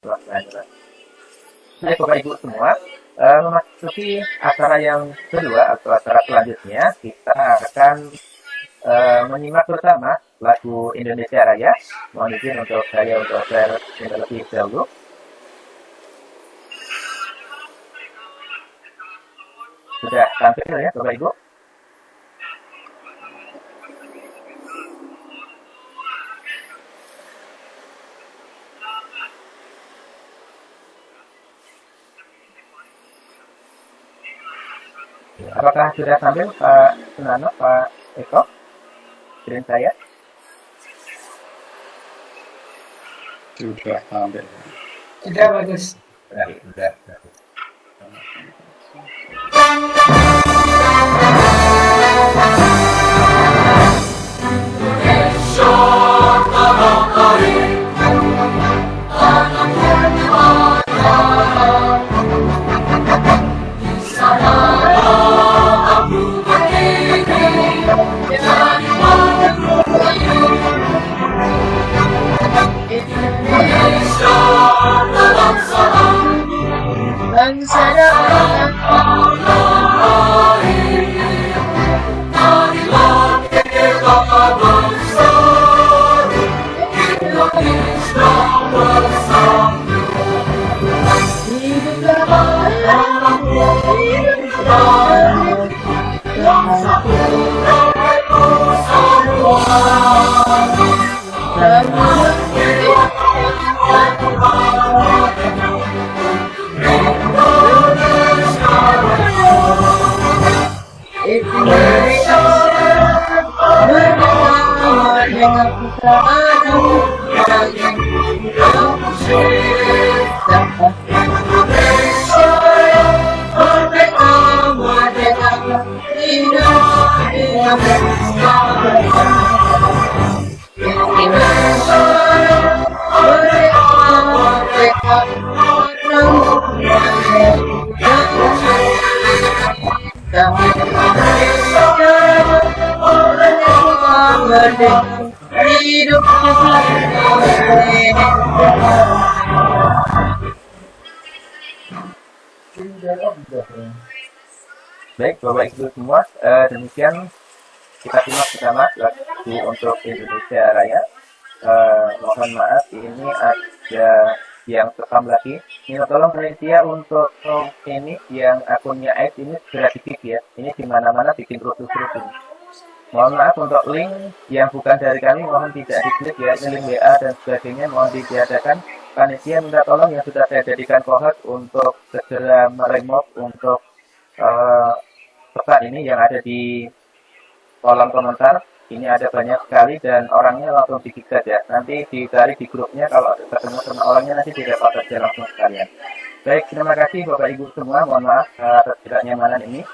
Lanjut. Baik Bapak Ibu semua, memasuki acara yang kedua atau acara selanjutnya, kita akan menyimak bersama lagu Indonesia Raya. Mohon izin untuk saya untuk share terlebih dahulu. Sudah tampil ya Bapak Ibu? Apakah sudah tampil Pak Sunano, Pak Eko? Kirim saya. Sudah tampil. Sudah bagus. Sudah. Bangsa dan hidup. Baik Bapak Ibu semua, demikian kita simak bersama lagu untuk Indonesia Raya. Mohon maaf ini ada yang spam lagi. Minta tolong panitia untuk ini yang akunnya X ini segera di-kick ya. Ini di mana-mana bikin rusuh-rusuh ini. Mohon maaf untuk link yang bukan dari kami mohon tidak diklik ya. Ini link WA dan sebagainya mohon ditiadakan. Panitia minta tolong yang sudah saya jadikan co-host untuk segera meremove untuk pesan ini yang ada di kolom komentar. Ini ada banyak sekali dan orangnya langsung di-kick saja. Nanti dicari di grupnya kalau ketemu sama orangnya nanti didapat saja langsung sekalian. Baik, terima kasih Bapak Ibu semua. Mohon maaf atas tidak nyamanan ini.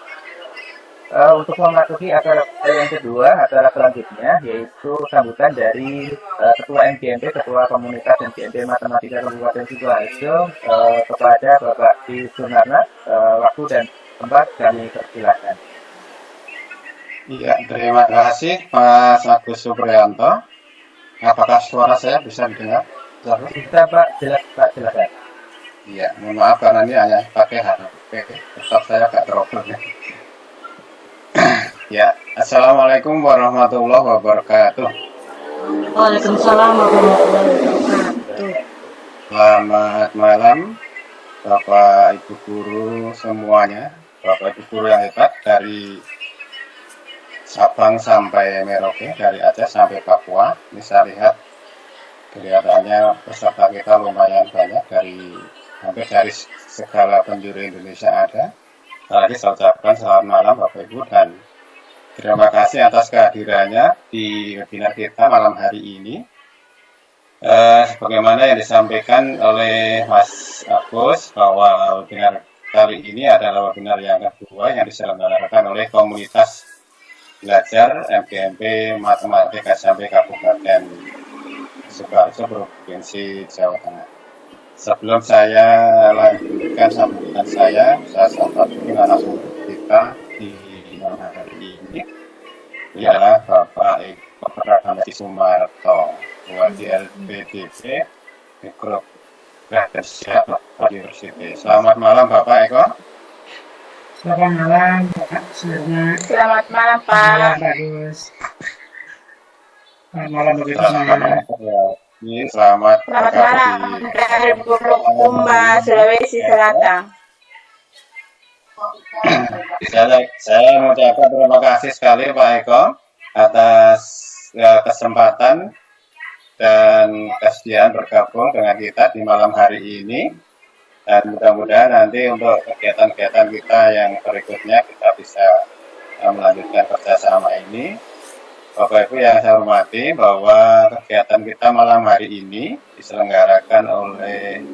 Untuk memasuki acara yang kedua, acara selanjutnya yaitu sambutan dari Ketua MGMP, Ketua Komunitas MGMP Matematika Kabupaten Sidoarjo kepada Bapak Di Sunarna. Waktu dan tempat kami persilakan. Iya, terima kasih Mas Agus Supriyanto. Apakah suara saya bisa didengar? Bisa Pak, jelas Pak, silakan. Iya, mohon maaf karena ini hanya pakai HP. Tetap saya agak trouble ya. Ya, Assalamualaikum warahmatullahi wabarakatuh. Waalaikumsalam warahmatullahi wabarakatuh. Selamat malam, Bapak Ibu Guru semuanya, Bapak Ibu Guru yang hebat dari Sabang sampai Merauke, dari Aceh sampai Papua. Ini saya lihat kelihatannya peserta kita lumayan banyak dari hampir dari segala penjuru Indonesia ada. Lagi saya ucapkan selamat malam Bapak Ibu dan terima kasih atas kehadirannya di webinar kita malam hari ini. Sebagaimana yang disampaikan oleh Mas Agus bahwa webinar kali ini adalah webinar yang kedua yang diselenggarakan oleh komunitas belajar MGMP Matematika SMP Kabupaten Sidoarjo Provinsi Jawa Tengah. Sebelum saya lanjutkan sambutan saya sapa dulu narasumber kita di malam hari ini ialah Bapak Eko Pradhamati Sumarto, Ketua LPDP Grup Indonesia University. Selamat malam Bapak Eko. Selamat malam, Pak Sudirman. Selamat malam, Malam, Pak. Pak Gus. Selamat malam, Bapak Selamat semuanya. malam. Selamat Selamat malam dari Bulukumba, Sulawesi Selatan. Saya mengucapkan terima kasih sekali Pak Eko atas kesempatan dan kesediaan bergabung dengan kita di malam hari ini, dan mudah-mudahan nanti untuk kegiatan-kegiatan kita yang berikutnya kita bisa melanjutkan kerjasama ini. Bapak Ibu yang saya hormati, bahwa kegiatan kita malam hari ini diselenggarakan oleh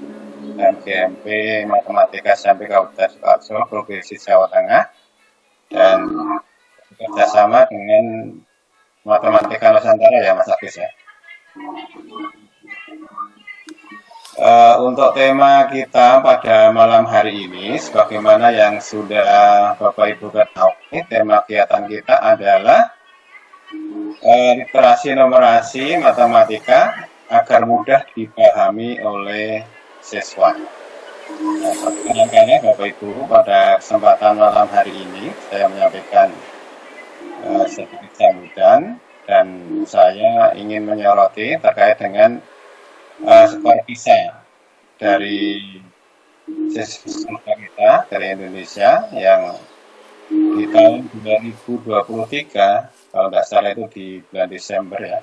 MGMP Matematika SMP Kabupaten Sidoarjo, Provinsi Jawa Tengah, dan kerjasama dengan Matematika Nusantara ya Mas Agus ya. Untuk tema kita pada malam hari ini, sebagaimana yang sudah Bapak Ibu ketahui, tema kegiatan kita adalah literasi numerasi matematika agar mudah dipahami oleh siswa. Nah, perkenalkannya Bapak Ibu, pada kesempatan malam hari ini saya menyampaikan sedikit sambutan, dan saya ingin menyoroti terkait dengan skor PISA dari siswa kita dari Indonesia yang di tahun 2023, kalau tidak salah itu di bulan Desember ya,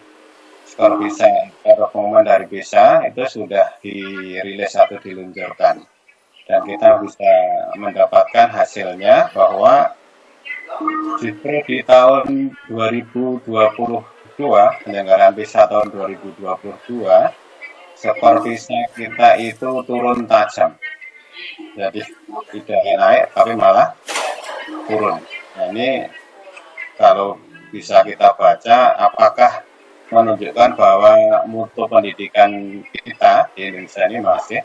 skor PISA atau pengumuman dari PISA itu sudah dirilis atau diluncurkan, dan kita bisa mendapatkan hasilnya bahwa justru di tahun 2022, penyelenggaraan PISA tahun 2022, skor PISA kita itu turun tajam, jadi tidak naik tapi malah turun. Nah, ini kalau bisa kita baca, apakah menunjukkan bahwa mutu pendidikan kita di Indonesia ini masih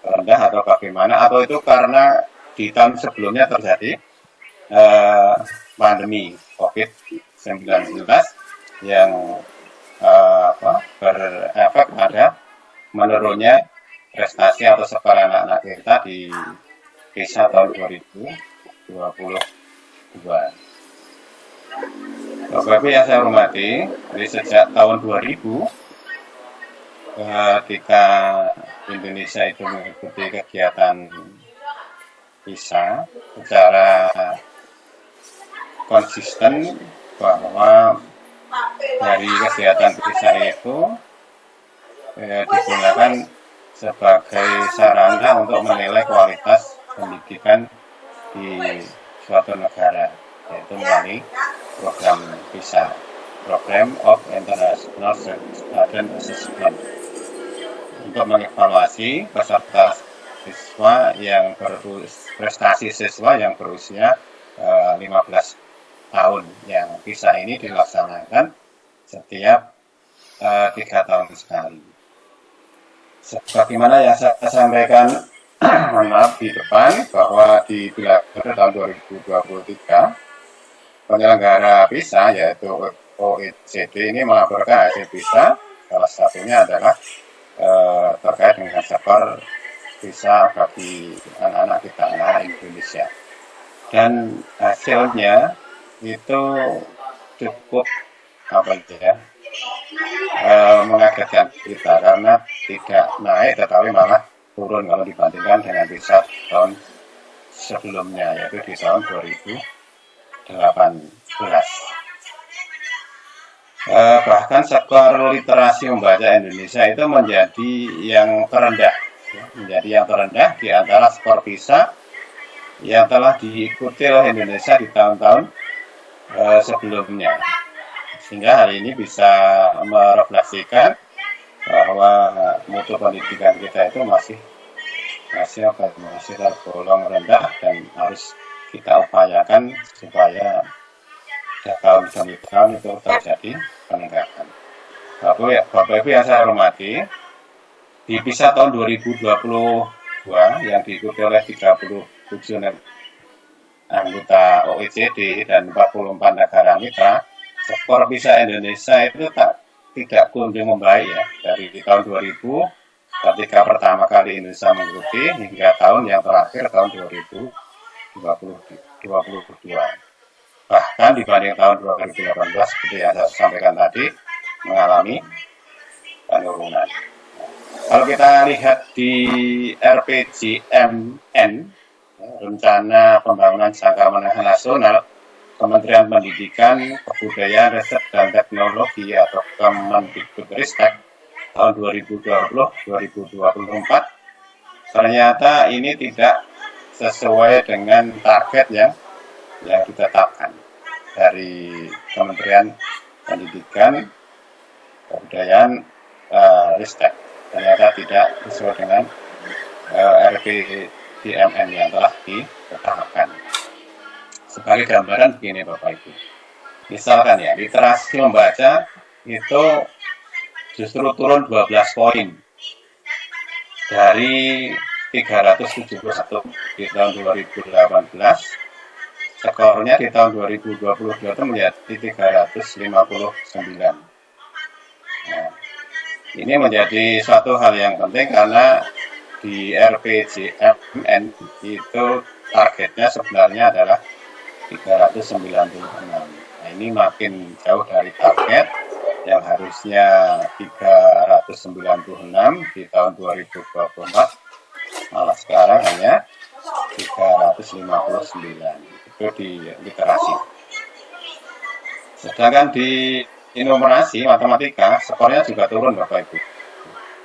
rendah atau bagaimana, atau itu karena di tahun sebelumnya terjadi pandemi COVID-19 yang berefek pada menurunnya prestasi atau skor anak-anak kita di PISA tahun 2022. Bapak Ibu yang saya hormati, dari sejak tahun 2000 ketika Indonesia itu mengikuti kegiatan PISA secara konsisten, bahwa dari kegiatan PISA itu digunakan sebagai sarana untuk menilai kualitas pendidikan di suatu negara, yaitu melalui program PISA, Program of International Student Assessment, untuk mengevaluasi peserta siswa yang prestasi siswa yang berusia 15 tahun, yang PISA ini dilaksanakan setiap 3 tahun sekali. Sebagaimana yang saya sampaikan maaf di depan, bahwa di bulan tahun 2023 penyelenggara PISA yaitu OECD ini melaporkan hasil PISA, salah satunya adalah terkait dengan skor PISA bagi anak-anak kita, anak Indonesia, dan hasilnya itu cukup mengagetkan kita, karena tidak naik tetapi malah turun kalau dibandingkan dengan PISA tahun sebelumnya, yaitu di tahun 2018. Bahkan skor literasi membaca Indonesia itu menjadi yang terendah, di antara skor PISA yang telah diikuti oleh Indonesia di tahun-tahun sebelumnya, sehingga hari ini bisa merefleksikan bahwa mutu pendidikan kita itu masih tergolong rendah, dan harus kita upayakan supaya tahun demi tahun itu terjadi peningkatan. Bapak Ibu yang saya hormati, di PISA tahun 2022 yang diikuti oleh 37 anggota OECD dan 44 negara mitra, skor PISA Indonesia itu tidak kunjung membaik ya, dari tahun 2000 ketika pertama kali Indonesia mengikuti hingga tahun yang terakhir tahun 2022. Bahkan dibanding tahun 2018 seperti yang saya sampaikan tadi mengalami penurunan. Kalau kita lihat di RPJMN, Rencana Pembangunan Jangka Menengah Nasional, Kementerian Pendidikan, Kebudayaan, Riset dan Teknologi atau Kemendikbudristek tahun 2020-2024, ternyata ini tidak sesuai dengan target yang ditetapkan dari Kementerian Pendidikan, Kebudayaan, Ristek. Ternyata tidak sesuai dengan RPJMN yang telah ditetapkan. Sebagai gambaran begini Bapak Ibu, misalkan ya, literasi membaca itu justru turun 12 poin dari 371 di tahun 2018, skornya di tahun 2022 itu menjadi 359. Nah, ini menjadi suatu hal yang penting karena di RPJMN itu targetnya sebenarnya adalah 396. Nah, ini makin jauh dari target yang harusnya 396 di tahun 2024, malah sekarang hanya 359. Itu di literasi. Sedangkan di numerasi matematika skornya juga turun Bapak Ibu.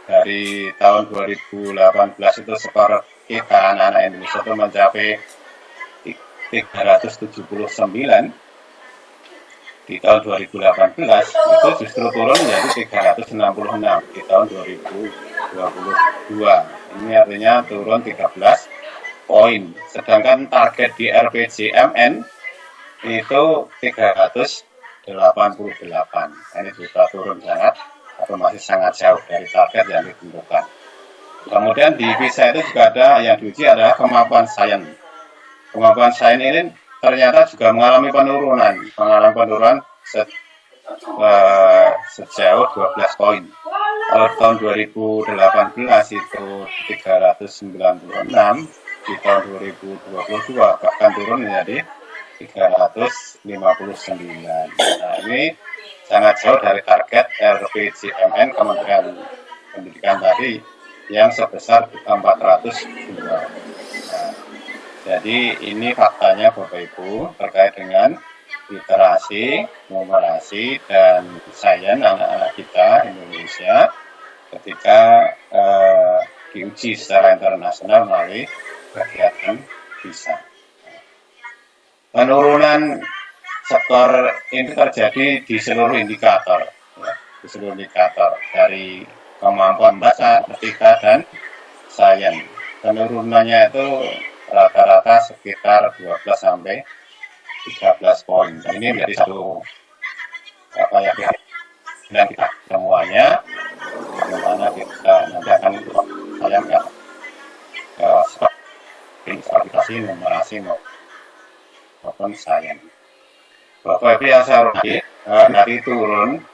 Dari tahun 2018 itu skor kita anak-anak Indonesia itu mencapai 379, di tahun 2018 itu justru turun menjadi 366 di tahun 2022. Ini artinya turun 13 poin. Sedangkan target di RPJMN itu 388. Ini juga turun sangat atau masih sangat jauh dari target yang ditentukan. Kemudian di PISA itu juga ada yang diuji adalah kemampuan sains. Kemampuan sains ini ternyata juga mengalami penurunan sejauh 12 poin. Kalau tahun 2018 itu 396, di tahun 2022 bahkan turun menjadi 359. Nah, ini sangat jauh dari target RPJMN Kementerian Pendidikan tadi yang sebesar 402. Nah, jadi ini faktanya Bapak Ibu terkait dengan literasi, numerasi, dan sains anak-anak kita Indonesia ketika diuji secara internasional melalui kegiatan PISA. Penurunan skor ini terjadi di seluruh indikator, ya, di seluruh indikator dari kemampuan baca, ketika, dan sains. Penurunannya itu rata-rata sekitar 12 sampai 13 poin. Ini menjadi satu dan kita semuanya, bagaimana kita nanti akan sayang ya kualifikasi numerasi maupun sains. Bapak Ibu yang saya hormati, dari turun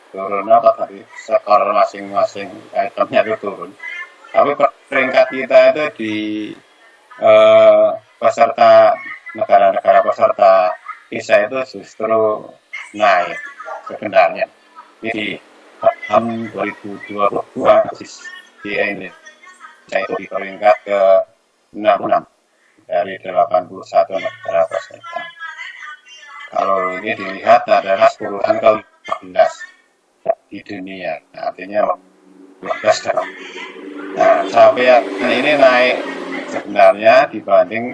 apa tadi skor masing-masing itemnya itu turun. Tapi peringkat kita itu di peserta negara-negara peserta PISA itu justru naik sebenarnya. Di tahun 2022 di Indonesia itu di peringkat ke 66 dari 81 negara peserta. Kalau ini dilihat adalah urutan ke-15 di dunia, artinya 15 dalam. Nah, capaian ini naik sebenarnya dibanding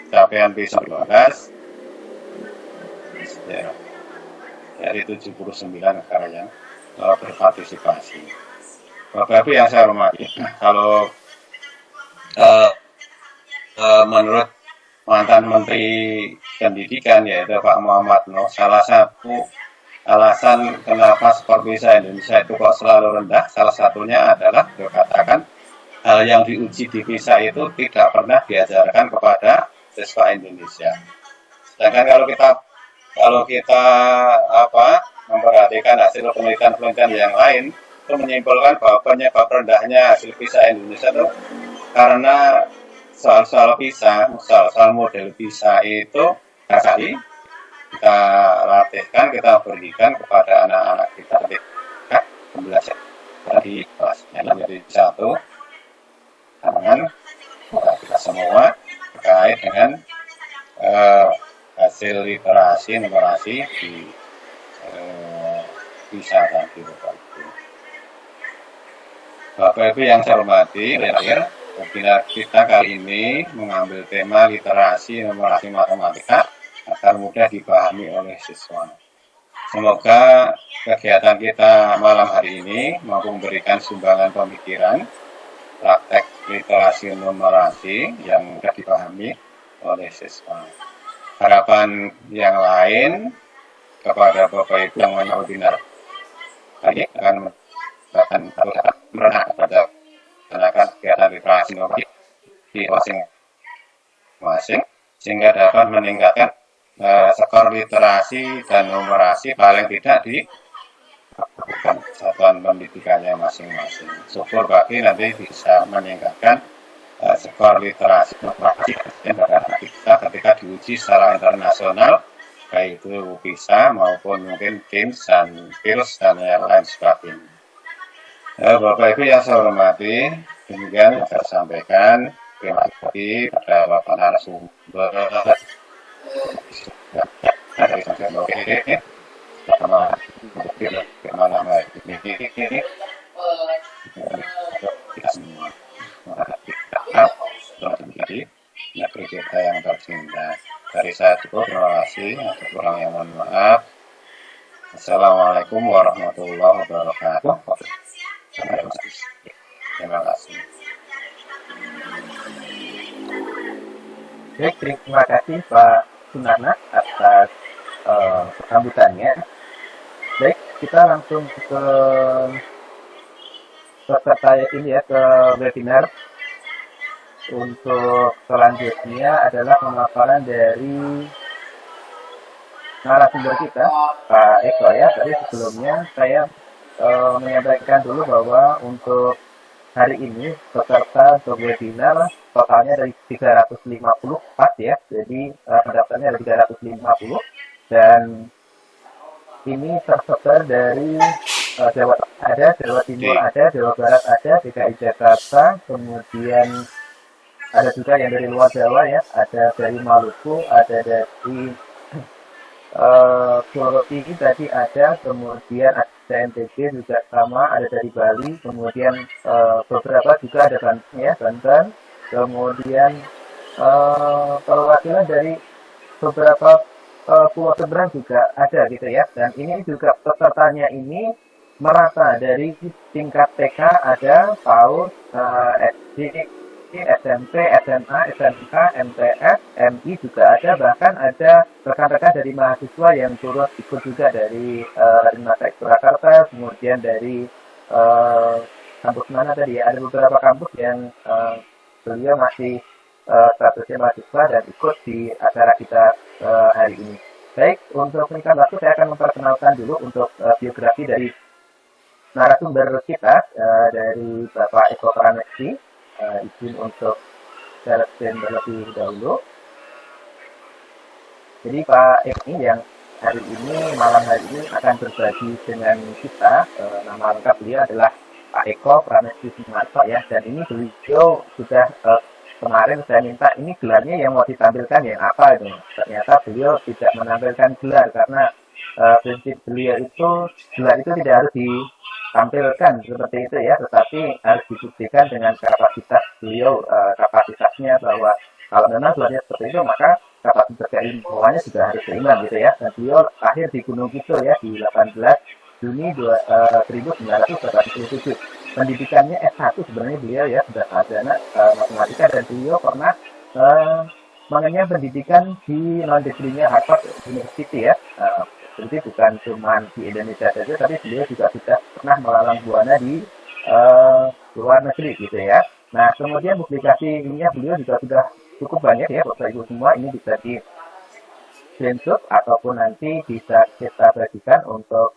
capaian PISA 12 ya, dari 79 negara yang berpartisipasi. Bapak Ibu yang saya hormati, kalau menurut mantan Menteri Pendidikan yaitu Pak Muhammad Nuh, salah satu alasan kenapa skor PISA Indonesia itu kok selalu rendah, salah satunya adalah dikatakan hal yang diuji di PISA itu tidak pernah diajarkan kepada siswa Indonesia. Sedangkan kalau kita memperhatikan hasil penelitian yang lain, itu menyimpulkan bahwa penyebab rendahnya hasil visa Indonesia itu karena soal-soal visa, soal-soal model visa itu kali kita latihkan, kita berikan kepada anak-anak kita ketika belajar di kelasnya menjadi satu dengan kita semua terkait dengan hasil literasi numerasi di visa tadi. Bapak Ibu yang saya hormati, terakhir kita kali ini mengambil tema literasi numerasi matematika agar mudah dipahami oleh siswa. Semoga kegiatan kita malam hari ini mampu memberikan sumbangan pemikiran praktek literasi numerasi yang mudah dipahami oleh siswa. Harapan yang lain kepada Bapak Ibu yang webinar kali akan merenah pada kegiatan literasi numerasi di masing-masing sehingga dapat meningkatkan skor literasi dan numerasi paling tidak di satuan pendidikannya masing-masing. Syukur bagi nanti bisa meningkatkan skor literasi numerasi kita ketika diuji secara internasional, baik itu PISA maupun mungkin KIMS dan PIRLS dan yang lain sebagainya. Bapak Ibu yang saya hormati, demikian yang saya sampaikan. Terima kasih pada Bapak narasumber dari Sanksian Oke sama bagaimana ini kita semua menjadi negeri kita yang tercinta. Dari saya cukup, terima kasih. Atas kurangnya mohon maaf. Assalamualaikum warahmatullahi wabarakatuh. Terima kasih. Baik, terima kasih Pak Sunarna atas sambutannya. Baik, kita langsung ke peserta ini ya, ke webinar. Untuk selanjutnya adalah pemaparan dari narasumber kita, Pak Eko ya. Tadi sebelumnya saya menyampaikan dulu bahwa untuk hari ini peserta untuk webinar totalnya dari 354 ya. Jadi pendaftarnya ada 350 dan ini tersebar dari Jawa ada, Jawa Timur ada, Jawa Barat ada, DKI Jakarta, kemudian ada juga yang dari luar Jawa ya, ada dari Maluku, ada dari Sulawesi tadi ada, kemudian ada NTB juga sama, ada dari Bali, kemudian beberapa juga ada Banten ya, Banten, kemudian perwakilan dari beberapa pulau seberang juga ada gitu ya, dan ini juga pesertanya ini merata dari tingkat TK ada, PAUD, SD, SMP, SMA, SMK, MTS, MI juga ada, bahkan ada rekan-rekan dari mahasiswa yang turut ikut juga dari Rimata Surakarta, kemudian dari kampus mana tadi ya, ada beberapa kampus yang beliau masih statusnya mahasiswa dan ikut di acara kita hari ini. Baik, untuk meningkat waktu saya akan memperkenalkan dulu untuk biografi dari narasumber kita dari Bapak Eko Pranesti. Izin untuk share screen terlebih dahulu. Jadi Pak Eko yang hari ini, malam hari ini akan berbagi dengan kita. Nama lengkap beliau adalah Pak Eko Pranesti Sumarto ya, dan ini beliau sudah kemarin saya minta ini gelarnya yang mau ditampilkan yang apa itu. Ternyata beliau tidak menampilkan gelar karena prinsip beliau itu gelar itu tidak harus ditampilkan seperti itu ya, tetapi harus dibuktikan dengan kapasitas beliau, kapasitasnya bahwa kalau memang gelarnya seperti itu maka kapasitas keilmuannya juga harus seimbang gitu ya. Dan beliau lahir di Gunung Kidul ya di 18 Juni 1987. Pendidikannya S1 sebenarnya beliau ya, sudah sarjana matematika, dan beliau pernah mengenyam pendidikan di non-degree-nya Harvard University ya. Jadi bukan cuma di Indonesia saja, tapi beliau juga sudah pernah melalang buana di luar negeri gitu ya. Nah, kemudian publikasi ilmiah beliau juga sudah cukup banyak ya, Bapak Ibu semua. Ini bisa di screenshot ataupun nanti bisa kita bagikan untuk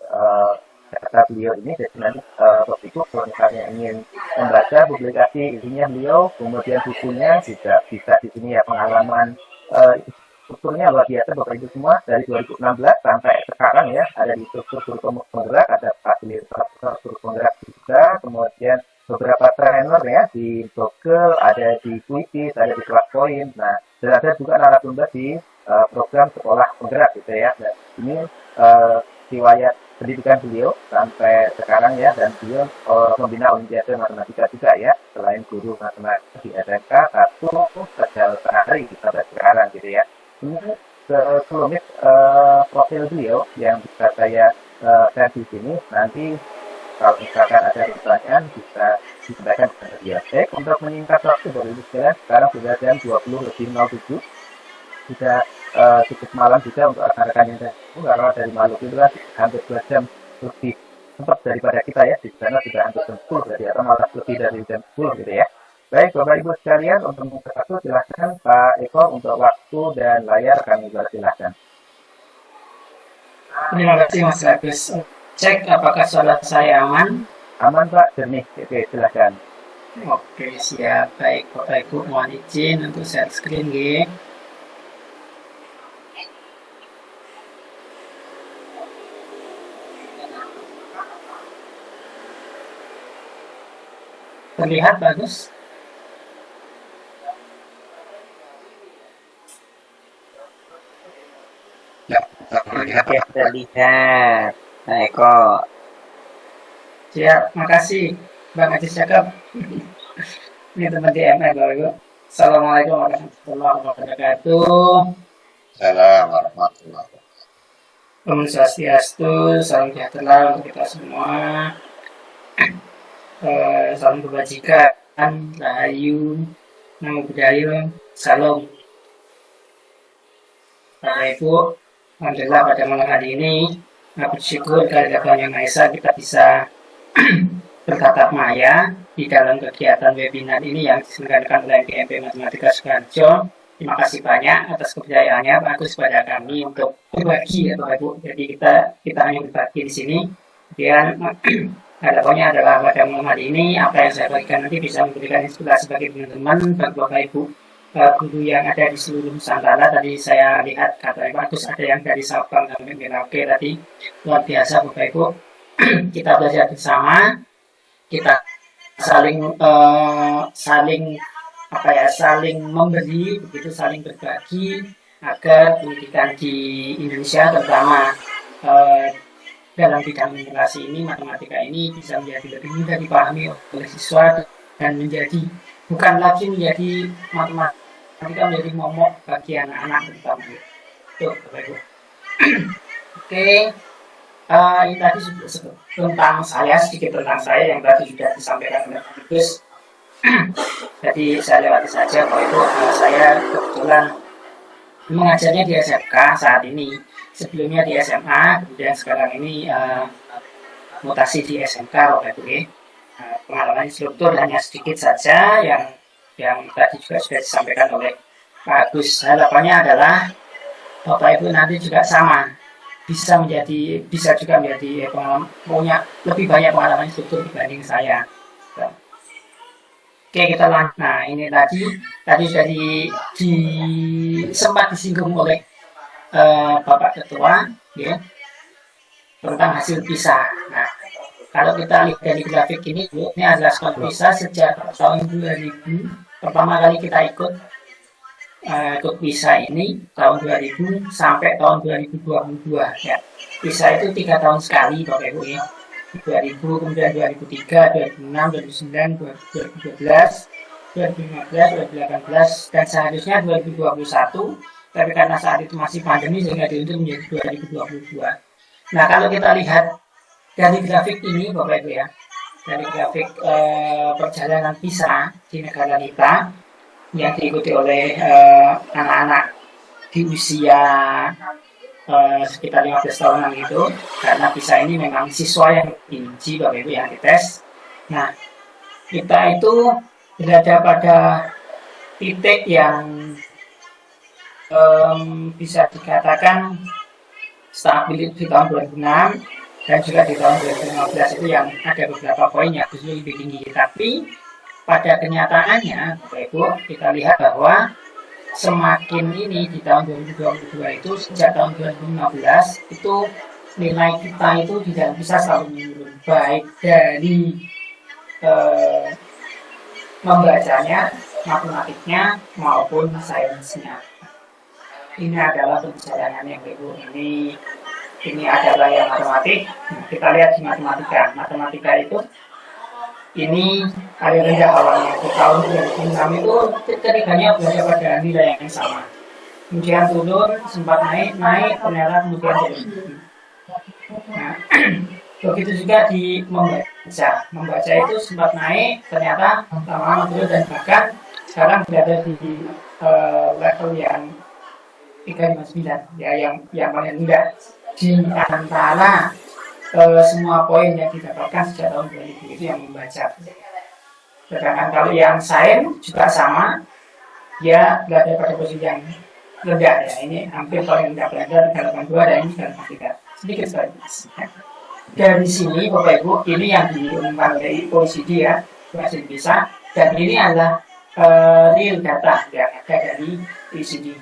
kata beliau ini. Jadi nanti Bapak Ibu kalau misalnya ingin membaca publikasi isinya beliau, kemudian bukunya juga bisa di sini ya, pengalaman strukturnya luar biasa Bapak Ibu semua dari 2016 sampai sekarang ya, ada di struktur guru penggerak, ada fasilitator guru penggerak juga, kemudian beberapa trainer ya di Google, ada di Quizzes, ada di Classpoint. Nah, dan ada juga narasumber di program sekolah penggerak gitu ya. Dan ini riwayat pendidikan beliau sampai sekarang ya, dan beliau membina Olimpiade Matematika juga ya, selain guru matematika di SMK 1 sehari sampai sekarang gitu ya. Ini sekelumit profil beliau yang bisa saya share di sini. Nanti kalau misalkan ada pertanyaan bisa disampaikan kepada dia. Untuk menyingkat waktu Bapak Ibu sekalian, sekarang sudah jam 20:07, sudah cukup malam juga untuk rekan-rekan yang saya karena dari Maluku itu kan hampir 2 jam lebih sempat daripada kita ya, di sana sudah hampir jam 10 berarti, atau malah lebih dari jam 10 gitu ya. Baik Bapak Ibu sekalian, untuk waktu silahkan Pak Eko untuk waktu dan layar kami silahkan. Terima kasih Mas Agus. Cek apakah suara saya aman? Aman Pak, jernih. Oke, silahkan. Oke, siap. Baik Bapak Ibu, mohon izin untuk share screen ya. Terlihat bagus? Ya, terlihat. Oke, terlihat. Nah, Eko. Siap, makasih Bang Ajis cakep. Ini teman DMR Bapak Ibu. Assalamualaikum warahmatullahi wabarakatuh. Salam warahmatullahi wabarakatuh. Om Swastiastu, salam sejahtera untuk kita semua. Salam kebajikan, rahayu, namo buddhaya, salam. Bapak Ibu, alhamdulillah pada malam hari ini aku bersyukur kehadirat Tuhan Yang Maha Esa kita bisa bertatap maya di dalam kegiatan webinar ini yang diselenggarakan oleh GMP Matematika Sukoharjo. Terima kasih banyak atas kepercayaannya Pak Agus pada kami untuk berbagi ya Bapak Ibu. Jadi kita hanya berbagi di sini. Kemudian harapannya adalah pada malam hari ini apa yang saya berikan nanti bisa memberikan inspirasi bagi teman-teman, bagi Bapak Ibu guru yang ada di seluruh Nusantara. Tadi saya lihat kata Pak Agus ada yang dari Sabang sampai Merauke tadi, luar biasa Bapak Ibu. Kita belajar bersama, kita saling memberi, begitu saling berbagi agar pendidikan di Indonesia terutama dalam bidang literasi ini, matematika ini bisa menjadi lebih mudah dipahami oleh siswa dan menjadi bukan lagi menjadi matematika menjadi momok bagi anak-anak terutama. Itu Bapak Ibu. Oke, ini tadi tentang saya, sedikit tentang saya yang tadi sudah disampaikan oleh Pak Agus. Jadi saya lewati saja Bapak Ibu. Saya kebetulan mengajarnya di SMK saat ini. Sebelumnya di SMA, kemudian sekarang ini mutasi di SMK Bapak Ibu. Pengalaman instruktur hanya sedikit saja yang tadi juga sudah disampaikan oleh Pak Agus. Harapannya adalah Bapak Ibu nanti juga sama, bisa juga menjadi punya lebih banyak pengalaman instruktur dibanding saya. Oke, kita lanjut. Nah, ini tadi sudah sempat disinggung oleh Bapak Ketua ya, tentang hasil PISA. Nah, kalau kita lihat dari grafik ini adalah skor PISA sejak tahun 2000. Pertama kali kita ikut PISA ini tahun 2000 sampai tahun 2022 ya. PISA itu 3 tahun sekali Bapak Ibu ya. 2000, kemudian 2003, 2006, 2009, 2012, 2015, 2018, dan seharusnya 2021. Tapi karena saat itu masih pandemi sehingga diundur menjadi 2022. Nah, kalau kita lihat dari grafik ini Bapak Ibu ya, dari grafik perjalanan PISA di negara kita yang diikuti oleh anak-anak di usia sekitar 15 tahunan itu, karena PISA ini memang siswa yang diuji Bapak Ibu yang dites. Nah, kita itu berada pada titik yang bisa dikatakan stabil di tahun 2006, dan juga di tahun 2015 itu yang ada beberapa poin yang justru lebih tinggi. Tapi pada kenyataannya, Bapak Ibu, kita lihat bahwa semakin ini di tahun 2022 itu sejak tahun 2015 itu nilai kita itu tidak bisa selalu menurun, baik dari membacanya, matematiknya maupun sainsnya. Ini adalah perjalanan yang Ibu. Ini adalah yang matematik. Nah, kita lihat di matematika. Matematika itu ini paling rendah awalnya. Di tahun 2006 itu ketiganya berada pada nilai yang sama. Kemudian turun, sempat naik, ternyata kemudian turun. Nah, begitu juga di membaca itu sempat naik, ternyata lama-lama turun dan bahkan sekarang berada di level yang 359 ya, yang paling rendah di antara semua poin yang didapatkan sejak tahun 2000 itu yang membaca. Sedangkan kalau yang sains juga sama, dia berada pada posisi yang rendah ya, ini hampir paling rendah, berada di 82 dan ini 83, sedikit sekali. Dari sini Bapak Ibu, ini yang diumumkan dari OECD ya, bahasa Indonesia, dan ini adalah real data yang ada dari OECD.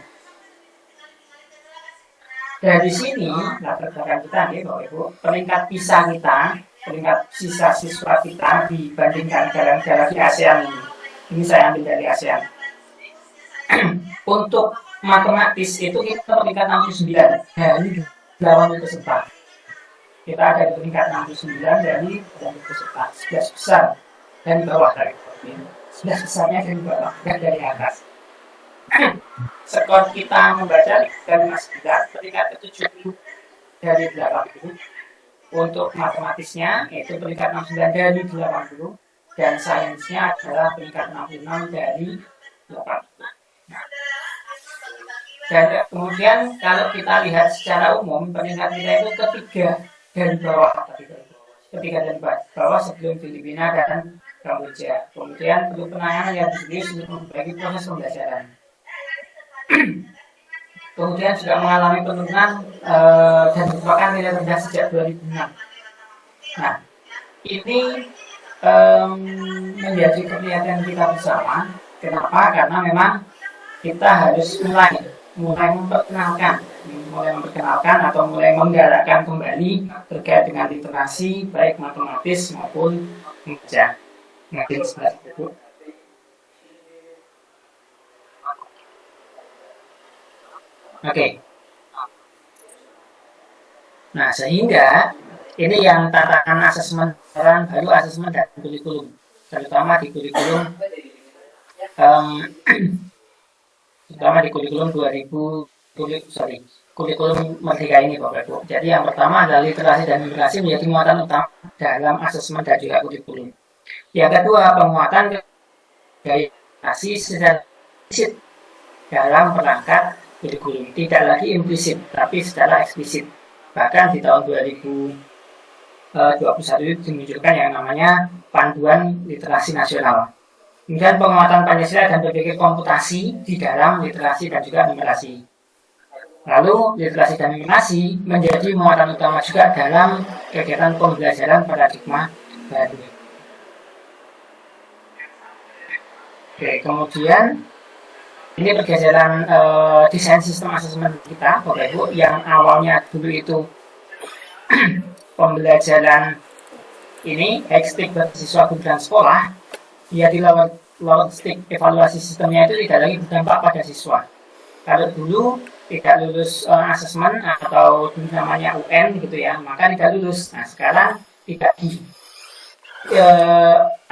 Dari sini latar belakang kita nih Bapak Ibu, peringkat PISA kita, peringkat sisa siswa kita dibandingkan negara-negara di ASEAN ini. Ini saya ambil dari ASEAN. Untuk matematis itu kita peringkat 69 dari 8 peserta. Kita ada di peringkat 69 dari 8 peserta, 11 besar dan bawah dari 11 besarnya dari bawah, dan dari atas. Skor kita membaca dari Mas Bidar peringkat ke-70 dari 80. Untuk matematisnya itu peringkat 69 dari 80 dan sainsnya adalah peringkat 66 dari 80. Nah, dan kemudian kalau kita lihat secara umum peringkat kita itu ketiga dari bawah, ketiga dari bawah sebelum Filipina dan Kamboja. Kemudian perlu penanganan yang serius untuk memperbaiki proses pembelajaran. Kemudian juga mengalami penurunan dan merupakan nilai rendah sejak 2006. Nah, ini menjadi perhatian kita bersama. Kenapa? Karena memang kita harus mulai memperkenalkan atau mulai menggalakkan kembali terkait dengan literasi baik matematis maupun membaca. Mungkin seperti itu. Oke. Nah, sehingga ini yang tantangan asesmen baru, asesmen dan kurikulum, terutama di kurikulum kurikulum Merdeka ini Bapak Ibu. Jadi yang pertama adalah literasi dan numerasi menjadi muatan utama dalam asesmen dan juga kurikulum. Yang kedua, penguatan gaya literasi secara eksplisit dalam perangkat kurikulum, tidak lagi implisit tapi secara eksplisit. Bahkan di tahun 2021 itu dimunculkan yang namanya Panduan Literasi Nasional. Kemudian penguatan Pancasila dan berpikir komputasi di dalam literasi dan juga numerasi. Lalu literasi dan numerasi menjadi muatan utama juga dalam kegiatan pembelajaran paradigma baru. Oke, kemudian ini pergeseran desain sistem asesmen kita, Bapak Ibu, yang awalnya dulu itu pembelajaran ini high-stick bersiswa guru dan sekolah, ya di low-stick evaluasi sistemnya itu tidak lagi berdampak pada siswa. Kalau dulu tidak lulus asesmen atau namanya UN gitu ya, maka tidak lulus. Nah sekarang tidak di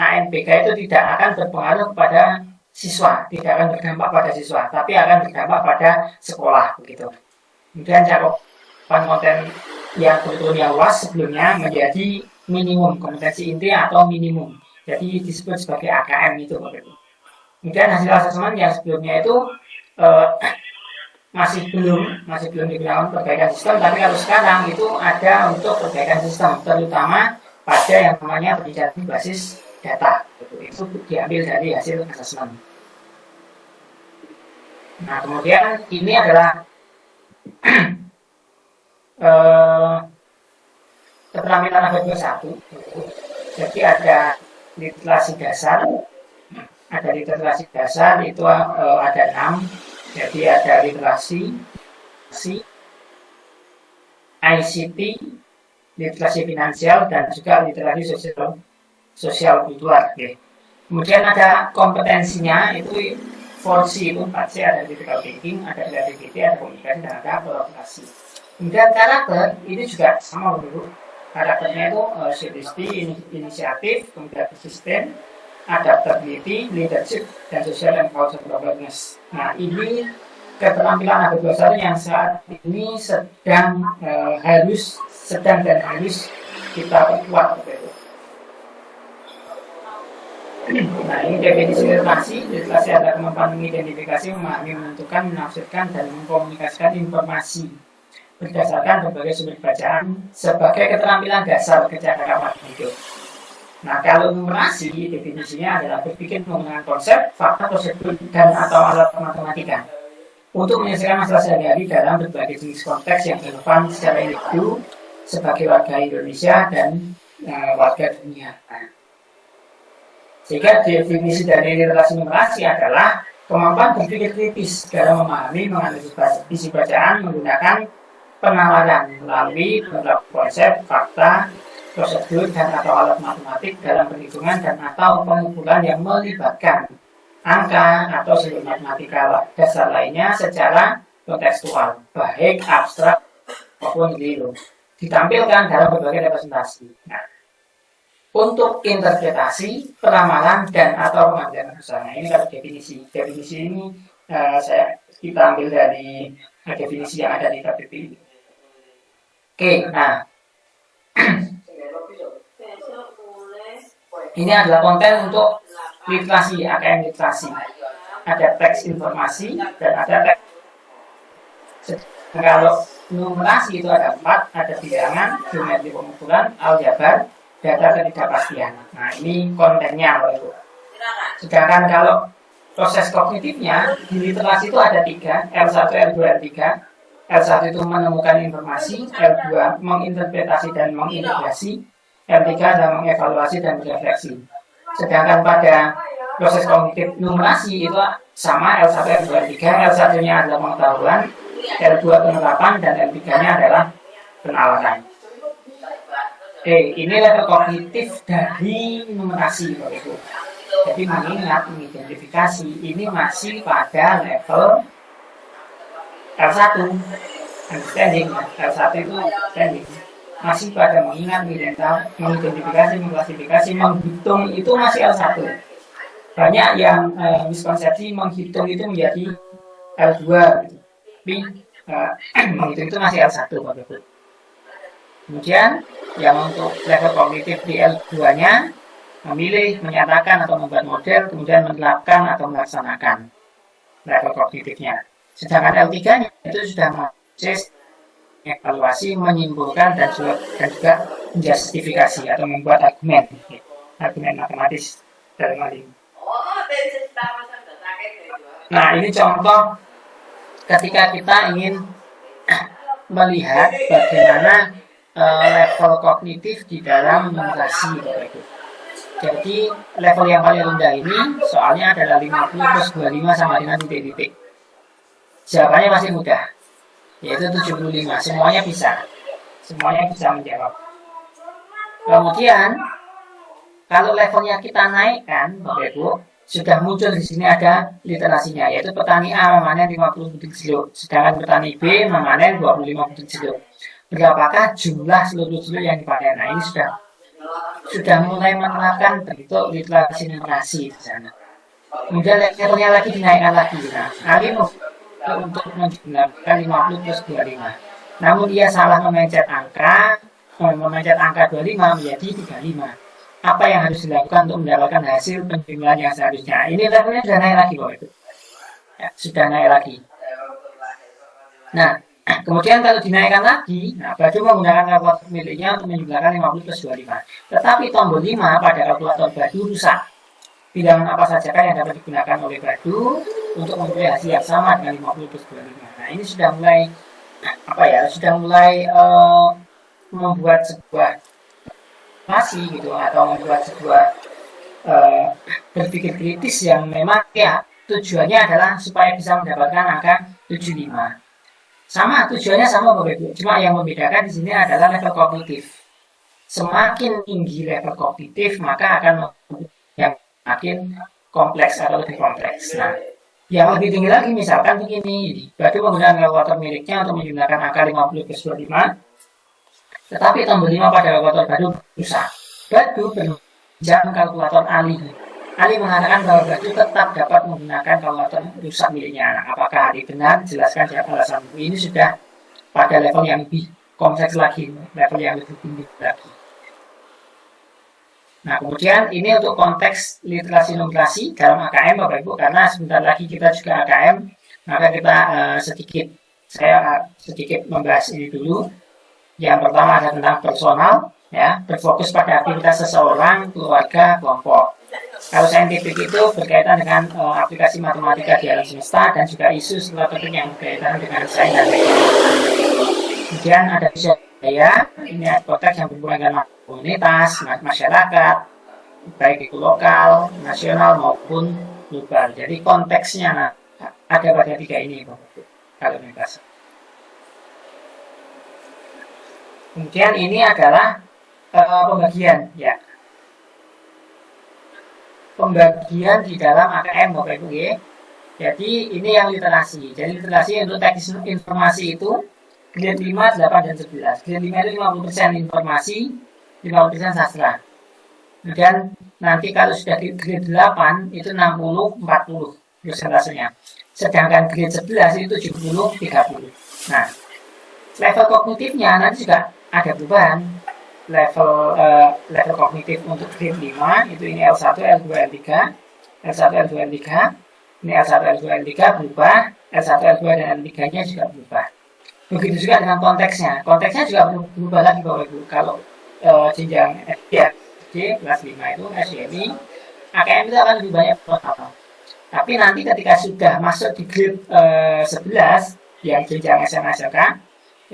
ANPK itu tidak akan berpengaruh pada siswa, tidak akan berdampak pada siswa, tapi akan berdampak pada sekolah begitu. Kemudian cakupan konten yang kurikulum luas sebelumnya menjadi minimum, kompetensi inti atau minimum. Jadi disebut sebagai AKM itu Bapak Ibu. Kemudian hasil asesmen yang sebelumnya itu masih belum digunakan perbaikan sistem, tapi kalau sekarang itu ada untuk perbaikan sistem, terutama pada yang namanya pendidikan basis data. Itu diambil dari hasil asesmen. Nah, kemudian ini adalah keterampilan abad 21. Jadi ada literasi dasar. Ada literasi dasar itu ada 6. Jadi ada literasi ICT, literasi finansial, dan juga literasi sosial kultural. Okay. Kemudian ada kompetensinya, itu 4C, itu 4C, ada critical thinking, ada creativity, ada komunikasi, dan ada kolaborasi. Kemudian karakter, itu juga sama dulu. Karakternya itu curiosity, inisiatif, kemudian persisten, adaptability, leadership, dan social and cultural awareness. Nah, ini keterampilan abad 21 yang saat ini sedang dan harus kita perkuat. Nah, ini definisi literasi. Literasi adalah kemampuan mengidentifikasi, memahami, menentukan, menafsirkan, dan mengkomunikasikan informasi berdasarkan berbagai sumber bacaan sebagai keterampilan dasar kecakapan hidup. Nah, kalau numerasi definisinya adalah berpikir menggunakan konsep, fakta, prosedur, dan atau alat matematika untuk menyelesaikan masalah sehari-hari dalam berbagai jenis konteks yang relevan secara individu sebagai warga Indonesia dan warga dunia. Sehingga definisi dari literasi numerasi adalah kemampuan berpikir kritis dalam memahami, menganalisis isi bacaan menggunakan penawaran melalui beberapa konsep, fakta, prosedur, dan atau alat matematik dalam perhitungan dan atau pengumpulan yang melibatkan angka atau sumber matematika dasar lainnya secara kontekstual, baik abstrak maupun real, ditampilkan dalam berbagai representasi. Nah, untuk interpretasi, peramalan, dan atau pengambilan keputusan. Ini kalau definisi. Definisi ini kita ambil dari definisi yang ada di KBBI. Oke, nah ini adalah konten untuk literasi, AKM literasi. Ada teks informasi dan ada teks. Kalau numerasi itu ada 4, ada bilangan, geometri pengumpulan, aljabar, data ketidakpastian. Nah, ini kontennya Bapak Ibu. Sedangkan kalau proses kognitifnya di literasi itu ada 3, L1, L2, L3. L1 itu menemukan informasi, L2 menginterpretasi dan mengintegrasi, L3 adalah mengevaluasi dan berefleksi. Sedangkan pada proses kognitif numerasi itu sama L1, L2, L3. L1-nya adalah pengetahuan, L2 penerapan, dan L3-nya adalah penalaran. Ini level kognitif dari numerasi, Bapak Ibu. Jadi mengingat, mengidentifikasi, ini masih pada level L1, understanding. L1 itu understanding. Masih pada mengingat, mengidentifikasi, mengklasifikasi, menghitung, itu masih L1. Banyak yang miskonsepsi menghitung itu menjadi L2, tapi menghitung itu masih L1, Bapak Ibu. Kemudian yang untuk level kognitif di L2-nya memilih, menyatakan atau membuat model, kemudian menerapkan atau melaksanakan level kognitifnya. Sedangkan L3-nya itu sudah menganalisis, evaluasi, menyimpulkan, dan juga menjustifikasi atau membuat argumen matematis dalam hal ini. Nah, ini contoh ketika kita ingin melihat bagaimana level kognitif di dalam numerasi. Jadi level yang paling rendah ini soalnya adalah 50 plus 25 sama dengan titik-titik. Jawabannya masih mudah, yaitu 75. Semuanya bisa menjawab. Kemudian kalau levelnya kita naikkan, Bapak Ibu, sudah muncul di sini ada literasinya, yaitu petani A memanen 50 butir jeruk, sedangkan petani B memanen 25 butir jeruk. Berapakah jumlah seluruh jeruk yang dipanen? Nah, ini sudah mulai menerapkan bentuk literasi numerasi di sana. Kemudian levelnya lagi dinaikkan lagi. Nah, Ali untuk menggunakan 50 plus 25. Namun dia salah memencet angka 25 menjadi 35. Apa yang harus dilakukan untuk mendapatkan hasil penjumlahan yang seharusnya? Ini levelnya sudah naik lagi, Bapak Ibu. Ya, sudah naik lagi. Nah, kemudian kalau dinaikkan lagi, Badu menggunakan kalkulator miliknya untuk menjumlahkan 50 plus 25. Tetapi tombol 5 pada kalkulator Badu rusak. Bilangan apa sajakah yang dapat digunakan oleh Badu untuk memperoleh hasil yang sama dengan 50 plus 25. Nah, ini sudah mulai membuat sebuah inovasi gitu, atau membuat sebuah berpikir kritis yang memang ya tujuannya adalah supaya bisa mendapatkan angka 75. Sama tujuannya sama Bapak Ibu, cuma yang membedakan di sini adalah level kognitif. Semakin tinggi level kognitif maka akan yang makin kompleks atau lebih kompleks. Nah, yang lebih tinggi lagi misalkan begini, Batu menggunakan kalkulator miliknya untuk menjumlahkan angka 50+25, tetapi tombol 5 pada kalkulator Batu rusak. Batu berpinjam kalkulator Ali. Ali mengatakan bahwa Batu tetap dapat menggunakan kalkulator rusak miliknya. Nah, apakah Ali benar? Jelaskan alasan. Ini sudah pada level yang lebih kompleks lagi, level yang lebih tinggi lagi. Nah, kemudian ini untuk konteks literasi numerasi dalam AKM Bapak Ibu, karena sebentar lagi kita juga AKM, maka kita saya sedikit membahas ini dulu. Yang pertama ada tentang personal, ya, berfokus pada aktivitas seseorang, keluarga, kelompok. Kalau saintifik itu berkaitan dengan aplikasi matematika di alam semesta dan juga isu strategik yang berkaitan dengan sains dan teknologi. Kemudian ada budaya, ini ada konteks yang berhubungan dengan komunitas, masyarakat, baik itu lokal, nasional maupun global. Jadi konteksnya ada pada tiga ini, kalau bahasa. Kemudian ini adalah pembagian, ya. Pembagian di dalam AKM Bapak Ibu ya. Jadi ini yang literasi. Jadi literasi untuk teknis informasi itu grade 5, 8, dan 11. Grade 5 itu 50% informasi, 50% sastra. Kemudian nanti kalau sudah di grade 8 itu 60-40 persentasenya. Sedangkan grade 11 itu 70-30. Nah, level kognitifnya nanti juga ada perubahan. Level kognitif untuk grade 5 itu ini L1, L2, L3, L1, L2, L3, ini L1, L2, L3 berubah, L1, L2 dan L3 nya juga berubah. Begitu juga dengan konteksnya juga berubah lagi Bapak Ibu. Kalau jenjang SD kelas 5 itu SDMI, AKM itu akan lebih banyak total. Tapi nanti ketika sudah masuk di grade 11 yang jenjang SMA SMK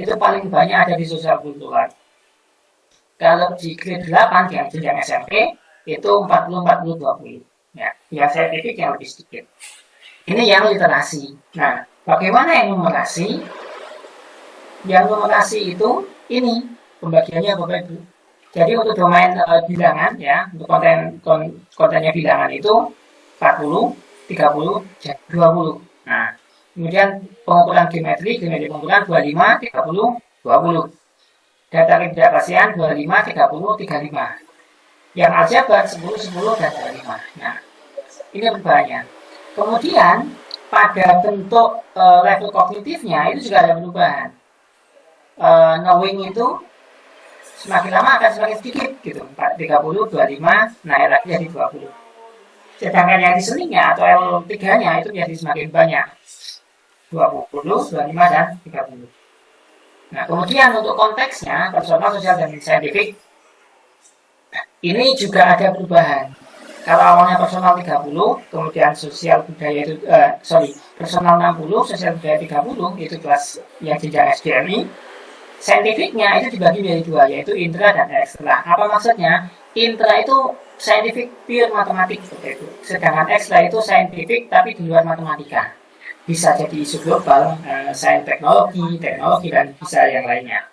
itu paling banyak ada di sosial kultural. Kalau di grade 8 yang jenjang SMP itu 40-40-20. Ya, yang saintifik yang lebih sedikit. Ini yang literasi. Nah, bagaimana yang numerasi? Yang numerasi itu ini pembagiannya Bapak Ibu. Jadi untuk domain bilangan ya, untuk kontennya bilangan itu 40, 30, 20. Nah, kemudian pengukuran geometri pengukuran 25, 30, 20. Data kebijaksanaan 25, 30, 35. Yang aljabar 10, 10, dan 25. Nah, ini perubahannya. Kemudian, pada bentuk level kognitifnya itu juga ada perubahan. Knowing itu semakin lama akan semakin sedikit gitu. 30, 25, naik lagi jadi 20. Sedangkan yang listeningnya atau L3-nya itu jadi semakin banyak. 20, 25, dan 30. Nah, kemudian untuk konteksnya, personal, sosial, dan saintifik, ini juga ada perubahan. Kalau awalnya personal 30, kemudian sosial budaya itu, personal 60, sosial budaya 30, itu kelas yang jenjang SDMI. Saintifiknya itu dibagi menjadi dua, yaitu intra dan ekstra. Apa maksudnya? Intra itu saintifik pure matematik, seperti itu. Sedangkan ekstra itu saintifik tapi di luar matematika. Bisa jadi isu global, sains teknologi, dan bisa yang lainnya.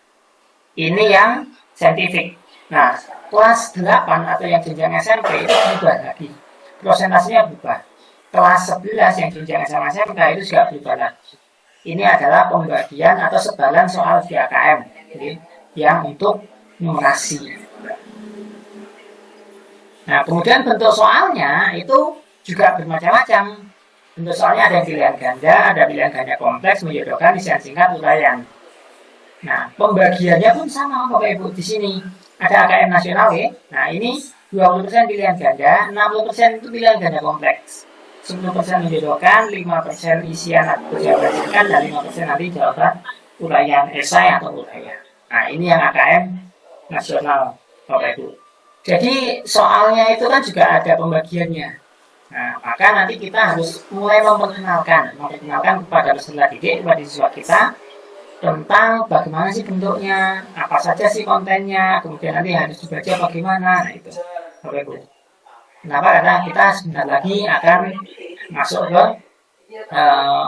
Ini yang saintifik. Nah, kelas 8 atau yang jenjang SMP itu berubah lagi. Prosentasenya berubah. Kelas 11 yang jenjang SMA SMK itu juga berubah lagi. Ini adalah pembagian atau sebalan soal di AKM. Jadi, yang untuk numerasi. Nah, kemudian bentuk soalnya itu juga bermacam-macam. Bentuk soalnya ada pilihan ganda kompleks, menjodohkan, isian singkat, uraian. Nah, pembagiannya pun sama Bapak Ibu di sini. Ada AKM nasional ya. Nah, ini 20% pilihan ganda, 60% itu pilihan ganda kompleks. 10% menjodohkan, 5% isian atau jawaban singkat, dan 5% nanti jawaban uraian esai atau uraian. Nah, ini yang AKM nasional Bapak Ibu. Jadi soalnya itu kan juga ada pembagiannya. Nah, maka nanti kita harus mulai memperkenalkan kepada peserta didik, kepada siswa kita, tentang bagaimana sih bentuknya, apa saja sih kontennya, kemudian nanti harus dibaca bagaimana. Nah itu Bapak Ibu. Kenapa? Karena kita sebentar lagi akan masuk ke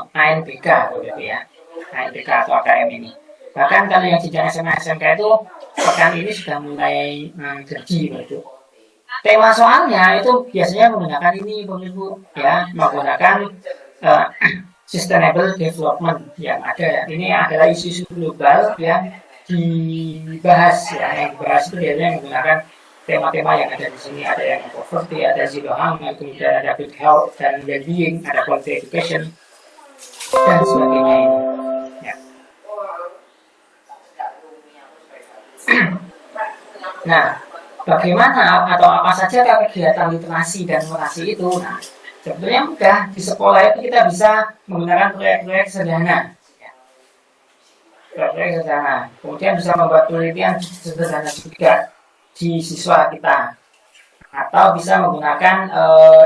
ANBK Bapak Ibu ya, ANBK atau AKM ini. Bahkan kalau yang jenjang SMA SMK itu pekan ini sudah mulai jadi Bapak Ibu. Tema soalnya itu biasanya menggunakan ini Bapak Ibu ya, menggunakan sustainable development yang ada. Ini adalah isu-isu global yang dibahas ya, yang dibahas itu biasanya menggunakan tema-tema yang ada di sini. Ada yang poverty, ada zero harm, kemudian ada good health dan well-being, ada quality education dan sebagainya. Ya. Nah, bagaimana atau apa saja kegiatan literasi dan numerasi itu? Nah, sebetulnya mudah. Di sekolah itu kita bisa menggunakan proyek-proyek sederhana. Proyek-proyek sederhana. Kemudian bisa membuat penelitian sederhana juga di siswa kita. Atau bisa menggunakan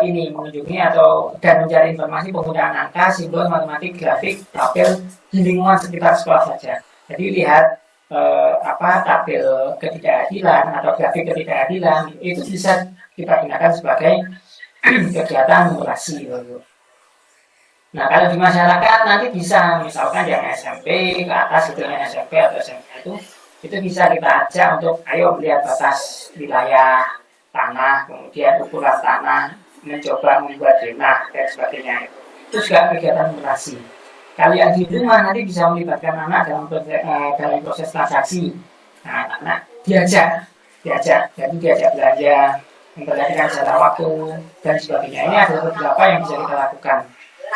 mengunjungi atau dan mencari informasi penggunaan angka, simbol, matematik, grafik, tabel di lingkungan sekitar sekolah saja. Jadi lihat tabel ketidakadilan atau grafik ketidakadilan itu bisa kita gunakan sebagai kegiatan numerasi. Nah kalau di masyarakat nanti bisa misalkan yang SMP ke atas itu yang SMP atau SMA itu bisa kita ajak untuk ayo melihat batas wilayah tanah, kemudian ukuran tanah, mencoba membuat denah dan sebagainya. Itu juga kegiatan numerasi. Kalau yang di rumah nanti bisa melibatkan anak dalam proses transaksi. Nah, anak diajak, jadi diajak belanja, memperhatikan secara waktu dan sebagainya. Ini adalah beberapa yang bisa kita lakukan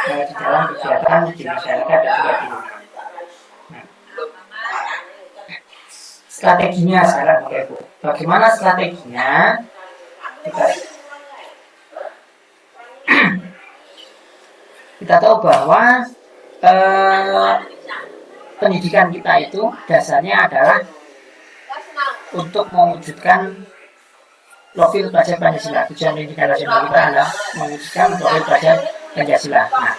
di dalam kegiatan di masyarakat dan juga di rumah. Nah, strateginya sekarang Bapak Ibu. Bagaimana strateginya? Kita tahu bahwa pendidikan kita itu dasarnya adalah untuk mewujudkan profil pelajar Pancasila. Tujuan pendidikan nasional kita adalah mewujudkan profil pelajar Pancasila. Nah,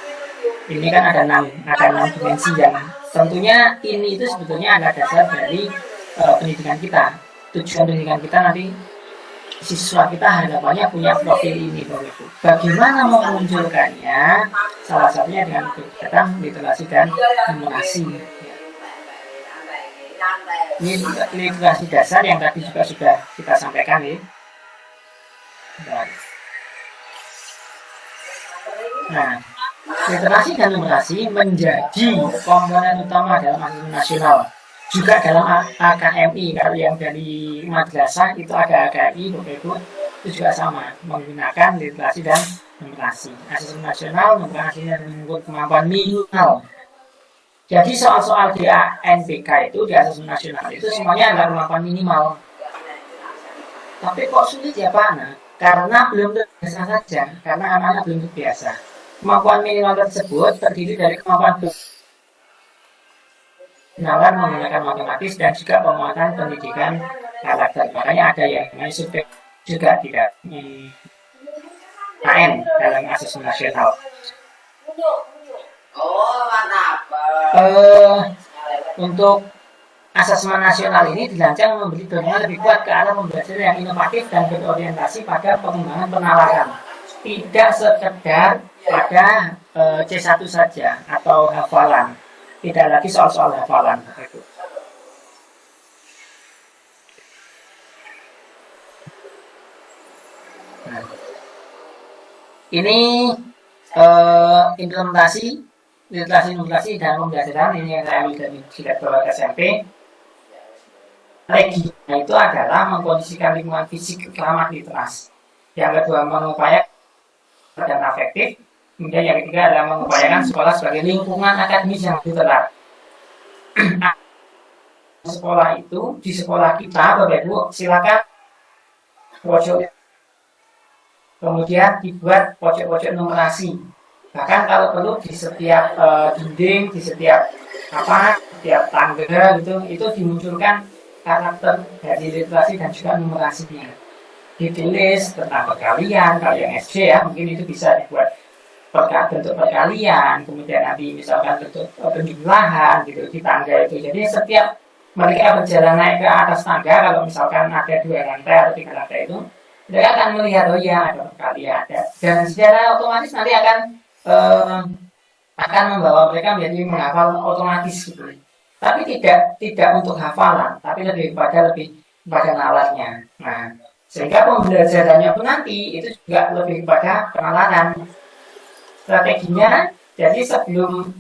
ini kan ada 6 dimensi yang tentunya ini itu sebetulnya adalah dasar dari pendidikan kita. Tujuan pendidikan kita nanti siswa kita harapannya punya profil ini. Bagaimana memunculkannya? Salah satunya dengan kegiatan literasi dan numerasi. Ini literasi dasar yang tadi juga sudah kita sampaikan ya. Nah, literasi dan numerasi menjadi komponen utama dalam asesmen nasional. Juga dalam AKMI, kalau yang dari madrasah itu ada AKMI, Bapak Ibu, itu juga sama, menggunakan literasi dan numerasi. Asesmen nasional mengukur kemampuan minimal. Jadi soal-soal di ANBK itu, di asesmen nasional itu semuanya adalah kemampuan minimal. Tapi kok sulit ya Pak? Nah, karena belum terbiasa saja, karena anak-anak belum terbiasa. Kemampuan minimal tersebut terdiri dari kemampuan kenalan menggunakan matematis dan juga penguatan pendidikan karakter. Makanya ada yang namanya survei juga tidak AN dalam asesmen nasional. Untuk asesmen nasional ini dirancang memberi dorongan lebih kuat ke arah pembelajaran yang inovatif dan berorientasi pada pengembangan penalaran. Tidak sekedar pada C1 saja atau hafalan. Tidak lagi soal-soal hafalan. Nah, ini implementasi literasi numerasi dalam pembelajaran ini yang saya ambil dari direktorat SMP. Strateginya itu adalah mengkondisikan lingkungan fisik ramah literasi. Yang kedua mengupayakan dan afektif. Kemudian yang ketiga adalah mengupayakan sekolah sebagai lingkungan akademis yang terarah. Sekolah itu di sekolah kita, Bapak Ibu, silakan pojok. Kemudian dibuat pojok-pojok numerasi. Bahkan kalau perlu di setiap dinding, di setiap tangga gitu, itu dimunculkan karakter dari literasi dan juga numerasinya. Ditulis tentang perkalian, kalau yang SD ya, mungkin itu bisa dibuat bentuk perkalian, kemudian nanti misalkan bentuk penjumlahan gitu di tangga itu. Jadi setiap mereka berjalan naik ke atas tangga, kalau misalkan ada 2 lantai atau 3 lantai itu, mereka akan melihat oh ya ada perkalian ada, dan secara otomatis nanti akan membawa mereka menjadi menghafal otomatis gitu. Tapi tidak untuk hafalan, tapi lebih kepada nalarnya. Nah, sehingga pembelajarannya pun nanti itu juga lebih kepada penalaran. Strateginya, jadi sebelum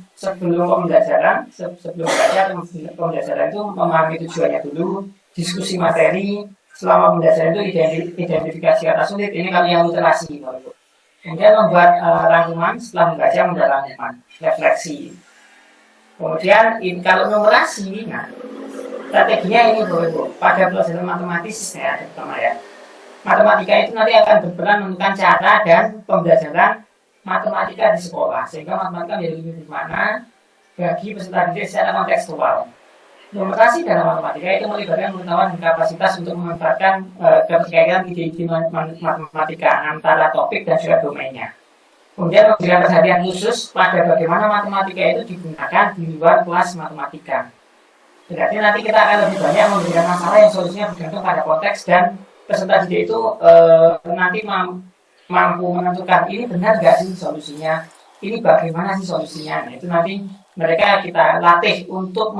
pembelajaran, sebelum belajar pembelajaran itu memahami tujuannya dulu, diskusi materi, selama pembelajaran itu identifikasi kata sulit, ini kalau yang literasi. Kemudian membuat rangkuman setelah membaca, membuat rangkuman, refleksi. Kemudian kalau numerasi, nah strateginya ini pada pelajaran matematis ya, terutama ya. Matematika itu nanti akan berperan menentukan cara dan pembelajaran matematika di sekolah, sehingga matematika menjadi lebih bermakna bagi peserta didik secara kontekstual. Numerasi dalam matematika itu melibatkan pengetahuan dan kapasitas untuk memanfaatkan keterkaitan ide-ide matematika antara topik dan juga domainnya. Kemudian memberikan perhatian khusus pada bagaimana matematika itu digunakan di luar kelas matematika. Berarti nanti kita akan lebih banyak memberikan masalah yang solusinya bergantung pada konteks, dan peserta didik itu nanti mampu menentukan ini benar nggak sih solusinya, ini bagaimana sih solusinya. Nah, itu nanti mereka kita latih untuk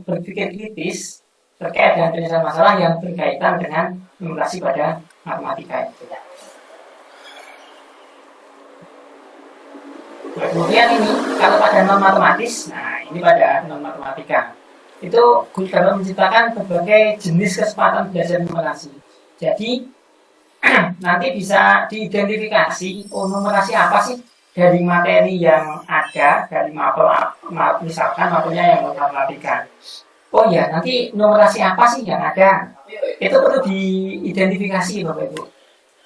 berpikir kritis terkait dengan penyelesaian masalah yang berkaitan dengan numerasi pada matematika itu. Kemudian ini kalau pada non matematis, nah ini pada non matematika itu guru dapat menciptakan berbagai jenis kesempatan belajar numerasi. Jadi nanti bisa diidentifikasi numerasi apa sih dari materi yang ada dari mapel, misalkan mapelnya yang matematika. Oh ya, nanti numerasi apa sih yang ada? Itu perlu diidentifikasi Bapak Ibu.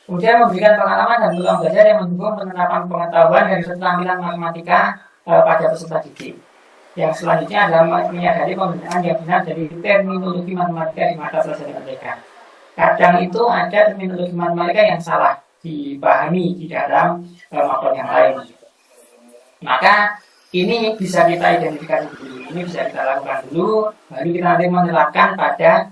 Kemudian memberikan pengalaman dan peluang belajar yang mendukung penerapan pengetahuan dan keterampilan matematika pada peserta didik. Yang selanjutnya adalah menyadari penggunaan yang benar dari terminologi matematika di mata pelajaran mereka. Kadang itu ada terminologi matematika yang salah dipahami di dalam mapel yang lain. Maka ini bisa kita identifikasi dulu, ini bisa kita lakukan dulu, baru kita nanti menerapkan pada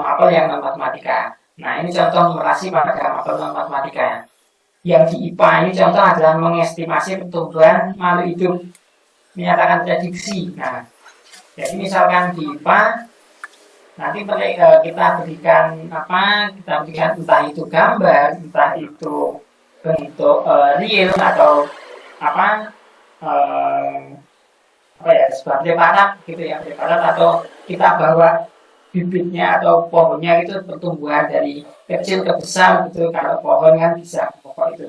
mapel yang non matematika. Nah ini contoh numerasi pada mapel non matematika ya. Yang di IPA ini contoh adalah mengestimasi pertumbuhan makhluk hidup, menyatakan prediksi. Nah, jadi misalkan di IPA nanti kita berikan Kita berikan entah itu gambar, entah itu bentuk real atau sebagai preparat gitu ya, preparat, atau kita bawa bibitnya atau pohonnya itu pertumbuhan dari kecil ke besar gitu. Kalau pohon kan bisa pokok itu.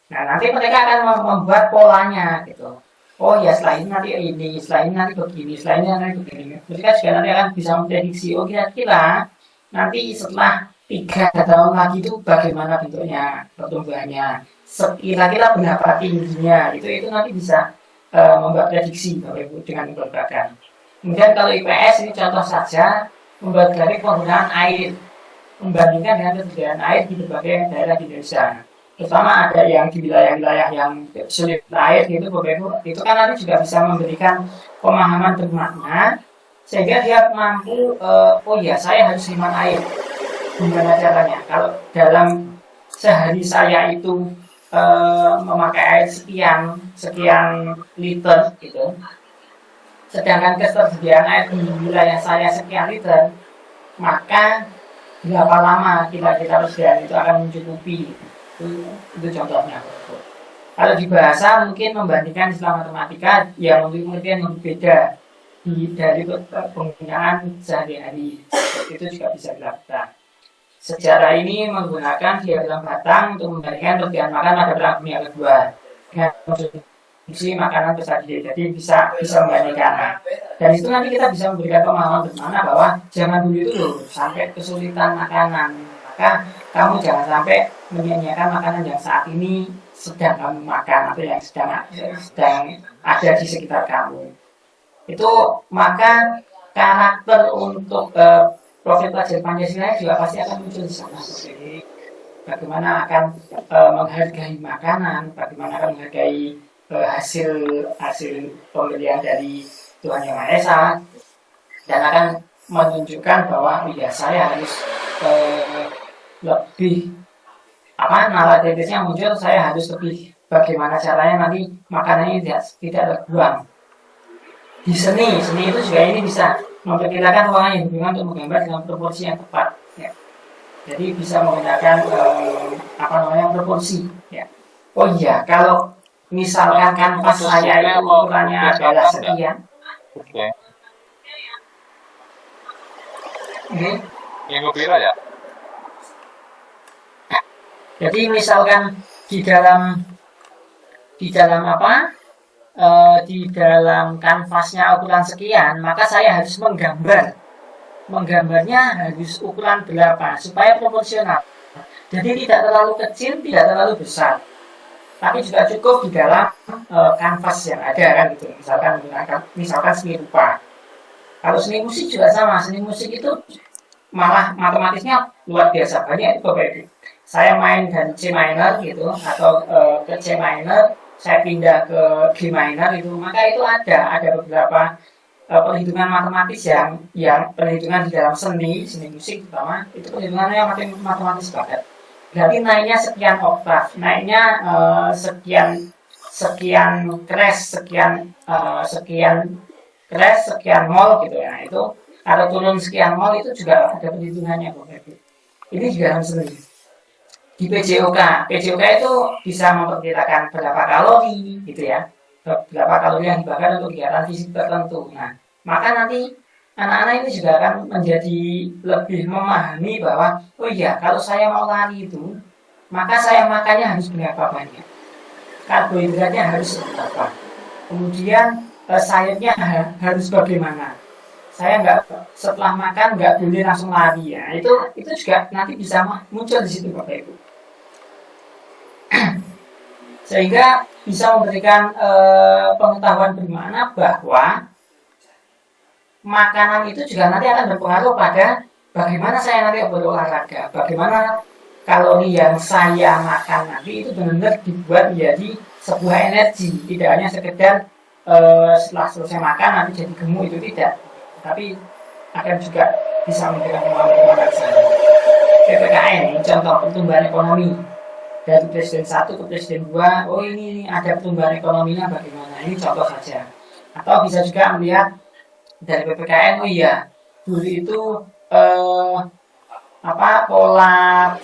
Nah nanti mereka akan membuat polanya gitu. Oh ya setelah ini nanti ini, setelah ini nanti begini, setelah ini nanti begini. Mereka juga nanti akan bisa memprediksi, oh kira-kira nanti setelah 3 tahun lagi itu bagaimana bentuknya, pertumbuhannya, kira-kira berapa tingginya, itu nanti bisa membuat prediksi Bapak Ibu dengan memperbakan. Kemudian kalau IPS ini contoh saja membuat grafik penggunaan air, membandingkan dengan ketersediaan air di berbagai daerah di Indonesia. Terutama ada yang di wilayah-wilayah yang sulit air gitu Bapak Ibu, itu kan nanti juga bisa memberikan pemahaman bermakna sehingga dia mampu oh ya saya harus hemat air. Gimana caranya? Kalau dalam sehari saya itu memakai air sekian liter gitu, sedangkan ketersediaan air di wilayah saya sekian liter, maka berapa lama kira-kira persediaan itu akan mencukupi. Itu contohnya. Kalau di bahasa mungkin membandingkan istilah matematika yang mungkin berbeda dari penggunaan sehari-hari, itu juga bisa dilakukan. Sejarah ini menggunakan diagram batang untuk membandingkan perbedaan makan pada Perang Dunia Kedua dengan konsumsi makanan peserta didik. Jadi bisa membandingkan. Dan itu nanti kita bisa memberikan pemahaman bermakna bahwa zaman dulu itu loh sampai kesulitan makanan. Maka kamu jangan sampai menyanyiakan makanan yang saat ini sedang kamu makan atau yang sedang ada di sekitar kamu. Itu maka karakter untuk profil pelajar Pancasila juga pasti akan muncul di sana. bagaimana akan menghargai makanan, bagaimana akan menghargai hasil pemberian dari Tuhan Yang Maha Esa, dan akan menunjukkan bahwa ya saya harus lebih nalar kritisnya muncul, saya harus lebih bagaimana caranya nanti makanan ini tidak terbuang. Di seni itu juga ini bisa memperkirakan ruangan yang hubungan untuk menggambar dengan proporsi yang tepat. Ya. Jadi bisa menggunakan proporsi. Ya. Oh iya, kalau misalkan kanvas saya itu ukurannya adalah sekian. Oke. Minggu pira ya? Jadi misalkan di dalam kanvasnya ukuran sekian, maka saya harus menggambarnya harus ukuran berapa supaya proporsional. Jadi tidak terlalu kecil, tidak terlalu besar, tapi juga cukup di dalam kanvas yang ada kan gitu. Misalkan seni rupa. Kalau seni musik juga sama. Seni musik itu malah matematisnya luar biasa banyak itu Bapak Ibu. Saya main dari C minor gitu atau ke C minor, saya pindah ke G minor itu, maka itu ada beberapa perhitungan matematis yang perhitungan di dalam seni musik terutama itu perhitungannya matematis banget. Berarti naiknya sekian oktav, naiknya sekian sekian mol gitu ya. Itu atau turun sekian mol itu juga ada perhitungannya Bapak Ibu. Ini juga dalam seni. Di PJOK itu bisa memperkirakan berapa kalori gitu ya, berapa kalori yang dibakar untuk kegiatan fisik tertentu. Nah, maka nanti anak-anak ini juga akan menjadi lebih memahami bahwa oh iya, kalau saya mau lari itu, maka saya makannya harus berapa banyak, karbohidratnya harus berapa, kemudian sayurnya harus bagaimana. Saya setelah makan nggak boleh langsung lari ya. Itu juga nanti bisa muncul di situ Bapak Ibu. Sehingga bisa memberikan pengetahuan bermakna bahwa makanan itu juga nanti akan berpengaruh pada bagaimana saya nanti berolahraga, bagaimana kalori yang saya makan nanti itu benar-benar dibuat menjadi sebuah energi, tidak hanya sekedar setelah selesai makan nanti jadi gemuk, itu tidak, tapi akan juga bisa memberikan pengalaman saya. PPKN, contoh pertumbuhan ekonomi dari presiden 1 ke presiden 2, oh ini ada pertumbuhan ekonominya bagaimana, ini contoh saja. Atau bisa juga melihat dari PPKN, oh iya dulu itu pola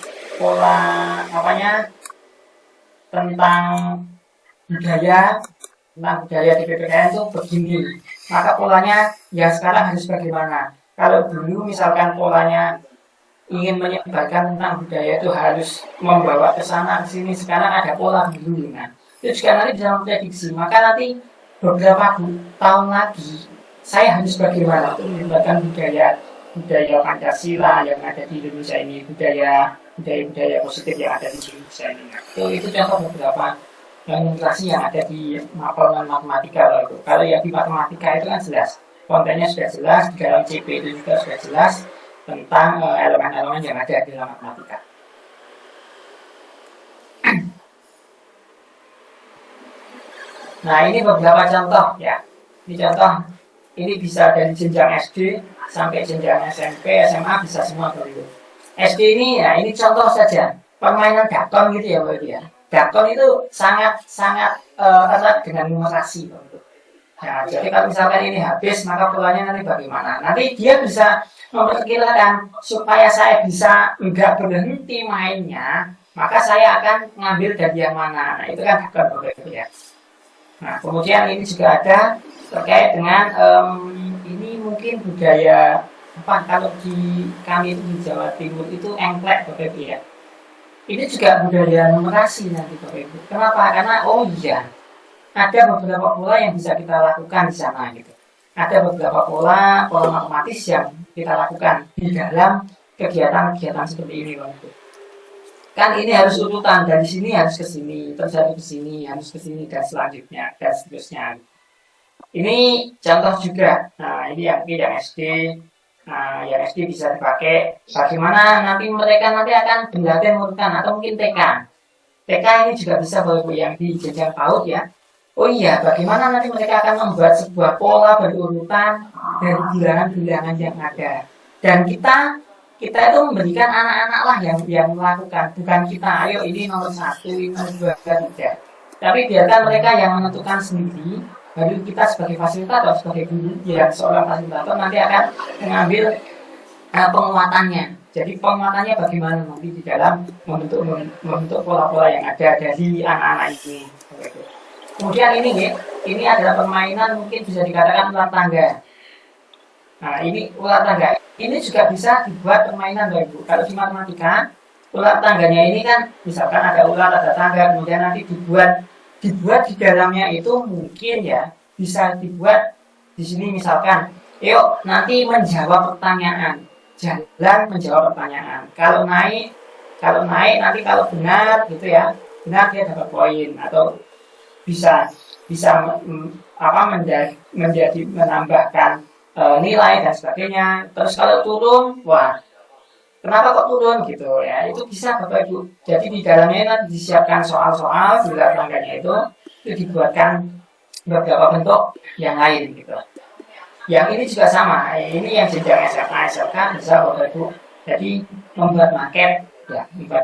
tentang budaya di PPKN itu begini, maka polanya ya sekarang harus bagaimana. Kalau dulu misalkan polanya ingin menyebarkan tentang budaya itu harus membawa ke sana ke sini, sekarang ada pola dulu. Nah, itu juga nanti bisa memprediksi, maka nanti beberapa tahun lagi saya harus bagaimana untuk menyebarkan budaya Pancasila yang ada di Indonesia ini, budaya positif yang ada di Indonesia ini. Itu contoh beberapa ilustrasi yang ada di mapel matematika itu. Kalau yang di matematika itu kan jelas, kontennya sudah jelas, di dalam CP itu juga sudah jelas tentang elemen-elemen yang ada di dalam matematika. Nah, ini beberapa contoh ya. Ini contoh, ini bisa dari jenjang SD sampai jenjang SMP, SMA, bisa semua begitu. SD ini ya, ini contoh saja permainan dakon gitu ya Bapak ya. Dakon itu sangat erat dengan numerasi. Nah, jadi kalau misalkan ini habis, maka polanya nanti bagaimana? Nanti dia bisa memperkirakan supaya saya bisa enggak berhenti mainnya, maka saya akan ngambil dari yang mana. Nah, itu kan dakon Bapak ya. Nah, kemudian ini juga ada terkait dengan ini mungkin budaya kalau di kami itu di Jawa Timur itu engklek Bapak Ibu ya. Ini juga budaya numerasi nanti Bapak Ibu. Kenapa? Karena oh iya, ada beberapa pola yang bisa kita lakukan di sana gitu. Ada beberapa pola matematis yang kita lakukan di dalam kegiatan-kegiatan seperti ini Bapak Ibu. Kan ini harus urutan, dari sini harus ke sini, terus harus ke sini, harus ke sini, dan selanjutnya, dan seterusnya. Ini contoh juga. Nah, ini yang SD, Yang SD bisa dipakai. Bagaimana nanti mereka nanti akan belajar urutan atau mungkin TK. TK ini juga bisa Bapak Ibu yang di jenjang PAUD ya. Oh iya, bagaimana nanti mereka akan membuat sebuah pola berurutan dari bilangan-bilangan yang ada. Dan kita itu memberikan anak-anak lah yang melakukan, bukan kita. Ayo ini nomor 1, ini nomor 2, tidak. Tapi biarkan mereka yang menentukan sendiri. Baru kita sebagai fasilitator, sebagai guru, ya seorang fasilitator nanti akan mengambil penguatannya. Jadi penguatannya bagaimana nanti di dalam membentuk pola-pola yang ada dari anak-anak ini. Kemudian ini adalah permainan mungkin bisa dikatakan ular tangga. Nah ini ular tangga. Ini juga bisa dibuat permainan Bapak Ibu. Kalau di matematika, ular tangganya ini kan misalkan ada ular, ada tangga, kemudian nanti dibuat di dalamnya itu mungkin ya bisa dibuat di sini misalkan, yuk nanti menjawab pertanyaan, jalan menjawab pertanyaan. Kalau naik nanti kalau benar gitu ya, benar dia dapat poin atau bisa menjadi menambahkan nilai dan sebagainya. Terus kalau turun, wah kenapa kok turun gitu ya, itu bisa Bapak Ibu. Jadi di dalamnya nanti disiapkan soal-soal di tangganya itu dibuatkan beberapa bentuk yang lain gitu. Yang ini juga sama, ini yang jenjang SMA, SMK bisa Bapak Ibu. Jadi membuat maket ya, membuat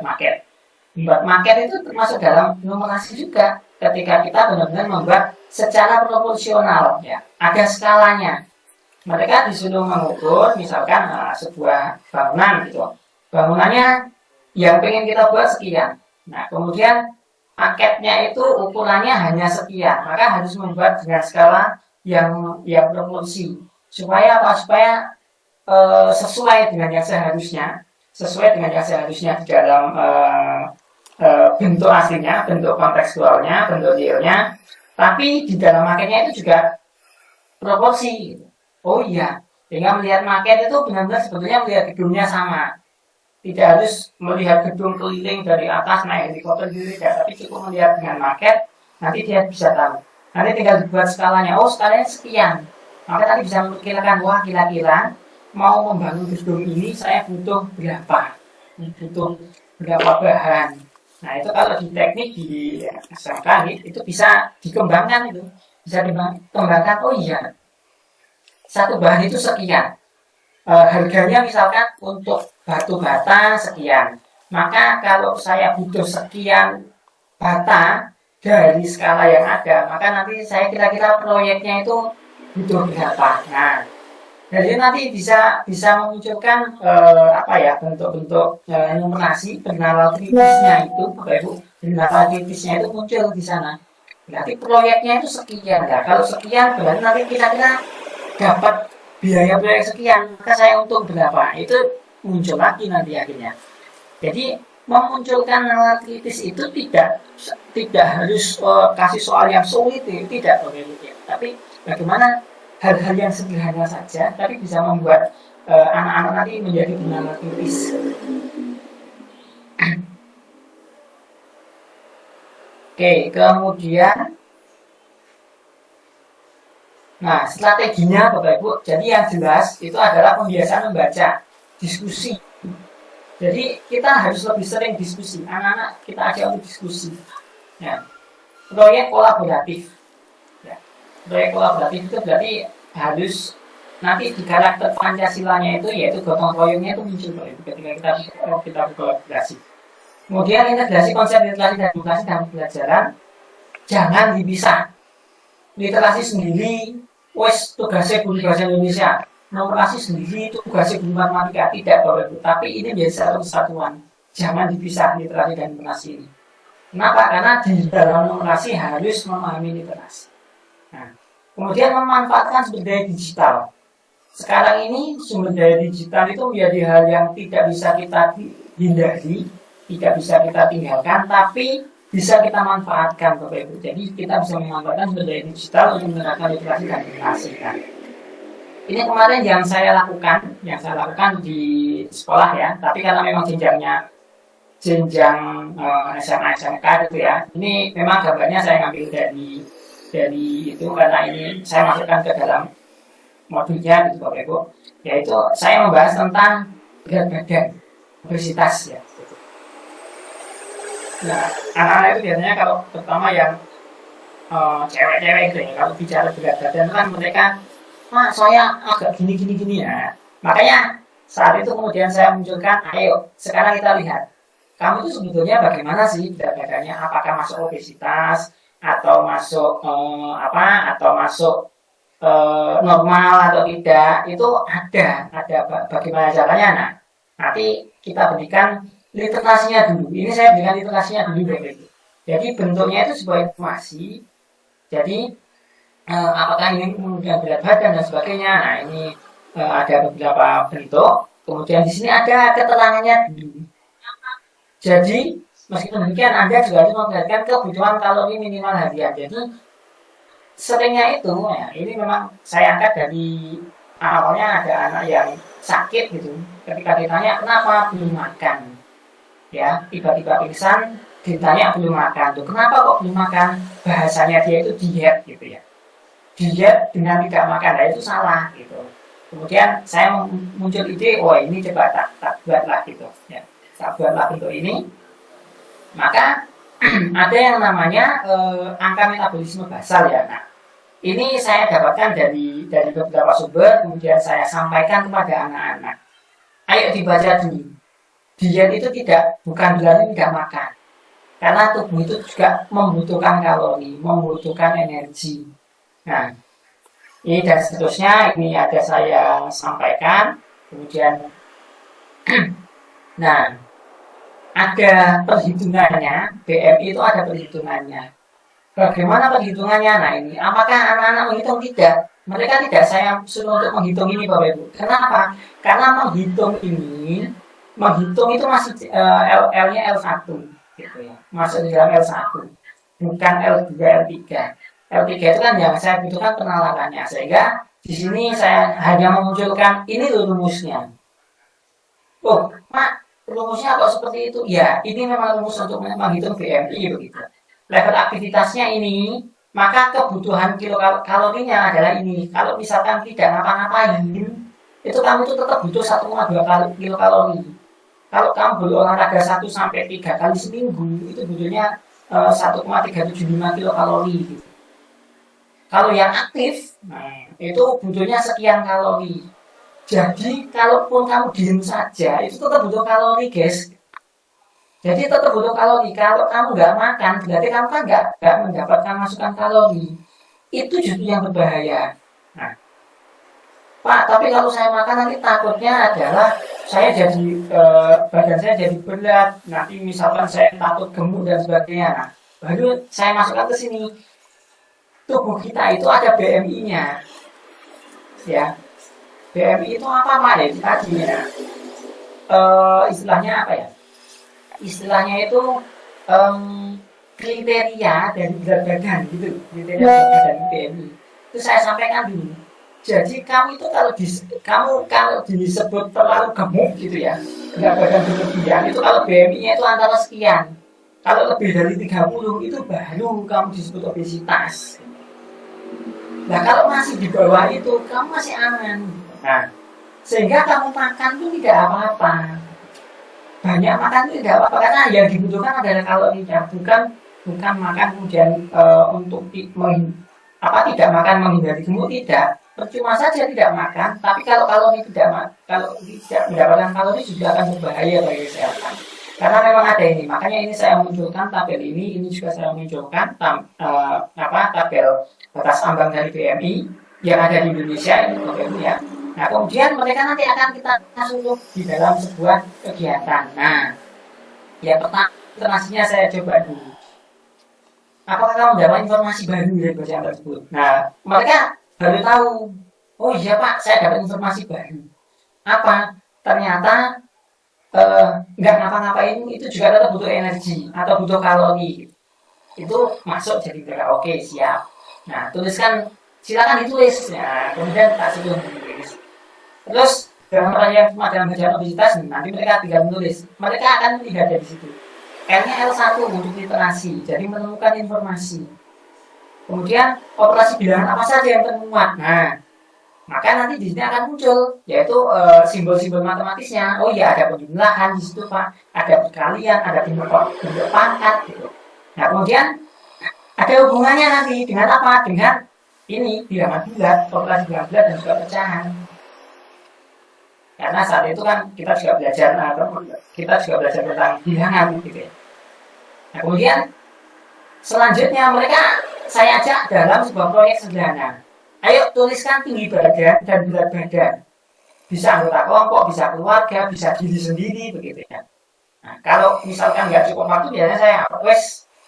maket itu termasuk dalam numerasi juga. Ketika kita benar-benar membuat secara proporsional ya, ada skalanya. Mereka disuruh mengukur misalkan sebuah bangunan gitu. Bangunannya yang pengen kita buat sekian. Nah, kemudian paketnya itu ukurannya hanya sekian. Maka harus membuat dengan skala yang proporsi. Supaya apa? Supaya sesuai dengan yang seharusnya. Sesuai dengan yang seharusnya di dalam bentuk aslinya, bentuk kontekstualnya, bentuk realnya. Tapi di dalam maketnya itu juga proporsi gitu. Oh iya, sehingga melihat maket itu benar-benar sebetulnya melihat gedungnya sama. Tidak harus melihat gedung keliling dari atas naik helikopter gitu tidak, tapi cukup melihat dengan maket, nanti dia bisa tahu. Nanti tinggal dibuat skalanya, oh skalanya sekian. Maka tadi bisa memperkirakan, wah kira-kira mau membangun gedung ini saya butuh berapa bahan. Nah itu kalau di teknik di SMK itu bisa dikembangkan itu, bisa dikembangkan. Oh iya, satu bahan itu sekian, harganya misalkan untuk batu bata sekian, maka kalau saya butuh sekian bata dari skala yang ada, maka nanti saya kira-kira proyeknya itu butuh berapa. Nah, jadi nanti bisa memunculkan bentuk-bentuk numerasi, pengenalan kritisnya itu, Bapak Ibu, pengenalan kritisnya itu muncul di sana. Nanti proyeknya itu sekian, nah, kalau sekian berarti nanti kira-kira dapat biaya proyek sekian, maka saya untung berapa, itu muncul lagi nanti akhirnya. Jadi memunculkan nalar kritis itu tidak harus kasih soal yang sulit, tidak tapi bagaimana hal-hal yang sederhana saja tapi bisa membuat anak-anak nanti menjadi nalar kritis. Oke, kemudian nah, strateginya Bapak Ibu, jadi yang jelas itu adalah pembiasaan membaca, diskusi. Jadi kita harus lebih sering diskusi, anak-anak kita ajak untuk diskusi. Ya. Proyek kolaboratif. Ya. Proyek kolaboratif itu berarti harus nanti di karakter Pancasilanya itu yaitu gotong royongnya itu muncul Bapak Ibu, ketika kita berkolaborasi. Kemudian integrasi konsep literasi dan edukasi dalam pembelajaran jangan dipisah. Literasi sendiri wes tugasnya guru bahasa Indonesia, numerasi sendiri itu tugasnya guru matematika, tidak Bapak Ibu, tapi ini menjadi satu kesatuan. Jangan dipisah literasi dan numerasi ini. Kenapa? Karena di dalam numerasi harus memahami literasi. Nah, kemudian memanfaatkan sumber daya digital. Sekarang ini sumber daya digital itu menjadi hal yang tidak bisa kita hindari, tidak bisa kita tinggalkan, tapi bisa kita manfaatkan Bapak Ibu. Jadi kita bisa memanfaatkan sumber daya digital untuk menerapkan literasi dan literasi. Nah, ini kemarin yang saya lakukan di sekolah ya. Tapi karena memang jenjang SMA SMK itu ya. Ini memang gambarnya saya ngambil dari itu karena ini saya masukkan ke dalam modulnya gitu Bapak Ibu, yaitu saya membahas tentang berat badan, obesitas ya. Nah, anak-anak itu biasanya kalau terutama yang cewek-cewek itu ya, kalau bicara berat badan kan mereka, saya agak gini ya. Makanya saat itu kemudian saya munculkan, ayo sekarang kita lihat, kamu itu sebetulnya bagaimana sih berat badannya? Apakah masuk obesitas atau masuk atau masuk normal atau tidak? Itu ada bagaimana caranya. Nah, nanti kita berikan literasinya dulu. Ini saya berikan literasinya dulu Bapak Ibu. Jadi bentuknya itu sebuah informasi. Jadi apakah ini kemudian berat badan dan sebagainya. Nah, ini ada beberapa bentuk. Kemudian di sini ada keterangannya dulu. Jadi meskipun demikian Anda juga harus memperhatikan kebutuhan kalori minimal harian. Jadi seringnya itu ya, ini memang saya angkat dari awalnya ada anak yang sakit gitu. Ketika ditanya kenapa belum makan, ya tiba-tiba pingsan, ditanya belum makan. Tuh kenapa kok belum makan? Bahasanya dia itu diet gitu ya. Diet dengan tidak makan, nah itu salah gitu. Kemudian saya muncul ide, ini coba tak buatlah gitu ya. Tak buatlah bentuk ini, maka ada yang namanya angka metabolisme basal ya. Nah, ini saya dapatkan dari beberapa sumber, kemudian saya sampaikan kepada anak-anak. Ayo dibaca dulu. Diet itu bukan berarti tidak makan, karena tubuh itu juga membutuhkan kalori, membutuhkan energi. Nah, ini dan seterusnya ini ada saya sampaikan, kemudian nah, ada perhitungannya, BMI itu ada perhitungannya. Bagaimana perhitungannya? Nah ini, apakah anak-anak menghitung? Tidak. Mereka tidak saya suruh untuk menghitung ini Bapak Ibu. Kenapa? Karena menghitung itu masih L-nya L1 gitu ya. Masuk di dalam L1. Bukan L2, L3. L3 itu kan yang saya butuhkan penalarannya. Sehingga di sini saya hanya memunculkan ini rumusnya. Oh, Mak, rumusnya kok seperti itu? Ya, ini memang rumus untuk menghitung BMI begitu. Level aktivitasnya ini, maka kebutuhan kilokalorinya adalah ini. Kalau misalkan tidak ngapa-ngapain, itu kamu tuh tetap butuh 1,2 kilokalori. Kalau kamu berolahraga 1 sampai 3 kali seminggu, itu butuhnya 1,375 kilokalori. Gitu. Kalau yang aktif, itu butuhnya sekian kalori. Jadi, kalaupun kamu diem saja, itu tetap butuh kalori, guys. Jadi, tetap butuh kalori. Kalau kamu nggak makan, berarti kamu kan nggak mendapatkan masukan kalori. Itu justru yang berbahaya. Nah, Pak, tapi kalau saya makan nanti takutnya adalah saya jadi, badan saya jadi berat. Nanti misalkan saya takut gemuk dan sebagainya. Nah, baru saya masukkan ke sini. Tubuh kita itu ada BMI-nya. Ya. BMI itu apa Pak? Ya tadi ya. Istilahnya apa ya? Istilahnya itu kriteria dari berat badan gitu. Kriteria berat badan BMI. Itu saya sampaikan dulu. Jadi kamu itu kalau disebut terlalu gemuk gitu ya, berat badan berlebihan itu kalau BMI-nya itu antara sekian. Kalau lebih dari 30 itu baru kamu disebut obesitas. Nah kalau masih di bawah itu kamu masih aman. Nah, sehingga kamu makan itu tidak apa-apa. Banyak makan itu tidak apa-apa karena yang dibutuhkan adalah kalorinya, bukan makan kemudian untuk tidak makan menghindari gemuk, tidak. Percuma saja tidak makan, tapi kalau tidak mendapatkan kalori juga akan berbahaya bagi kesehatan. Karena memang ada ini, makanya ini saya munculkan tabel ini juga saya munculkan tabel batas ambang dari BMI yang ada di Indonesia ini BMI ya. Nah kemudian mereka nanti akan kita suruh di dalam sebuah kegiatan. Nah, yang pertama informasinya saya coba dulu. Apakah kamu dapat informasi baru dari bacaan tersebut? Nah, mereka baru tahu. Oh iya Pak, saya dapat informasi baru. Apa? Ternyata nggak ngapa-ngapain itu juga tetap butuh energi atau butuh kalori. Itu masuk jadi mereka oke siap. Nah, tuliskan, silakan ditulis. Nah, kemudian tak sebelum ditulis. Terus dalam pertanyaan dalam bacaan obesitas nanti mereka tinggal menulis. Mereka akan lihat dari situ. L-nya L1 untuk literasi, jadi menemukan informasi. Kemudian operasi bilangan apa saja yang termuat. Nah, Maka nanti di sini akan muncul yaitu simbol-simbol matematisnya. Oh iya, ada penjumlahan di situ Pak, ada perkalian, ada bentuk pangkat gitu. Nah kemudian ada hubungannya nanti dengan apa? Dengan ini bilangan bulat, populasi bilangan bulat dan juga pecahan. Karena saat itu kan kita juga belajar tentang bilangan gitu ya. Nah kemudian selanjutnya saya ajak dalam sebuah proyek sederhana. Ayo tuliskan tinggi badan dan berat badan. Bisa anggota kelompok, bisa keluarga, bisa diri sendiri begitu ya. Nah, kalau misalkan nggak cukup waktu, biasanya saya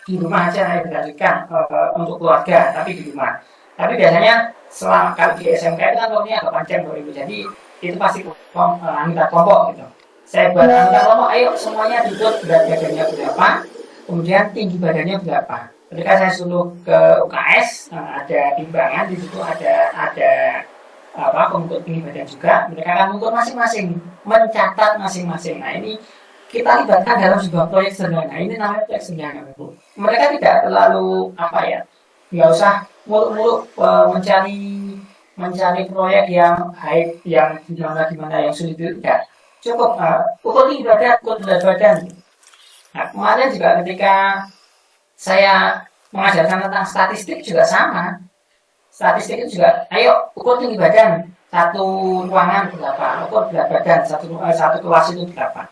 di rumah aja saya dilanjutkan untuk keluarga, tapi di rumah. Tapi biasanya selama kalau di SMK itu kan waktunya agak panjang Bapak Ibu. Jadi itu pasti anggota kelompok gitu. Saya buat anggota kelompok, ayo semuanya ditulis berat badannya berapa, kemudian tinggi badannya berapa. Ketika saya suruh ke UKS, ada timbangan di situ, ada pengukur tinggi badan juga. Mereka akan mengukur masing-masing, mencatat masing-masing. Nah ini kita libatkan dalam sebuah proyek sederhana. Ini namanya proyek sederhana, Bu. Mereka tidak terlalu nggak usah muluk-muluk mencari proyek yang hype, yang gimana yang sulit itu tidak. Cukup ukur tinggi badan, ukur berat badan. Nah kemarin juga ketika saya mengajarkan tentang statistik juga sama. Statistik itu juga, ayo ukur tinggi badan, satu ruangan berapa, ukur berat badan, satu kelas itu berapa.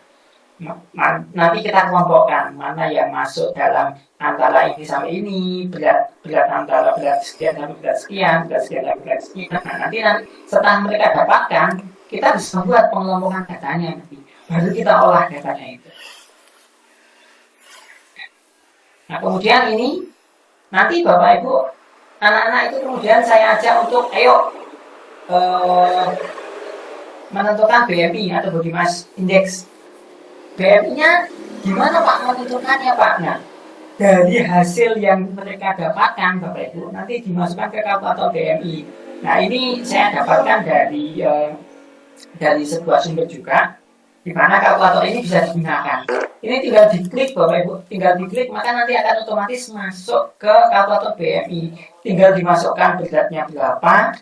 Nanti kita kelompokkan mana yang masuk dalam antara ini sampai ini, berat antara berat sekian sampai berat sekian sampai berat sekian. Nah, nanti setelah mereka dapatkan, kita bisa buat pengelompokan datanya nanti. Baru kita olah datanya itu. Nah kemudian ini nanti Bapak Ibu anak-anak itu kemudian saya ajak untuk ayo menentukan BMI atau body mass index. BMI-nya gimana Pak menentukannya Pak? Nah dari hasil yang mereka dapatkan Bapak Ibu nanti dimasukkan ke kalkulator BMI. Nah ini saya dapatkan dari sebuah sumber juga, di mana kalkulator ini bisa digunakan. Ini tinggal diklik Bapak Ibu, maka nanti akan otomatis masuk ke kalkulator BMI. Tinggal dimasukkan beratnya berapa,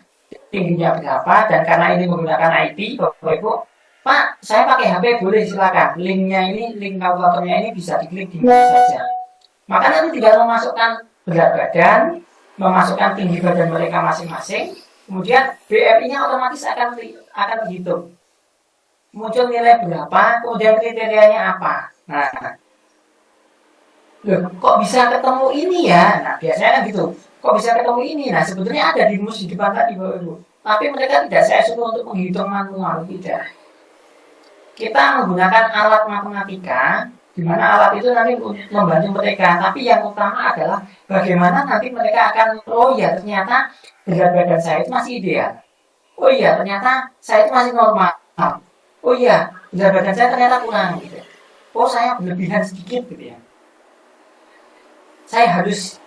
tingginya berapa, dan karena ini menggunakan IT Bapak Ibu, Pak, saya pakai HP boleh silakan. Link kalkulatornya ini bisa diklik di mana saja. Maka nanti tinggal memasukkan berat badan, memasukkan tinggi badan mereka masing-masing, kemudian BMI-nya otomatis akan dihitung. Muncul nilai berapa, kemudian kriterianya apa. Nah, loh, kok bisa ketemu ini ya? Nah, biasanya kan gitu. Kok bisa ketemu ini? Nah, sebetulnya ada di rumus di depan tadi, Bapak Ibu. Tapi mereka tidak saya suruh untuk menghitung manual, tidak. Kita menggunakan alat matematika, di mana alat itu nanti membantu mereka. Tapi yang utama adalah bagaimana nanti mereka akan, oh ya ternyata berat badan saya itu masih ideal. Oh iya, ternyata saya itu masih normal. Oh iya, berat badan saya ternyata kurang gitu. Oh saya berlebihan sedikit gitu ya. Saya harus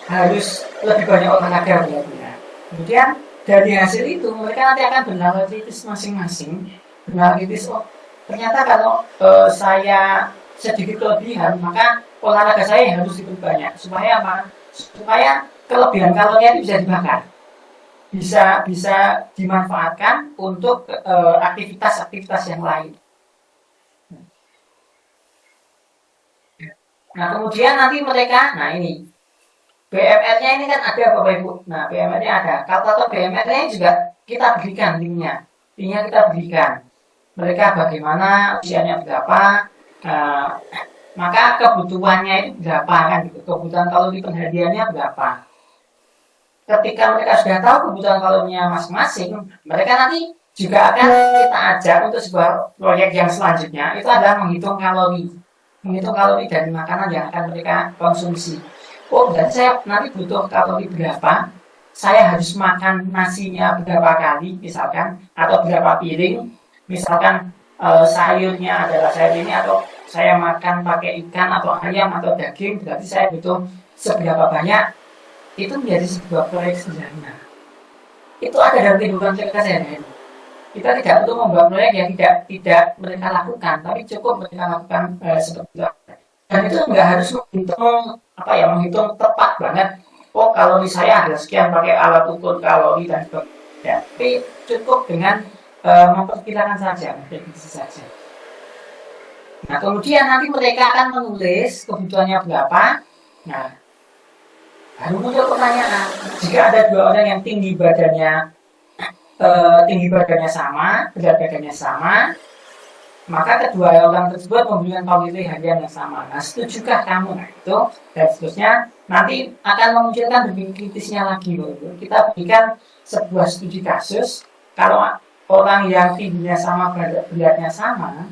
harus lebih banyak olahraga benar-benar. Kemudian dari hasil itu mereka nanti akan bernalar kritis masing-masing. Bernalar kritis, oh ternyata kalau saya sedikit kelebihan, maka olahraga saya harus diperbanyak. Supaya apa? Supaya kelebihan kalorinya itu bisa dibakar. Bisa dimanfaatkan untuk aktivitas-aktivitas yang lain. Nah kemudian nanti mereka, nah ini BMR-nya ini kan ada Bapak Ibu. Nah BMR-nya ada, kalkulator BMR-nya juga kita berikan linknya kita berikan. Mereka bagaimana, usianya berapa, maka kebutuhannya itu berapa kan gitu. Kebutuhan kalori perhariannya berapa. Ketika mereka sudah tahu kebutuhan kalorinya masing-masing, mereka nanti juga akan kita ajak untuk sebuah proyek yang selanjutnya, itu adalah menghitung kalori dari makanan yang akan mereka konsumsi. Oh, dan saya nanti butuh kalori berapa, saya harus makan nasinya berapa kali misalkan, atau berapa piring, misalkan sayurnya adalah sayur ini, atau saya makan pakai ikan atau ayam atau daging, berarti saya butuh seberapa banyak. Itu menjadi sebuah proyek sederhana. Itu ada dalam kehidupan mereka sehari-hari. Kita tidak perlu membuat proyek yang tidak mereka lakukan, tapi cukup mereka lakukan seperti itu. Dan itu nggak harus menghitung tepat banget. oh kalori saya ada sekian pakai alat ukur kalori dan sebagainya. Tapi cukup dengan memperkirakan saja, prediksi saja. Nah, kemudian nanti mereka akan menulis kebutuhannya berapa. Nah, baru muncul pertanyaan, jika ada dua orang yang tinggi badannya sama, berat badannya sama, maka kedua orang tersebut memberikan kalori harian yang sama. Nah, setujukah kamu? Nah, itu dan seterusnya nanti akan memunculkan lebih kritisnya lagi. Kita berikan sebuah studi kasus, kalau orang yang tingginya sama, beratnya sama,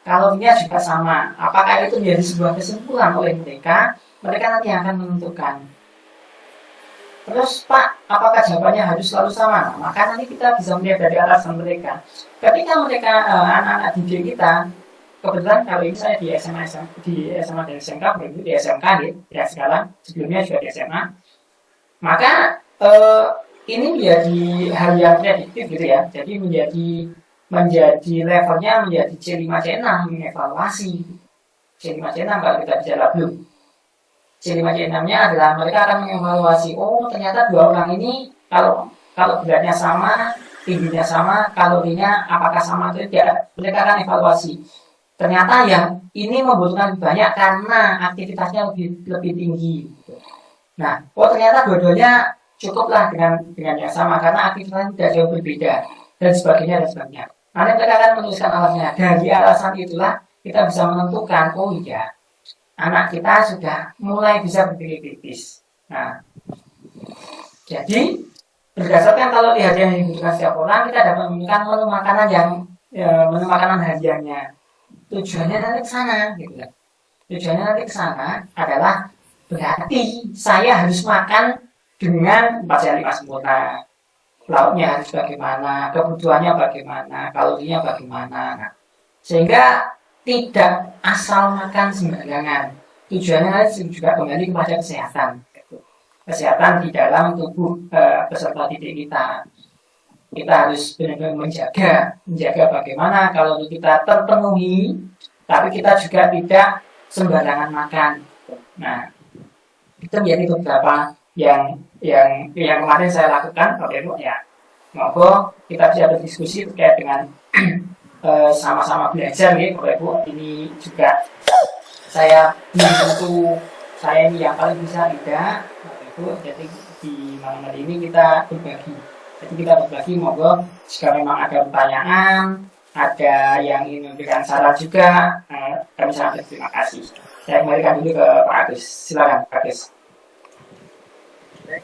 kalorinya juga sama. Apakah itu menjadi sebuah kesimpulan oleh mereka? Mereka nanti akan menentukan. Terus Pak, apakah jawabannya harus selalu sama? Nah, maka nanti kita bisa melihat dari alasan mereka. Ketika mereka anak-anak didik kita, kebetulan kalau ini saya di SMA dan SMK, berarti di SMK ya sekarang, sebelumnya juga di SMA. Maka ini menjadi hal yang prediktif gitu ya. Jadi menjadi levelnya menjadi C5 C6 mengevaluasi. C5 C6 kalau kita bicara belum. C5 C6-nya adalah mereka akan mengevaluasi, oh ternyata dua orang ini kalau beratnya sama, tingginya sama, kalorinya apakah sama atau tidak, mereka akan evaluasi. Ternyata yang ini membutuhkan banyak karena aktivitasnya lebih tinggi. Nah, oh ternyata dua-duanya cukuplah dengan yang sama karena aktivitasnya tidak jauh berbeda dan sebagainya. Nanti mereka akan menuliskan alasannya. Dari alasan itulah kita bisa menentukan, oh iya, anak kita sudah mulai bisa berpikir kritis. Nah, jadi berdasarkan kalau lihat yang dibutuhkan setiap orang, kita dapat menemukan menu makanan hariannya. Tujuannya nanti ke sana, gitu. Tujuannya nanti ke sana adalah berarti saya harus makan dengan 4 sehat 5 sempurna. Lauknya harus bagaimana, kebutuhannya bagaimana, kalorinya bagaimana. Nah, sehingga tidak asal makan sembarangan. Tujuannya nanti juga kembali kepada kesehatan. Kesehatan di dalam tubuh peserta didik kita. Kita harus benar-benar menjaga bagaimana kalau kita terpenuhi, tapi kita juga tidak sembarangan makan. Nah, itu menjadi beberapa yang kemarin saya lakukan, Bapak Ibu ya. Moga kita bisa berdiskusi terkait dengan sama-sama belajar ya Bapak Ibu. Ini juga saya tentu saya ini yang paling bisa tidak Bapak Ibu. Jadi di malam hari ini kita berbagi. Moga jika memang ada pertanyaan, ada yang ingin memberikan saran juga, kami sangat berterima kasih. Saya kembalikan dulu ke Pak Agus. Silakan Pak Agus.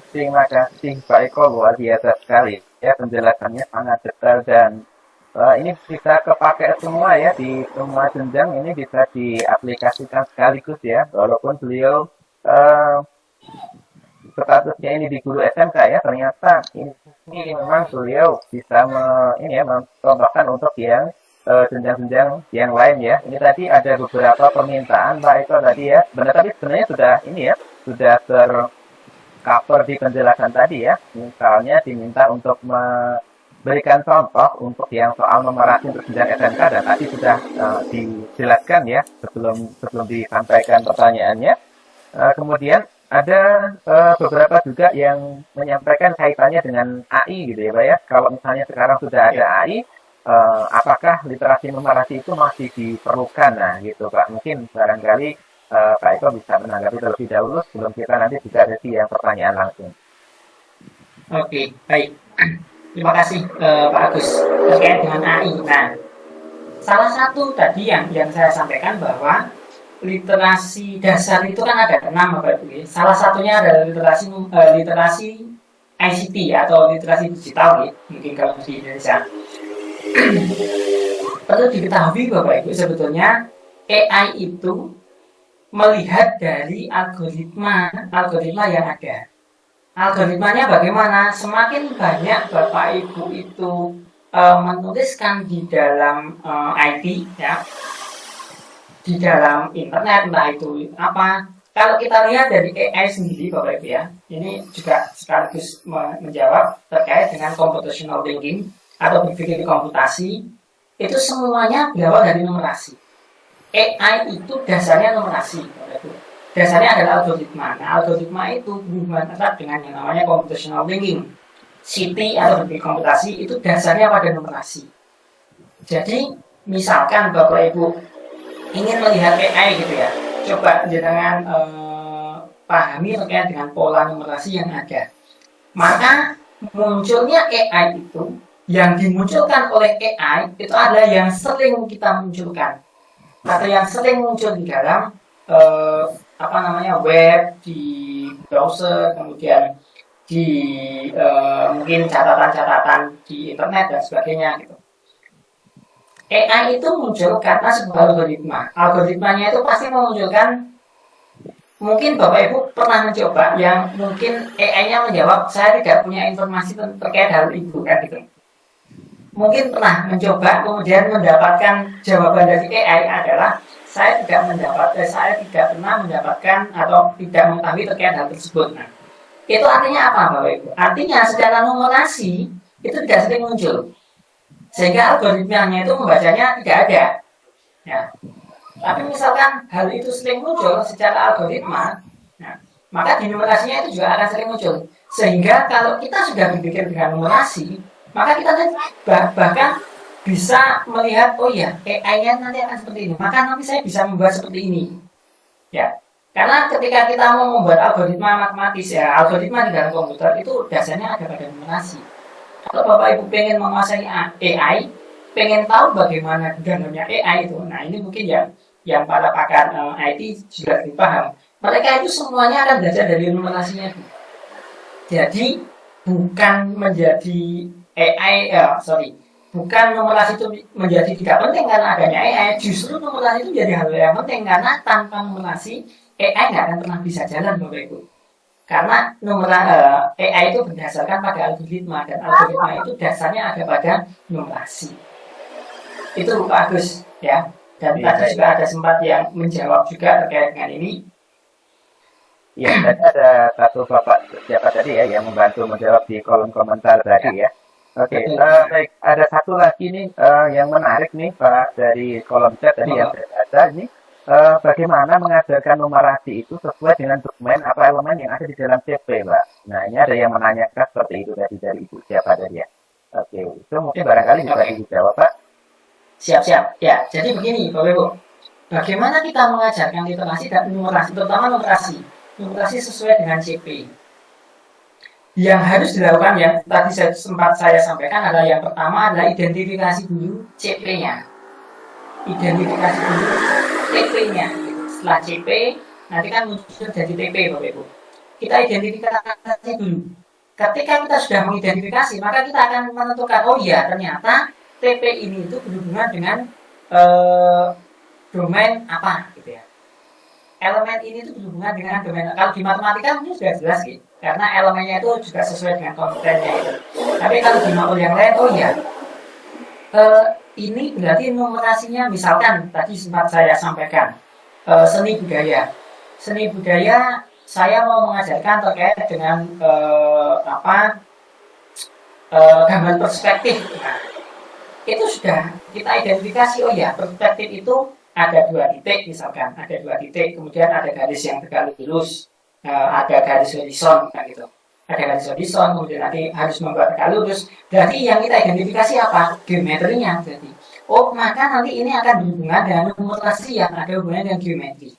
Terima kasih Pak Eko, luar biasa sekali ya, penjelasannya sangat detail dan ini bisa kepakai semua ya, di semua jenjang ini bisa diaplikasikan sekaligus ya, walaupun beliau statusnya ini di guru SMK ya, ternyata ini memang beliau bisa mencontohkan untuk yang jenjang-jenjang yang lain ya. Ini tadi ada beberapa permintaan Pak Eko tadi ya, tapi sebenarnya sudah ini ya, sudah cover di penjelasan tadi ya. Misalnya diminta untuk memberikan contoh untuk yang soal numerasi untuk jenjang SMK dan tadi sudah dijelaskan ya sebelum disampaikan pertanyaannya. Kemudian ada beberapa juga yang menyampaikan kaitannya dengan AI gitu ya Pak ya. Kalau misalnya sekarang sudah ada AI, apakah literasi numerasi itu masih diperlukan? Nah gitu Pak, mungkin barangkali Pak Eko bisa menanggapi terlebih dahulu sebelum kita nanti bisa sesi yang pertanyaan langsung. Oke, baik. Terima kasih Pak Agus terkait dengan AI. Nah, salah satu tadi yang saya sampaikan bahwa literasi dasar itu kan ada 6 Bapak Ibu. Salah satunya adalah literasi ICT atau literasi digital mungkin kalau di Indonesia. Perlu diketahui Bapak Ibu, sebetulnya AI itu melihat dari algoritma yang ada. Algoritmanya bagaimana? Semakin banyak Bapak Ibu itu menuliskan di dalam IT ya, di dalam internet, entah itu apa. Kalau kita lihat dari AI sendiri Bapak Ibu ya, ini juga sekaligus menjawab terkait dengan computational thinking atau berpikir komputasi, itu semuanya berawal dari numerasi. AI itu dasarnya numerasi. dasarnya adalah algoritma. Nah, algoritma itu berhubungan erat dengan yang namanya computational thinking. CT atau berbagai komputasi itu dasarnya pada numerasi. Jadi, misalkan Bapak Ibu ingin melihat AI gitu ya, coba jangan pahami terkait dengan pola numerasi yang ada. Maka munculnya AI itu, yang dimunculkan oleh AI itu adalah yang sering kita munculkan atau yang sering muncul di dalam web, di browser, kemudian di mungkin catatan-catatan di internet dan sebagainya gitu. AI itu muncul karena sebuah algoritma. Algoritmanya itu pasti memunculkan, mungkin Bapak Ibu pernah mencoba yang mungkin AI-nya menjawab, saya tidak punya informasi terkait hal itu kan gitu. Mungkin pernah mencoba kemudian mendapatkan jawaban dari AI adalah saya tidak pernah mendapatkan atau tidak mengetahui terkait hal tersebut. Nah, itu artinya apa Bapak Ibu? Artinya secara numerasi itu tidak sering muncul, sehingga algoritmanya itu membacanya tidak ada. Ya. Tapi misalkan hal itu sering muncul secara algoritma, nah, maka di numerasinya itu juga akan sering muncul. Sehingga kalau kita sudah berpikir dengan numerasi, maka kita bahkan bisa melihat, oh ya, AI-nya nanti akan seperti ini. Maka nanti saya bisa membuat seperti ini. Ya, karena ketika kita mau membuat algoritma matematis, ya, algoritma di dalam komputer itu dasarnya ada pada numerasi. Kalau Bapak Ibu pengen menguasai AI, pengen tahu bagaimana dalamnya AI itu, nah ini mungkin yang para pakar IT juga lebih paham. Mereka itu semuanya akan belajar dari numerasinya. Jadi bukan menjadi bukan numerasi itu menjadi tidak penting karena adanya AI, justru numerasi itu menjadi hal yang penting karena tanpa numerasi AI nggak akan pernah bisa jalan Bapak Ibu. Karena AI itu berdasarkan pada algoritma dan algoritma itu dasarnya ada pada numerasi. Itu Pak Agus ya. Dan tadi juga ada sempat yang menjawab juga terkait dengan ini. Ya, tadi ada satu Bapak siapa tadi ya yang membantu menjawab di kolom komentar tadi ya. Oke, baik. Ada satu lagi nih yang menarik nih Pak dari kolom chat tadi yang ada ini. Bagaimana mengajarkan numerasi itu sesuai dengan dokumen atau elemen yang ada di dalam CP, Pak? Nah, ini ada yang menanyakan seperti itu tadi dari Ibu siapa tadi ya. Oke, itu mungkin barangkali bisa dijawab, Pak. Siap-siap. Ya, jadi begini, Bapak Ibu. Bagaimana kita mengajarkan literasi dan numerasi, terutama numerasi sesuai dengan CP. Yang harus dilakukan yang tadi sempat saya sampaikan adalah yang pertama adalah identifikasi dulu CP-nya. Identifikasi dulu TP-nya. Setelah CP, nanti kan muncul jadi TP, Bapak Ibu. Kita identifikasi dulu. Ketika kita sudah mengidentifikasi, maka kita akan menentukan, oh iya, ternyata TP ini itu berhubungan dengan domain apa, gitu ya. Elemen ini itu berhubungan dengan domain. Kalau di matematika mungkin sudah jelas, gitu. Karena elemennya itu juga sesuai dengan komponennya itu. Tapi kalau di maul yang lain, oh iya, ini berarti numerasinya misalkan tadi sempat saya sampaikan seni budaya. Seni budaya saya mau mengajarkan terkait dengan gambar perspektif. Nah, itu sudah kita identifikasi, oh ya perspektif itu ada 2 titik misalkan, ada 2 titik, kemudian ada garis yang tegak lurus, ada garis horizon kan gitu. Ada garis horizon, kemudian nanti harus membuat tegak lurus. Berarti yang kita identifikasi apa? Geometrinya. Jadi, oh maka nanti ini akan berhubungan dengan numerasi yang ada hubungannya dengan geometri.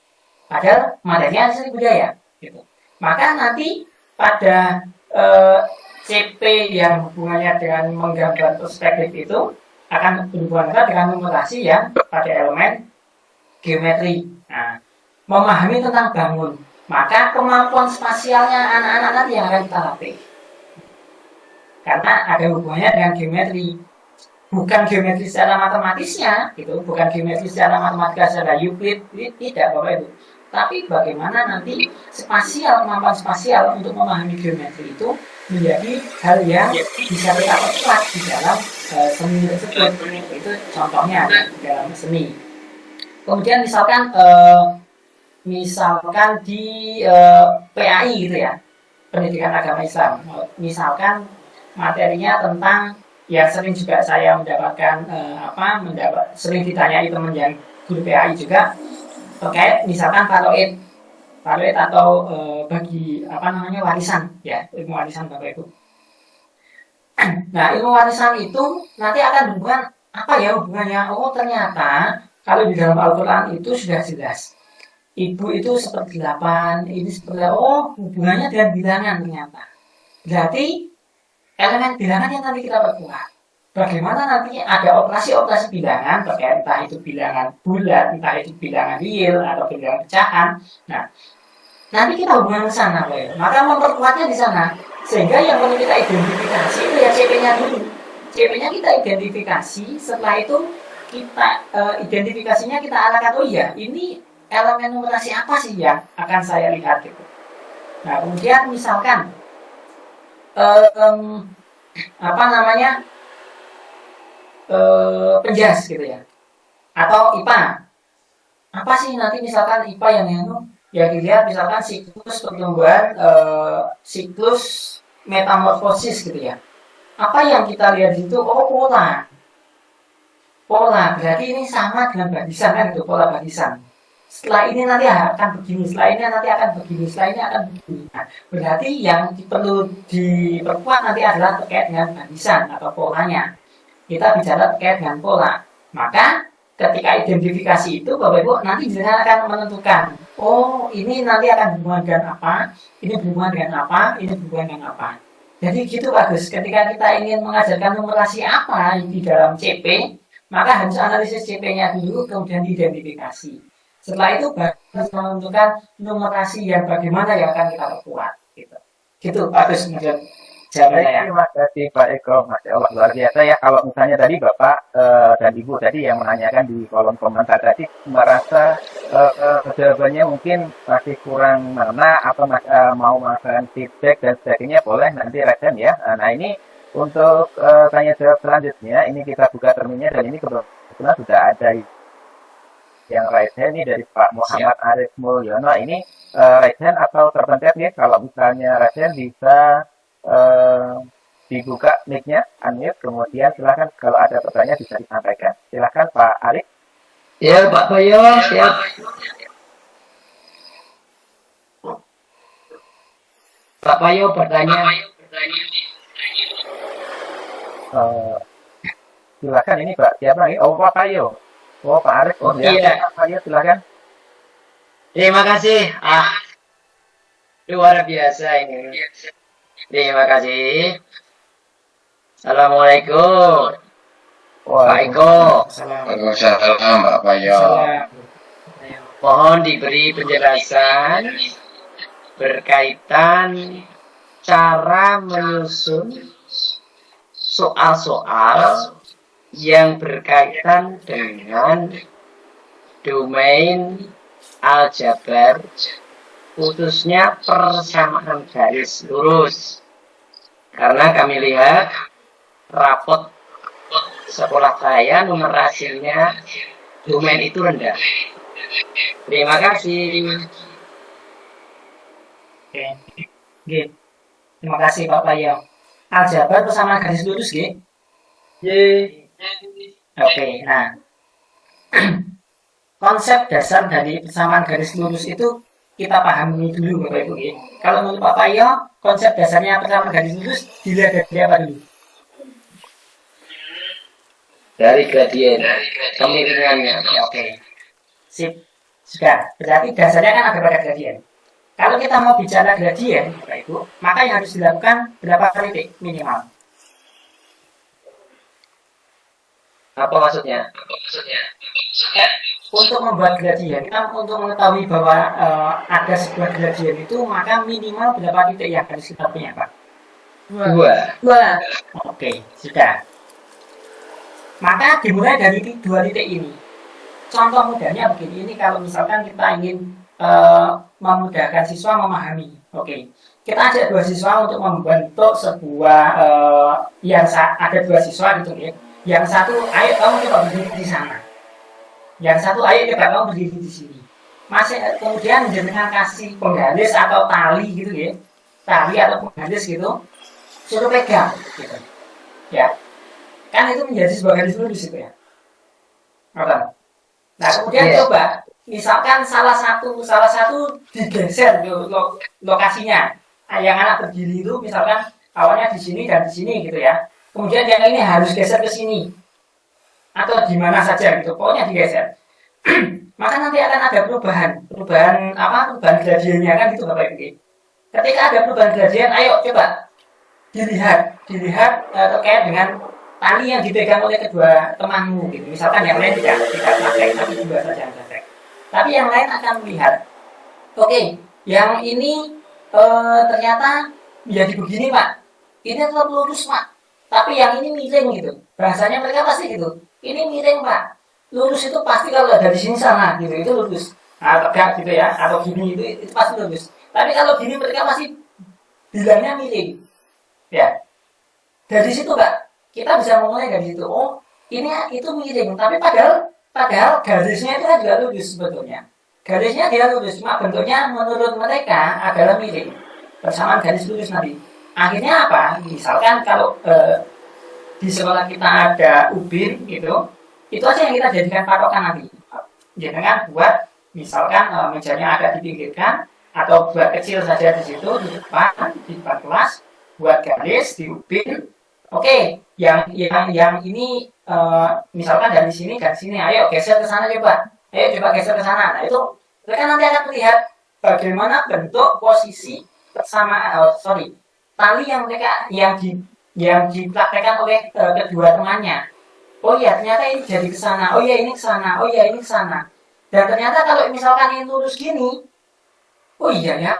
Padahal materinya seni budaya. Gitu. Maka nanti pada CP yang hubungannya dengan menggambar perspektif itu akan berhubungan dengan numerasi yang pada elemen geometri. Nah, memahami tentang bangun, maka kemampuan spasialnya anak-anak nanti yang akan kita latih. Karena ada hubungannya dengan geometri. Bukan geometri secara matematisnya, gitu, bukan geometri secara matematika secara Euclid, tidak Bapak Ibu. Tapi bagaimana nanti kemampuan spasial untuk memahami geometri itu menjadi hal yang bisa kita perkuat di dalam seni tersebut. Itu contohnya di dalam seni. Kemudian misalkan di PAI gitu ya, pendidikan agama Islam. Misalkan materinya tentang yang sering juga saya mendapatkan sering ditanyai teman yang guru PAI juga terkait misalkan faloid. palet atau bagi apa namanya warisan ya, ilmu warisan Bapak Ibu. Nah, ilmu warisan itu nanti akan hubungan apa ya hubungannya? Oh, ternyata kalau di dalam Al-Qur'an itu sudah jelas. Ibu itu seperti 8, ini seperti oh, hubungannya dengan bilangan ternyata. Berarti elemen bilangan yang nanti kita perkuat. Bagaimana nanti ada operasi-operasi bilangan, terkait entah itu bilangan bulat, entah itu bilangan real atau bilangan pecahan. Nah, nanti kita hubungan ke sana, Pak. Maka memperkuatnya di sana. Sehingga yang perlu kita identifikasi itu ya CP-nya dulu. CP-nya kita identifikasi, setelah itu kita identifikasinya kita arahkan, oh iya, ini elemen numerasi apa sih yang akan saya lihat gitu. Nah, kemudian misalkan apa namanya penjas gitu ya, atau IPA. Apa sih nanti misalkan IPA yang dilihat misalkan siklus pertumbuhan, siklus metamorfosis gitu ya. Apa yang kita lihat itu? Oh, pola. Berarti ini sama dengan barisan kan itu, pola barisan. Setelah ini nanti akan begini, setelah ini nanti akan begini, setelah ini akan begini. Nah, berarti yang perlu diperkuat nanti adalah terkait dengan barisan atau polanya. Kita bicara terkait dengan pola. Maka ketika identifikasi itu Bapak Ibu nanti jenengan akan menentukan, oh ini nanti akan berhubungan dengan apa, ini berhubungan dengan apa, ini berhubungan dengan apa. Jadi gitu bagus. Ketika kita ingin mengajarkan numerasi apa di dalam CP, maka harus analisis CP-nya dulu, kemudian identifikasi. Setelah itu baru menentukan numerasi yang bagaimana yang akan kita perkuat. Gitu bagus menurut jawabannya. Terima kasih Pak Eko, Masya Allah luar biasa ya. Kalau misalnya tadi Bapak dan Ibu tadi yang menanyakan di kolom komentar tadi merasa jawabannya mungkin masih kurang mana atau mau makan feedback dan sebagainya, boleh nanti resen ya. Nah ini untuk tanya jawab selanjutnya, ini kita buka terminnya dan ini kebetulan sudah ada yang right hand ini dari Pak Muhammad Arif Mulyono. Ini right hand atau terpencet ya, kalau misalnya right hand bisa dibuka mic-nya, unmute, kemudian silakan kalau ada pertanyaan bisa disampaikan. Silakan Pak Arif. Ya Pak Bayo, siap. Pak Bayo bertanya. Silakan ini Pak, siapa ini? Oh Pak Payo. Oh Pak Arif, oh ya, Iya. Pak Payo silakan. Terima kasih. Luar biasa ini. Terima kasih. Assalamualaikum. Pak Eko. Waalaikumsalam Pak Bayo. Mohon diberi penjelasan berkaitan cara menyusun soal-soal yang berkaitan dengan domain aljabar, khususnya persamaan garis lurus. Karena kami lihat rapot sekolah saya numerasinya domain itu rendah. Terima kasih. Oke. Terima kasih Pak Bayo. Aljabar persamaan garis lurus nggih. Oke, nah konsep dasar dari persamaan garis lurus itu kita pahami dulu Bapak Ibu. Kalau menurut Pak Payo, konsep dasarnya persamaan garis lurus dilihat dari apa dulu? Dari gradien kemiringannya. Oke, sip, sudah. Berarti dasarnya kan ada pada gradien. Kalau kita mau bicara gradien, Bapak Ibu, maka yang harus dilakukan berapa titik minimal? Apa maksudnya? Untuk membuat gradien, kita untuk mengetahui bahwa ada sebuah gradien itu, maka minimal berapa titik yang harus kita punya, Pak? 2. Oke, sudah. Maka dimulai dari 2 titik ini. Contoh mudahnya begini, ini kalau misalkan kita ingin memudahkan siswa memahami. Oke, kita ajak 2 siswa untuk membentuk sebuah ada 2 siswa gitu ya. Yang satu, ayo kamu coba berdiri di sana. Yang satu, ayo coba kamu berdiri di sini. Masih kemudian dengan kasih penggaris atau tali gitu ya, tali atau penggaris gitu, suruh pegang gitu. Ya, kan itu menjadi sebuah garis lurus itu ya. Nah kemudian coba misalkan salah satu digeser lokasinya. Nah, yang anak berdiri itu misalkan awalnya di sini dan di sini gitu ya. Kemudian yang ini harus geser ke sini atau di mana saja gitu. Pokoknya digeser. Maka nanti akan ada perubahan gradiennya kan gitu Bapak Ibu. Ketika ada perubahan gradien, ayo coba dilihat terkait dengan tali yang dipegang oleh kedua temanmu gitu. Misalkan yang lain tidak praktek, tapi dua saja yang praktek. Tapi yang lain akan melihat, oke, yang ini ternyata menjadi begini Pak. Ini tetap lurus Pak. Tapi yang ini miring gitu. Bahasanya mereka pasti gitu. Ini miring Pak. Lurus itu pasti kalau dari sini sana gitu, itu lurus. Nah, tegak gitu ya, atau gini itu pasti lurus. Tapi kalau gini mereka masih bilangnya miring. Ya. Dari situ Pak, kita bisa memulai dari situ. Oh, ini itu miring, tapi padahal garisnya itu kan juga lurus sebetulnya. Garisnya dia lurus, cuma bentuknya menurut mereka adalah miring. Persamaan garis lurus nanti. Akhirnya apa? Misalkan kalau di sekolah kita ada ubin gitu, itu aja yang kita jadikan patokan nanti. Jangan buat misalkan mejanya agak dipinggirkan atau buat kecil saja di situ di depan kelas, buat garis di ubin. Oke, yang ini misalkan dari sini, ayo geser ke sana coba. Ayo coba geser ke sana. Nah, itu mereka nanti akan melihat bagaimana bentuk posisi tali yang mereka yang dipraktekkan oleh kedua temannya. Oh iya, ternyata ini jadi ke sana. Oh iya, ini ke sana. Oh iya, ini ke sana. Dan ternyata kalau misalkan ini lurus gini, oh iya ya,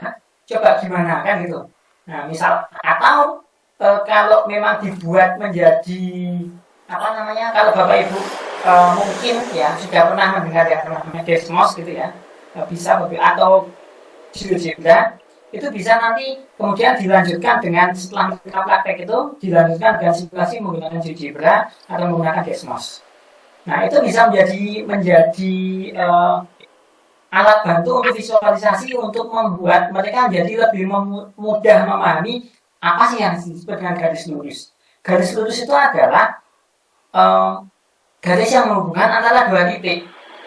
coba gimana kan gitu. Nah, misal atau kalau memang dibuat menjadi kalau Bapak Ibu mungkin ya sudah pernah mendengar ya namanya Desmos gitu ya, bisa atau GeoGebra itu bisa nanti kemudian dilanjutkan dengan setelah kita praktek itu dilanjutkan dengan simulasi menggunakan GeoGebra atau menggunakan Desmos. Nah, itu bisa menjadi alat bantu untuk visualisasi untuk membuat mereka menjadi lebih mudah memahami apa sih yang disebut dengan garis lurus. Garis lurus itu adalah garis yang menghubungkan antara dua titik.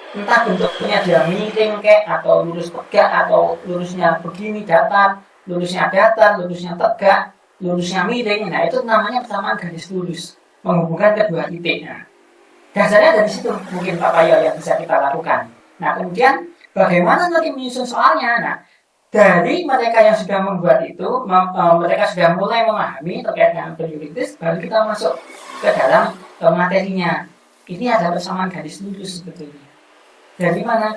Entah bentuknya dia miring atau lurus tegak atau lurusnya begini datar, lurusnya tegak, lurusnya miring. Nah, itu namanya persamaan garis lurus menghubungkan kedua titik. Nah, dasarnya dari situ mungkin Pak Payo yang bisa kita lakukan. Nah, kemudian bagaimana nanti menyusun soalnya? Nah, dari mereka yang sudah membuat itu, mereka sudah mulai memahami terkait dengan prioritas, baru kita masuk ke dalam materinya. Ini adalah persamaan garis lurus sebetulnya. Dari mana?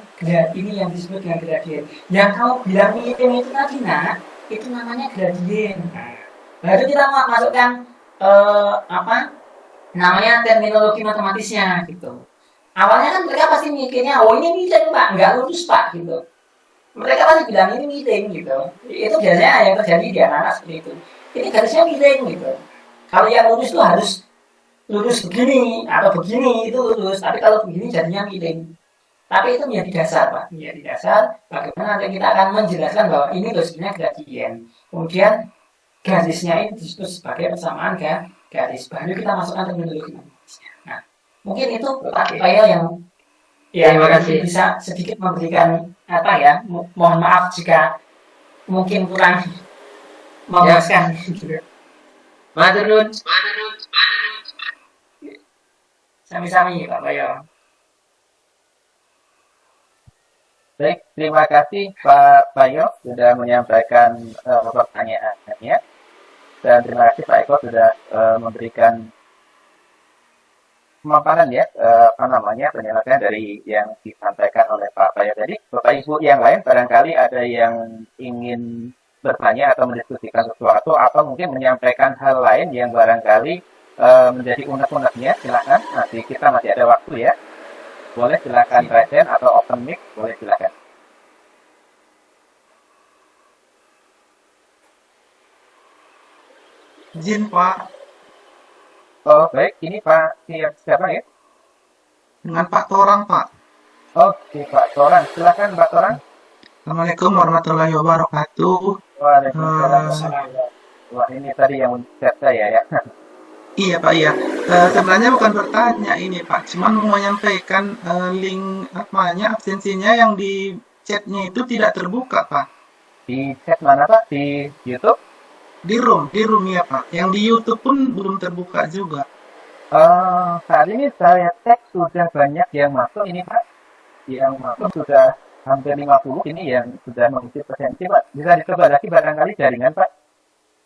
Ini yang disebut dengan gradien. Yang kamu bilang miring itu tadi, itu namanya gradien. Baru kita masukkan namanya terminologi matematisnya gitu. Awalnya kan mereka pasti mikirnya, oh ini miring Pak, nggak lurus Pak gitu. Mereka pasti bilang ini miring gitu. Itu biasanya yang terjadi di anak-anak seperti itu. Ini garisnya miring gitu. Kalau yang lurus itu harus lurus begini atau begini itu lurus. Tapi kalau begini jadinya miring. Tapi itu menjadi dasar Pak. Menjadi dasar bagaimana nanti kita akan menjelaskan bahwa ini loh sebenarnya gradien. Kemudian garisnya ini disebut sebagai persamaan garis. Baru kita masukkan terminologi matematisnya. Nah, mungkin itu Pak Payo yang terima kasih. Bisa sedikit memberikan mohon maaf jika mungkin kurang memuaskan. Matur nuwun. Sami-sami Pak Payo. Baik, terima kasih Pak Payo sudah menyampaikan pertanyaannya, dan terima kasih Pak Eko sudah memberikan pemaparan ya, penjelasan dari yang disampaikan oleh Pak Payo tadi. Bapak Ibu yang lain barangkali ada yang ingin bertanya atau mendiskusikan sesuatu atau mungkin menyampaikan hal lain yang barangkali menjadi unek-uneknya, silakan. Nanti kita masih ada waktu ya. Boleh silakan present atau open mic, boleh silakan. Izin Pak, Oh baik, ini Pak siapa ya? dengan Pak Torang Pak. Oke Pak Torang, silakan Pak Torang. Assalamualaikum warahmatullahi wabarakatuh. Waalaikumsalam. Wah ini tadi yang chat saya ya. Iya Pak, iya. Sebenarnya bukan bertanya ini Pak, cuman mau menyampaikan link apanya absensinya yang di chatnya itu tidak terbuka Pak. Di chat mana Pak? Di YouTube? Di room ya Pak. Yang di YouTube pun belum terbuka juga. Saat ini saya cek sudah banyak yang masuk ini Pak. Yang masuk sudah hampir 50 ini yang sudah mengisi presensi Pak. Bisa dicoba lagi barangkali jaringan Pak.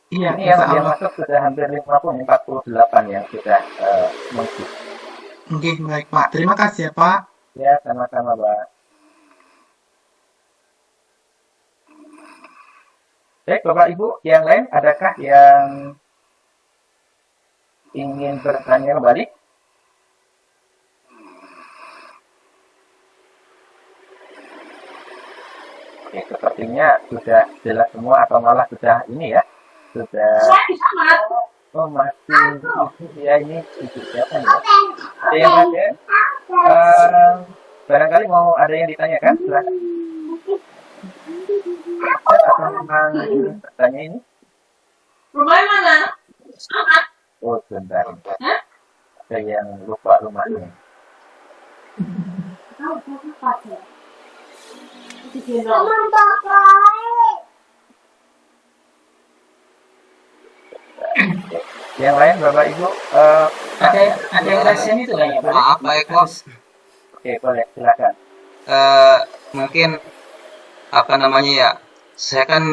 Iya, Ini insya yang Allah. masuk sudah hampir 50, 48 yang sudah mengisi. Oke, baik Pak. Terima kasih ya Pak. Ya, sama-sama Pak. Baik, Bapak Ibu, yang lain adakah yang ingin bertanya kembali? Oke, sepertinya sudah jelas semua atau malah sudah ini ya, sudah. Oh masih ya ini siapa nih? Ada yang ada? Barangkali mau ada yang ditanyakan? Silakan. Atau memang bertanya ini? Rumahnya mana? Oh sebentar. Ada yang lupa rumahnya. Yang lain Bapak Ibu, Ada yang resen itu kayaknya Pak. Maaf Pak Eko, oke boleh silakan. mungkin apa namanya ya, saya kan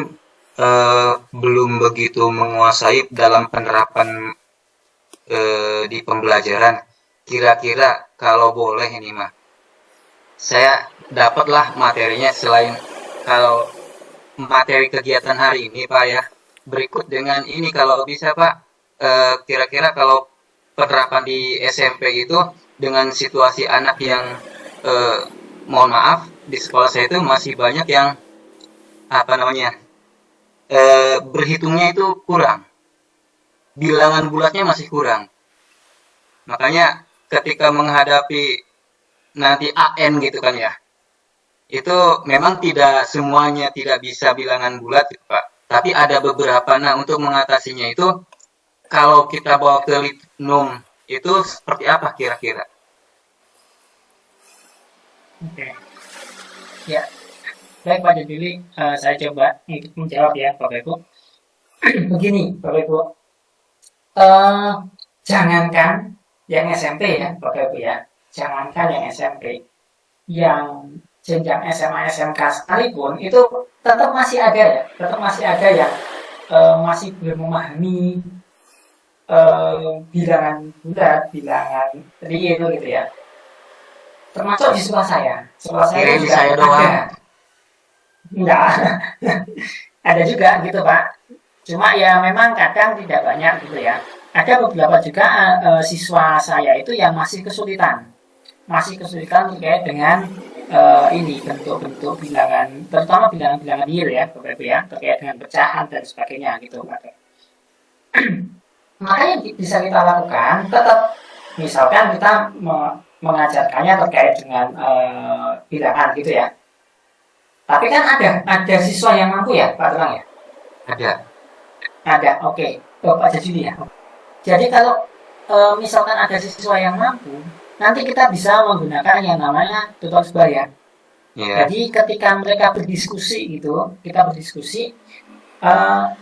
belum begitu menguasai dalam penerapan di pembelajaran. Kira-kira kalau boleh ini mah, saya dapatlah materinya selain kalau materi kegiatan hari ini Pak ya. Berikut dengan ini kalau bisa Pak, kira-kira kalau penerapan di SMP itu dengan situasi anak yang mohon maaf di sekolah saya itu masih banyak yang apa namanya berhitungnya itu kurang, bilangan bulatnya masih kurang. Makanya ketika menghadapi nanti AN gitu kan ya, itu memang tidak semuanya tidak bisa bilangan bulat gitu, Pak. Tapi ada beberapa. Nah untuk mengatasinya itu kalau kita bawa ke Litnum itu seperti apa kira-kira? Oke. Ya, baik Pak Jadili, saya coba untuk menjawab ya Bapak Ibu. Begini Bapak Ibu, jangankan yang SMP ya Bapak Ibu ya, jangankan yang SMP, yang jenjang SMA SMK sekalipun itu tetap masih ada ya, tetap masih ada yang masih belum memahami bilangan bulat, bilangan real gitu ya. Termasuk di sekolah saya. Sekolah saya Kirain juga saya doang. ada. Enggak. Ada juga gitu, Pak. Cuma ya memang kadang tidak banyak gitu ya. Ada beberapa juga siswa saya itu yang masih kesulitan. Masih kesulitan terkait dengan ini bentuk-bentuk bilangan, terutama bilangan-bilangan real ya, Bapak Ibu ya, terkait dengan pecahan dan sebagainya gitu, Pak. Maka yang bisa kita lakukan tetap misalkan kita mengajarkannya terkait dengan bilangan gitu ya. Tapi kan ada siswa yang mampu ya, Pak Terang ya? Ada, oke. Bapak Jajuli ya. Jadi kalau misalkan ada siswa yang mampu, nanti kita bisa menggunakan yang namanya tutor sebaya. Yeah. Jadi ketika mereka berdiskusi gitu, kita berdiskusi,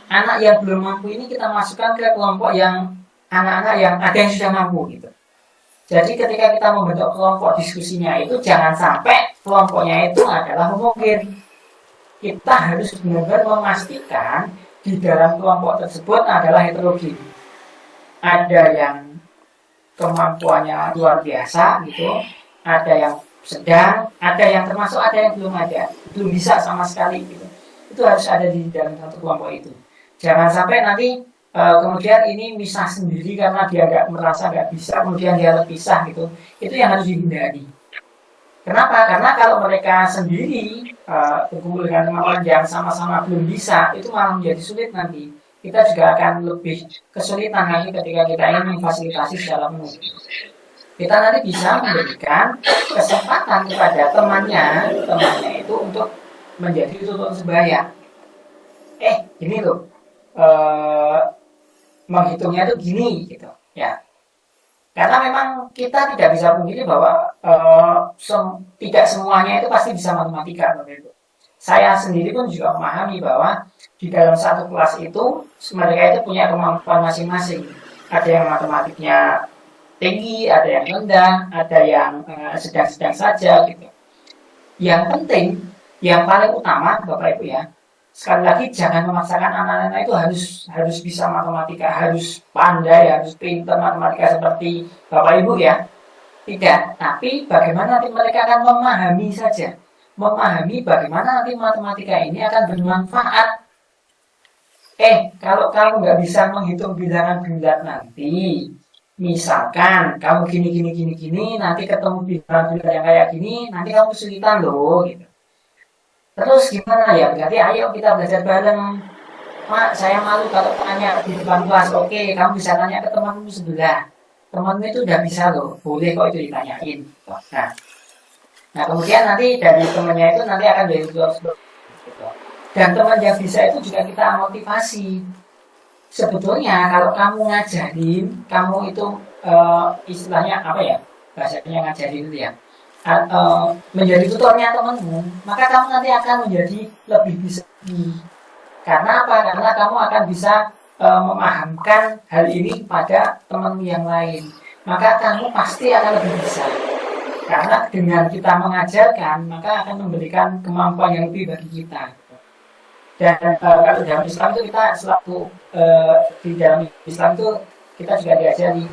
anak yang belum mampu ini kita masukkan ke kelompok yang anak-anak yang ada yang sudah mampu gitu. Jadi ketika kita membentuk kelompok diskusinya itu jangan sampai kelompoknya itu adalah homogen. Kita harus benar-benar memastikan di dalam kelompok tersebut adalah heterogen. Ada yang kemampuannya luar biasa gitu, ada yang sedang, ada yang termasuk ada yang belum bisa sama sekali gitu. Itu harus ada di dalam satu kelompok itu. Jangan sampai nanti kemudian ini misah sendiri karena dia merasa nggak bisa, kemudian dia terpisah gitu. Itu yang harus dihindari. Kenapa? Karena kalau mereka sendiri berkumpul dengan teman-teman yang sama-sama belum bisa, itu malah menjadi sulit nanti. Kita juga akan lebih kesulitan lagi ketika kita ingin memfasilitasi secara penuh. Kita nanti bisa memberikan kesempatan kepada temannya itu untuk menjadi tutor sebaya. Gini loh. Menghitungnya itu gini gitu ya. Karena memang kita tidak bisa pungkiri bahwa tidak semuanya itu pasti bisa matematika, Bapak Ibu. Saya sendiri pun juga memahami bahwa di dalam satu kelas itu mereka itu punya kemampuan masing-masing. Ada yang matematiknya tinggi, ada yang rendah, ada yang sedang-sedang saja gitu. Yang penting, yang paling utama Bapak Ibu ya, sekali lagi jangan memaksakan anak-anak itu harus bisa matematika, harus pandai, harus pintar matematika seperti Bapak Ibu ya. Tidak, tapi bagaimana nanti mereka akan memahami saja. Memahami bagaimana nanti matematika ini akan bermanfaat. Kalau kamu nggak bisa menghitung bilangan bulat nanti, misalkan kamu gini, nanti ketemu bilangan bulat yang kayak gini, nanti kamu kesulitan loh, gitu. Terus gimana ya? Berarti ayo kita belajar bareng. Mak, saya malu kalau tanya di depan kelas. Oke, kamu bisa tanya ke temanmu sebelah. Temanmu itu udah bisa loh, boleh kok itu ditanyain. Nah kemudian nanti dari temannya itu nanti akan jadi tutor. Dan teman yang bisa itu juga kita motivasi. Sebetulnya kalau kamu ngajarin, kamu itu istilahnya apa ya? Bahasanya ngajarin itu ya. Menjadi tutornya temanmu, maka kamu nanti akan menjadi lebih bisa. Karena apa? Karena kamu akan bisa memahamkan hal ini kepada temanmu yang lain. Maka kamu pasti akan lebih bisa. Karena dengan kita mengajarkan, maka akan memberikan kemampuan yang lebih bagi kita. Dan kalau dalam Islam itu kita selalu di dalam Islam itu kita juga diajari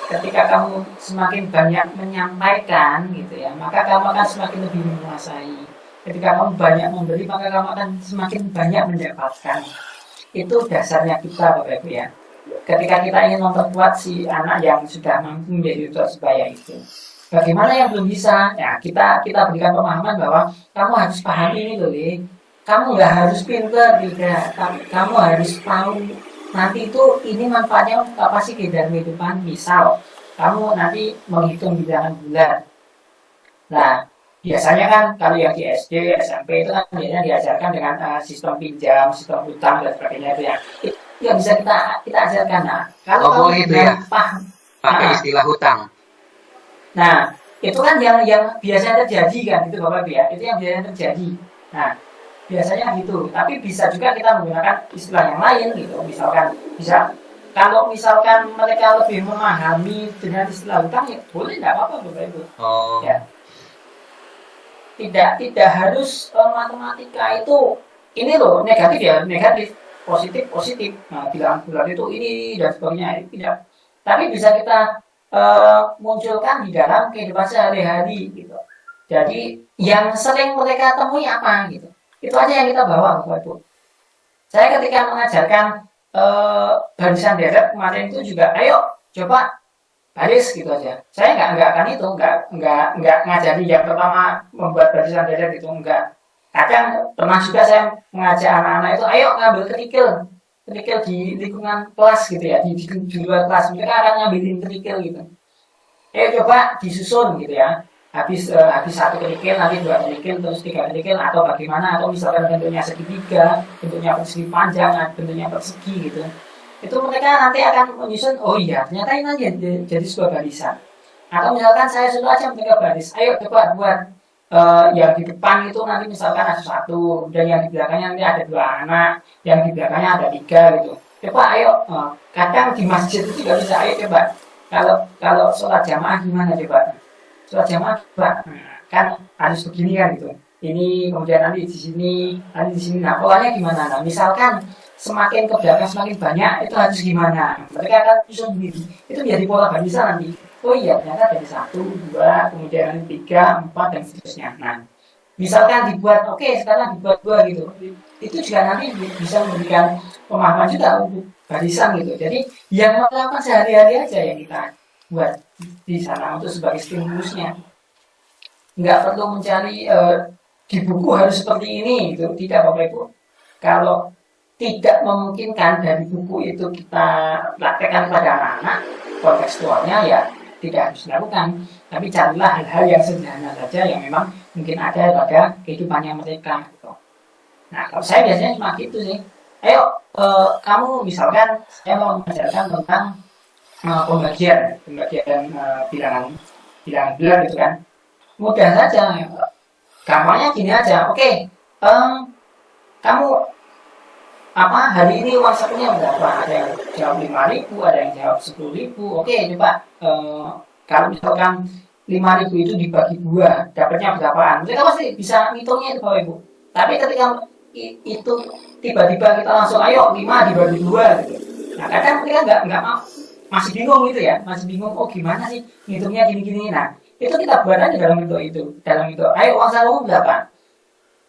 ketika kamu semakin banyak menyampaikan gitu ya, maka kamu akan semakin lebih menguasai. Ketika kamu banyak memberi, maka kamu akan semakin banyak mendapatkan. Itu dasarnya kita Bapak Ibu ya. Ketika kita ingin memperkuat si anak yang sudah mampu menjadi tutor sebaya itu, bagaimana yang belum bisa? Ya kita berikan pemahaman bahwa kamu harus paham ini loh, kamu nggak harus pintar tidak, kamu harus tahu nanti itu ini manfaatnya apa sih dalam kehidupan. Misal kamu nanti menghitung bilangan bulat. Nah biasanya kan kalau yang di SD, SMP itu kan biasanya diajarkan dengan sistem pinjam, sistem utang dan sebagainya itu ya. Itu yang bisa kita ajarkan. Nah kalau kamu itu ya, paham pakai istilah hutang. Nah itu kan yang biasanya terjadi kan, itu Bapak Ibu ya, itu yang biasanya terjadi. Nah biasanya gitu, tapi bisa juga kita menggunakan istilah yang lain gitu. Misalkan kalau misalkan mereka lebih memahami dengan istilah hutang ya boleh, nggak apa-apa Bapak Ibu. Ya. Tidak harus matematika itu ini loh negatif ya, negatif, positif. Nah bilangan bulat itu ini dan sebagainya tidak. Tapi bisa kita munculkan di dalam kehidupan sehari-hari gitu. Jadi yang sering mereka temui apa gitu. Itu aja yang kita bawa Bapak Ibu. Saya ketika mengajarkan barisan deret kemarin itu juga, ayo coba baris gitu aja. Saya nggak akan itu, nggak ngajari yang pertama membuat barisan deret itu, enggak. Kadang pernah juga saya mengajak anak-anak itu, ayo ngambil kerikil di lingkungan kelas gitu ya, di luar kelas mereka akan ngambilin kerikil gitu. Ayo coba disusun gitu ya. Habis satu kerikil, nanti 2 kerikil, terus 3 kerikil, atau bagaimana, atau misalkan bentuknya segitiga, bentuknya persegi panjang, bentuknya persegi gitu. Itu mereka nanti akan menyusun, oh iya ternyata ini aja jadi sebuah barisan. Atau misalkan saya suruh aja mereka baris, ayo coba buat yang di depan itu nanti misalkan ada 1, dan yang di belakangnya nanti ada 2 anak, yang di belakangnya ada 3 gitu. Coba ayo, kadang di masjid itu juga bisa, ayo coba kalau sholat jamaah gimana coba? Sholat jamaah kan harus begini kan gitu. Ini kemudian nanti di sini. Nah polanya gimana? Nah misalkan semakin ke belakang semakin banyak itu harus gimana? Mereka akan susun sendiri. Itu jadi pola barisan nanti. Oh iya ternyata dari 1, 2, kemudian 3, 4 dan seterusnya. Nah misalkan dibuat, oke sekarang dibuat 2 gitu. Itu juga nanti bisa memberikan pemahaman juga untuk barisan gitu. Jadi yang melakukan sehari-hari aja yang kita buat di sana untuk sebagai stimulusnya. Nggak perlu mencari di buku harus seperti ini gitu. Tidak Bapak Ibu. Kalau tidak memungkinkan dari buku itu kita praktekkan pada anak-anak, kontekstualnya ya tidak harus dilakukan. Tapi carilah hal-hal yang sederhana saja yang memang mungkin ada pada kehidupannya mereka gitu. Nah kalau saya biasanya cuma gitu sih. Ayo kamu misalkan saya mau mengajarkan tentang pembagian bilangan bulan gitu kan. Mudah saja, gampangnya gini aja. Oke, kamu hari ini uang sakunya berapa? Ada yang jawab 5.000, ada yang jawab 10.000. Oke, coba kalau misalkan 5.000 itu dibagi 2, dapatnya berapaan? Mereka pasti bisa ngitungnya itu Bapak Ibu. Tapi ketika itu tiba-tiba kita langsung ayo 5 dibagi 2 gitu. Nah, kadang mereka nggak mau, masih bingung gitu ya, masih bingung, oh gimana sih ngitungnya gini-gini. Nah, itu kita buat aja dalam bentuk itu, ayo uang sakumu berapa?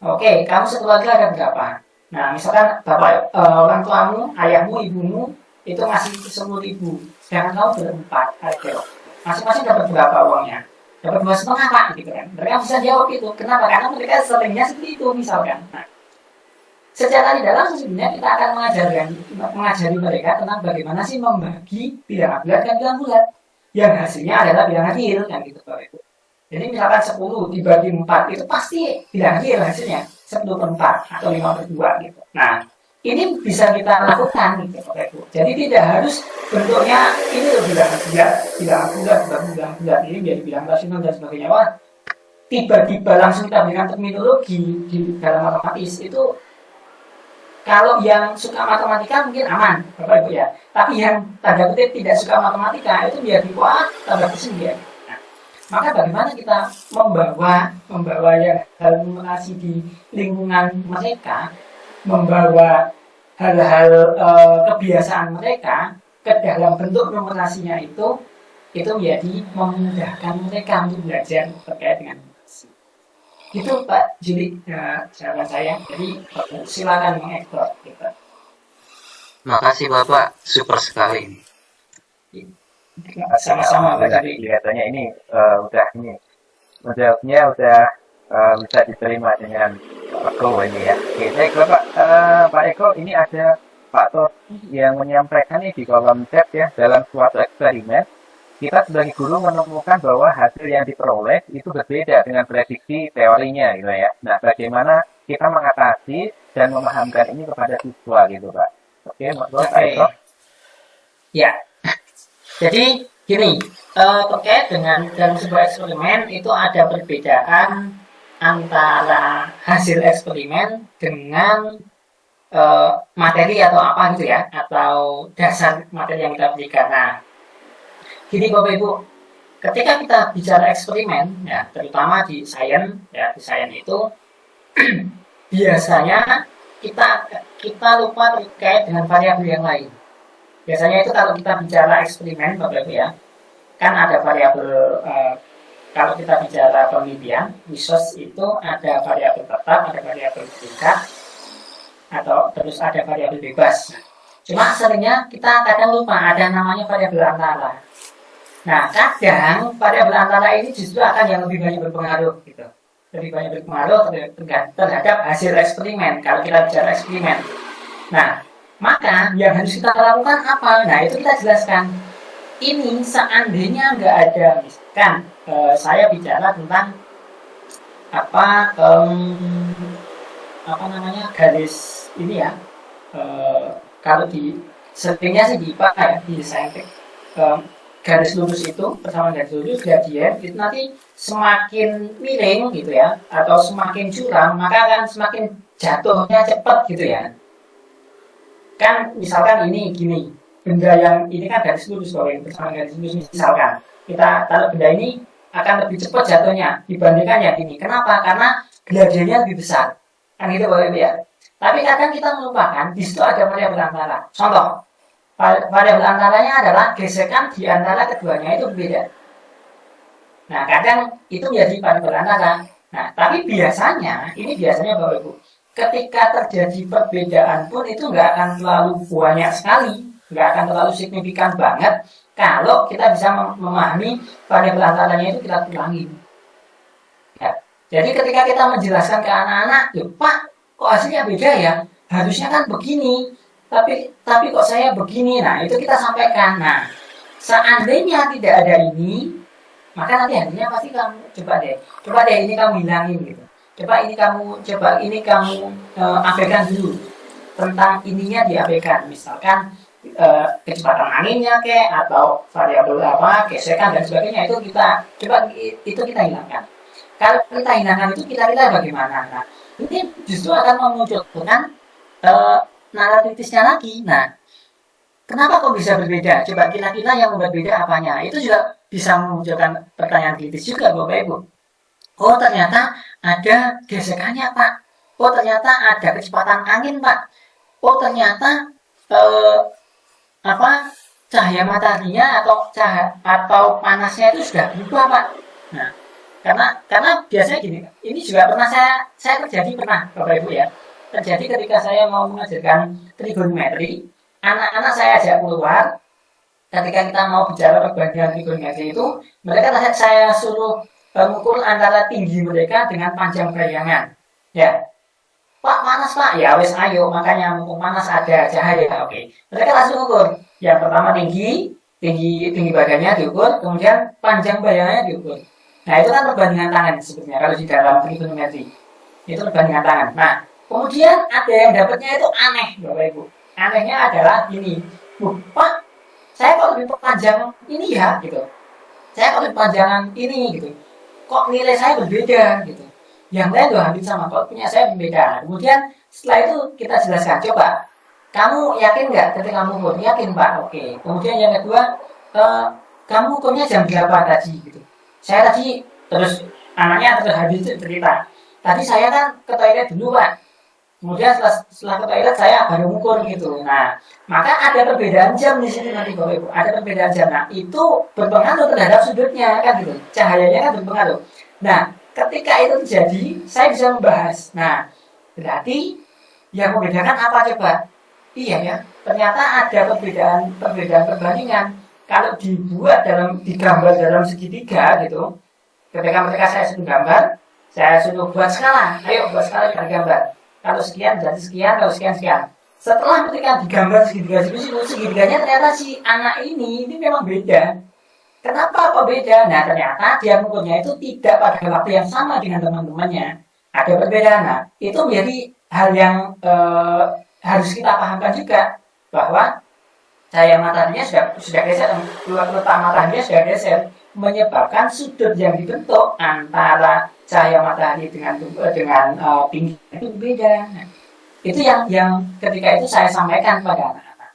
Oke, kamu sekeluarga ada berapa? Nah, misalkan bapak orang tuamu, ayahmu, ibumu itu ngasih 10.000, sedangkan kamu berempat, ayo, masing-masing dapat berapa uangnya? Dapat 2,5 Pak, gitu kan? Mereka bisa jawab itu. Kenapa? Karena mereka seringnya seperti itu, misalkan. Nah, secara tidak langsung sebenarnya kita akan mengajari mereka tentang bagaimana sih membagi bilangan bulat dan bilangan bulat, yang hasilnya adalah bilangan real, kan gitu Bapak Ibu. Jadi misalkan 10 dibagi 4 itu pasti bilangan real hasilnya 10/4 atau 5/2 gitu. Nah, ini bisa kita lakukan gitu Bapak Ibu. Jadi tidak harus bentuknya ini loh bilangan bulat, ini menjadi bilangan rasional dan sebagainya. Wah, tiba-tiba langsung kita berikan terminologi di dalam matematis itu. Kalau yang suka matematika mungkin aman, Bapak Ibu ya. Tapi yang tanda kutip tidak suka matematika itu menjadi wah tambah pusing dia. Nah, maka bagaimana kita membawa yang hal numerasi di lingkungan mereka, membawa hal-hal kebiasaan mereka ke dalam bentuk numerasinya itu menjadi memudahkan mereka untuk belajar terkait dengan itu Pak Juli, sahabat saya. Jadi silakan mengeksplor gitu. Makasih Bapak, super sekali. Sama-sama Pak Juli. Kelihatannya ini udah ini menjawabnya udah bisa diterima dengan Pak Eko ini ya. Oke, baik Pak Eko, ini ada Pak Tony yang menyampaikan nih di kolom chat ya, dalam suatu eksperimen kita sebagai guru menemukan bahwa hasil yang diperoleh itu berbeda dengan prediksi teorinya gitu ya. Nah, bagaimana kita mengatasi dan memahamkan ini kepada siswa gitu Pak. Oke, Pak Eko. Ya, jadi gini, terkait dengan dalam sebuah eksperimen itu ada perbedaan antara hasil eksperimen dengan materi atau apa gitu ya, atau dasar materi yang kita berikan. Nah, gini Bapak Ibu, ketika kita bicara eksperimen, ya terutama di sains, ya di sains itu biasanya kita lupa terkait dengan variabel yang lain. Biasanya itu kalau kita bicara eksperimen, Bapak Ibu ya, kan ada variabel. Kalau kita bicara penelitian, research itu ada variabel tetap, ada variabel tingkat, atau terus ada variabel bebas. Cuma seringnya kita kadang lupa ada namanya variabel antara. Nah, kadang variabel antara ini justru akan yang lebih banyak berpengaruh gitu. Lebih banyak berpengaruh terhadap hasil eksperimen kalau kita bicara eksperimen. Nah, maka yang harus kita lakukan apa? Nah, itu kita jelaskan. Ini seandainya nggak ada, misalkan saya bicara tentang apa namanya garis ini ya. Kalau di seringnya sih di IPA ya, di saintek. Garis lurus itu, persamaan garis lurus gradien itu nanti semakin miring gitu ya, atau semakin curam, maka akan semakin jatuhnya cepat gitu ya. Kan misalkan ini gini, benda yang ini kan garis lurus, kalau persamaan garis lurus misalkan kita taruh benda ini akan lebih cepat jatuhnya dibandingkan yang ini. Kenapa? Karena gradiennya lebih besar, kan gitu Bapak Ibu ya. Tapi kadang kita melupakan di situ ada variabel antara. Contoh, variabel antaranya adalah gesekan di antara keduanya itu berbeda. Nah, kadang itu menjadi variabel antara. Nah, tapi biasanya Bapak Ibu, ketika terjadi perbedaan pun itu nggak akan terlalu banyak sekali, nggak akan terlalu signifikan banget kalau kita bisa memahami variabel antaranya itu kita kurangi. Ya. Jadi ketika kita menjelaskan ke anak-anak, Pak, kok hasilnya beda ya? Harusnya kan begini. Tapi kok saya begini, nah itu kita sampaikan. Nah, seandainya tidak ada ini, maka nanti hasilnya pasti kamu coba deh ini kamu hilangin gitu. Coba ini kamu abaikan dulu, tentang ininya diabaikan. Misalkan kecepatan anginnya atau variabel apa gesekan dan sebagainya, itu kita hilangkan. Kalau kita hilangkan itu kira-kira bagaimana? Nah, ini justru akan memunculkan narativisnya lagi. Nah, kenapa kok bisa berbeda? Coba kira-kira yang berbeda apanya? Itu juga bisa memunculkan pertanyaan kritis juga, Bapak Ibu. Oh, ternyata ada gesekannya, Pak. Oh, ternyata ada kecepatan angin, Pak. Oh, ternyata cahaya mataharinya atau panasnya itu sudah berubah, Pak. Nah, karena biasanya gini, ini juga pernah saya terjadi Bapak Ibu ya. Terjadi ketika saya mau mengajarkan trigonometri, anak-anak saya ajak keluar. Ketika kita mau bicara perbandingan trigonometri itu, mereka saya suruh mengukur antara tinggi mereka dengan panjang bayangan. Ya, Pak, panas Pak, ya wes ayo, makanya mumpung panas ada cahaya, oke. Mereka langsung ukur. Yang pertama tinggi badannya diukur, kemudian panjang bayangannya diukur. Nah, itu kan perbandingan tangan sebetulnya kalau di dalam trigonometri. Itu perbandingan tangan. Nah, kemudian ada yang dapatnya itu aneh, Bapak Ibu. Anehnya adalah ini. Pak, saya kok lebih panjang ini ya, gitu. Saya kok lebih panjangan ini, gitu. Kok nilai saya berbeda, gitu. Yang lain tuh hampir sama, kok punya saya berbeda. Kemudian setelah itu kita jelaskan, coba kamu yakin nggak ketika kamu ukur? Yakin Pak, oke. Kemudian yang kedua, kamu ukurnya jam berapa tadi? Gitu. Saya tadi terus anaknya terus habis itu cerita. Tadi saya kan ke toilet dulu Pak. Kemudian setelah ke toilet saya baru ukur gitu. Nah, maka ada perbedaan jam di sini nanti Bapak Ibu. Ada perbedaan jam. Nah, itu berpengaruh terhadap sudutnya kan gitu. Cahayanya kan berpengaruh. Nah, ketika itu terjadi, saya bisa membahas. Nah, berarti yang membedakan apa coba? Iya ya, ternyata ada perbedaan perbandingan. Kalau digambar dalam segitiga gitu, ketika saya suruh gambar, saya suruh buat skala. Ayo buat skala dengan gambar. Kalau sekian jadi sekian, kalau sekian. Setelah ketika digambar segitiganya ternyata si anak ini memang beda. Kenapa kok beda? Nah, ternyata dia mengukurnya itu tidak pada waktu yang sama dengan teman-temannya. Ada perbedaan. Nah, itu menjadi hal yang harus kita pahamkan juga, bahwa cahaya mataharinya sudah geser, letak mataharinya sudah geser, menyebabkan sudut yang dibentuk antara cahaya matahari dengan tinggi itu berbeda. Nah, itu yang ketika itu saya sampaikan pada anak-anak.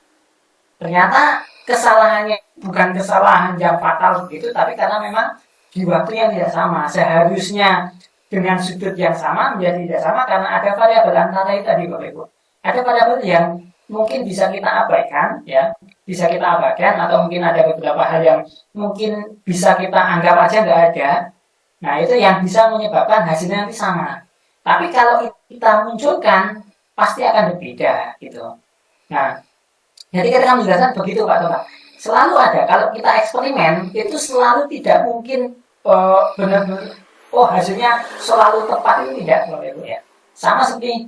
Ternyata kesalahannya bukan kesalahan yang fatal begitu, tapi karena memang di waktu yang tidak sama. Seharusnya dengan sudut yang sama menjadi tidak sama karena ada variabel antara itu tadi Bapak Ibu. Ada variabel yang mungkin bisa kita abaikan, ya, atau mungkin ada beberapa hal yang mungkin bisa kita anggap aja nggak ada. Nah, itu yang bisa menyebabkan hasilnya nanti sama. Tapi kalau kita munculkan, pasti akan berbeda gitu. Nah, jadi ketika menjelaskan begitu Pak Thomas, selalu ada. Kalau kita eksperimen, itu selalu tidak mungkin benar-benar, hasilnya selalu tepat, itu tidak Bapak Ibu ya. Sama seperti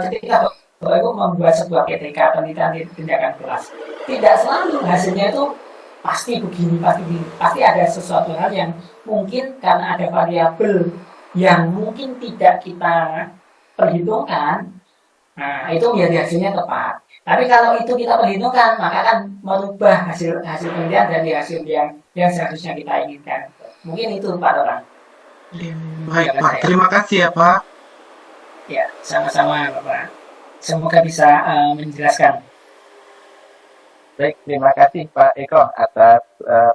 ketika Bapak Ibu membuat sebuah ketika penelitian tindakan kelas, tidak selalu hasilnya itu pasti begini. Pasti ada sesuatu hal yang mungkin karena ada variabel yang mungkin tidak kita perhitungkan, nah itu menjadi hasilnya tepat. Tapi kalau itu kita perhitungkan, maka akan merubah hasil penelitian dari hasil yang seharusnya kita inginkan. Mungkin itu Pak Orang. Baik Pak, terima kasih ya Pak. Ya, sama-sama Bapak. Semoga bisa menjelaskan. Baik, terima kasih Pak Eko atas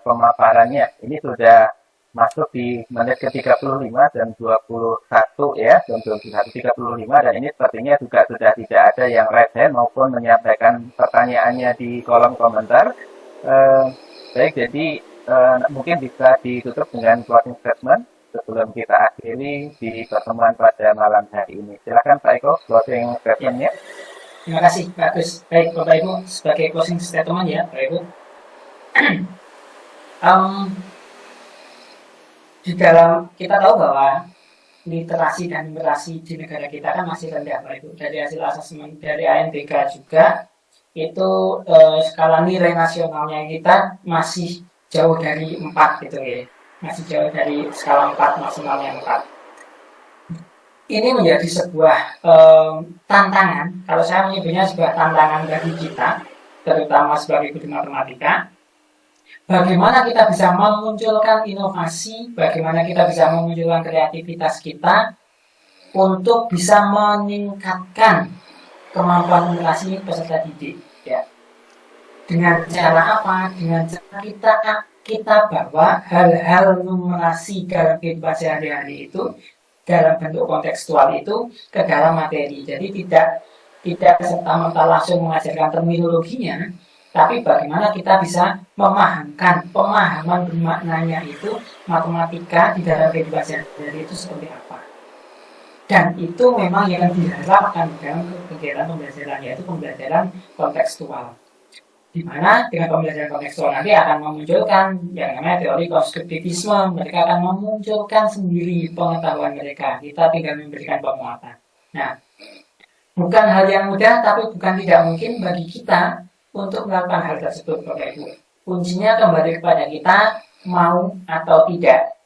pemaparannya. Ini sudah masuk di menit ke-35 dan 21 ya, dan 35, dan ini sepertinya juga sudah tidak ada yang raise hand maupun menyampaikan pertanyaannya di kolom komentar. Baik, jadi mungkin bisa ditutup dengan closing statement sebelum kita akhiri di pertemuan pada malam hari ini. Silakan Pak Eko, closing statement-nya. Terima kasih, bagus. Baik, Bapak Ibu, sebagai closing statement ya, Bapak Ibu. Di dalam, kita tahu bahwa literasi dan numerasi di negara kita kan masih rendah, Bapak Ibu. Dari hasil asesmen dari ANBK juga, itu skala nilai nasionalnya kita masih jauh dari 4 gitu ya. Masih jauh dari skala 4, maksimalnya 4. Ini menjadi sebuah tantangan, kalau saya menyebutnya sebuah tantangan bagi kita terutama sebagai guru matematika, bagaimana kita bisa memunculkan inovasi, bagaimana kita bisa memunculkan kreativitas kita untuk bisa meningkatkan kemampuan numerasi peserta didik. Ya. Dengan cara apa? Dengan cara kita bawa hal-hal numerasi dalam kehidupan sehari-hari itu dalam bentuk kontekstual itu ke dalam materi. Jadi tidak serta-merta langsung mengajarkan terminologinya, tapi bagaimana kita bisa memahamkan pemahaman bermaknanya itu matematika di dalam kehidupan sehari-hari itu seperti apa. Dan itu memang yang diharapkan dalam kegiatan pembelajaran, yaitu pembelajaran kontekstual. Di mana dengan pembelajaran kontekstual nanti akan memunculkan yang namanya teori konstruktivisme. Mereka akan memunculkan sendiri pengetahuan mereka. Kita tinggal memberikan penguatan. Nah, bukan hal yang mudah, tapi bukan tidak mungkin bagi kita untuk melakukan hal tersebut, Bapak Ibu. Kuncinya kembali kepada kita mau atau tidak.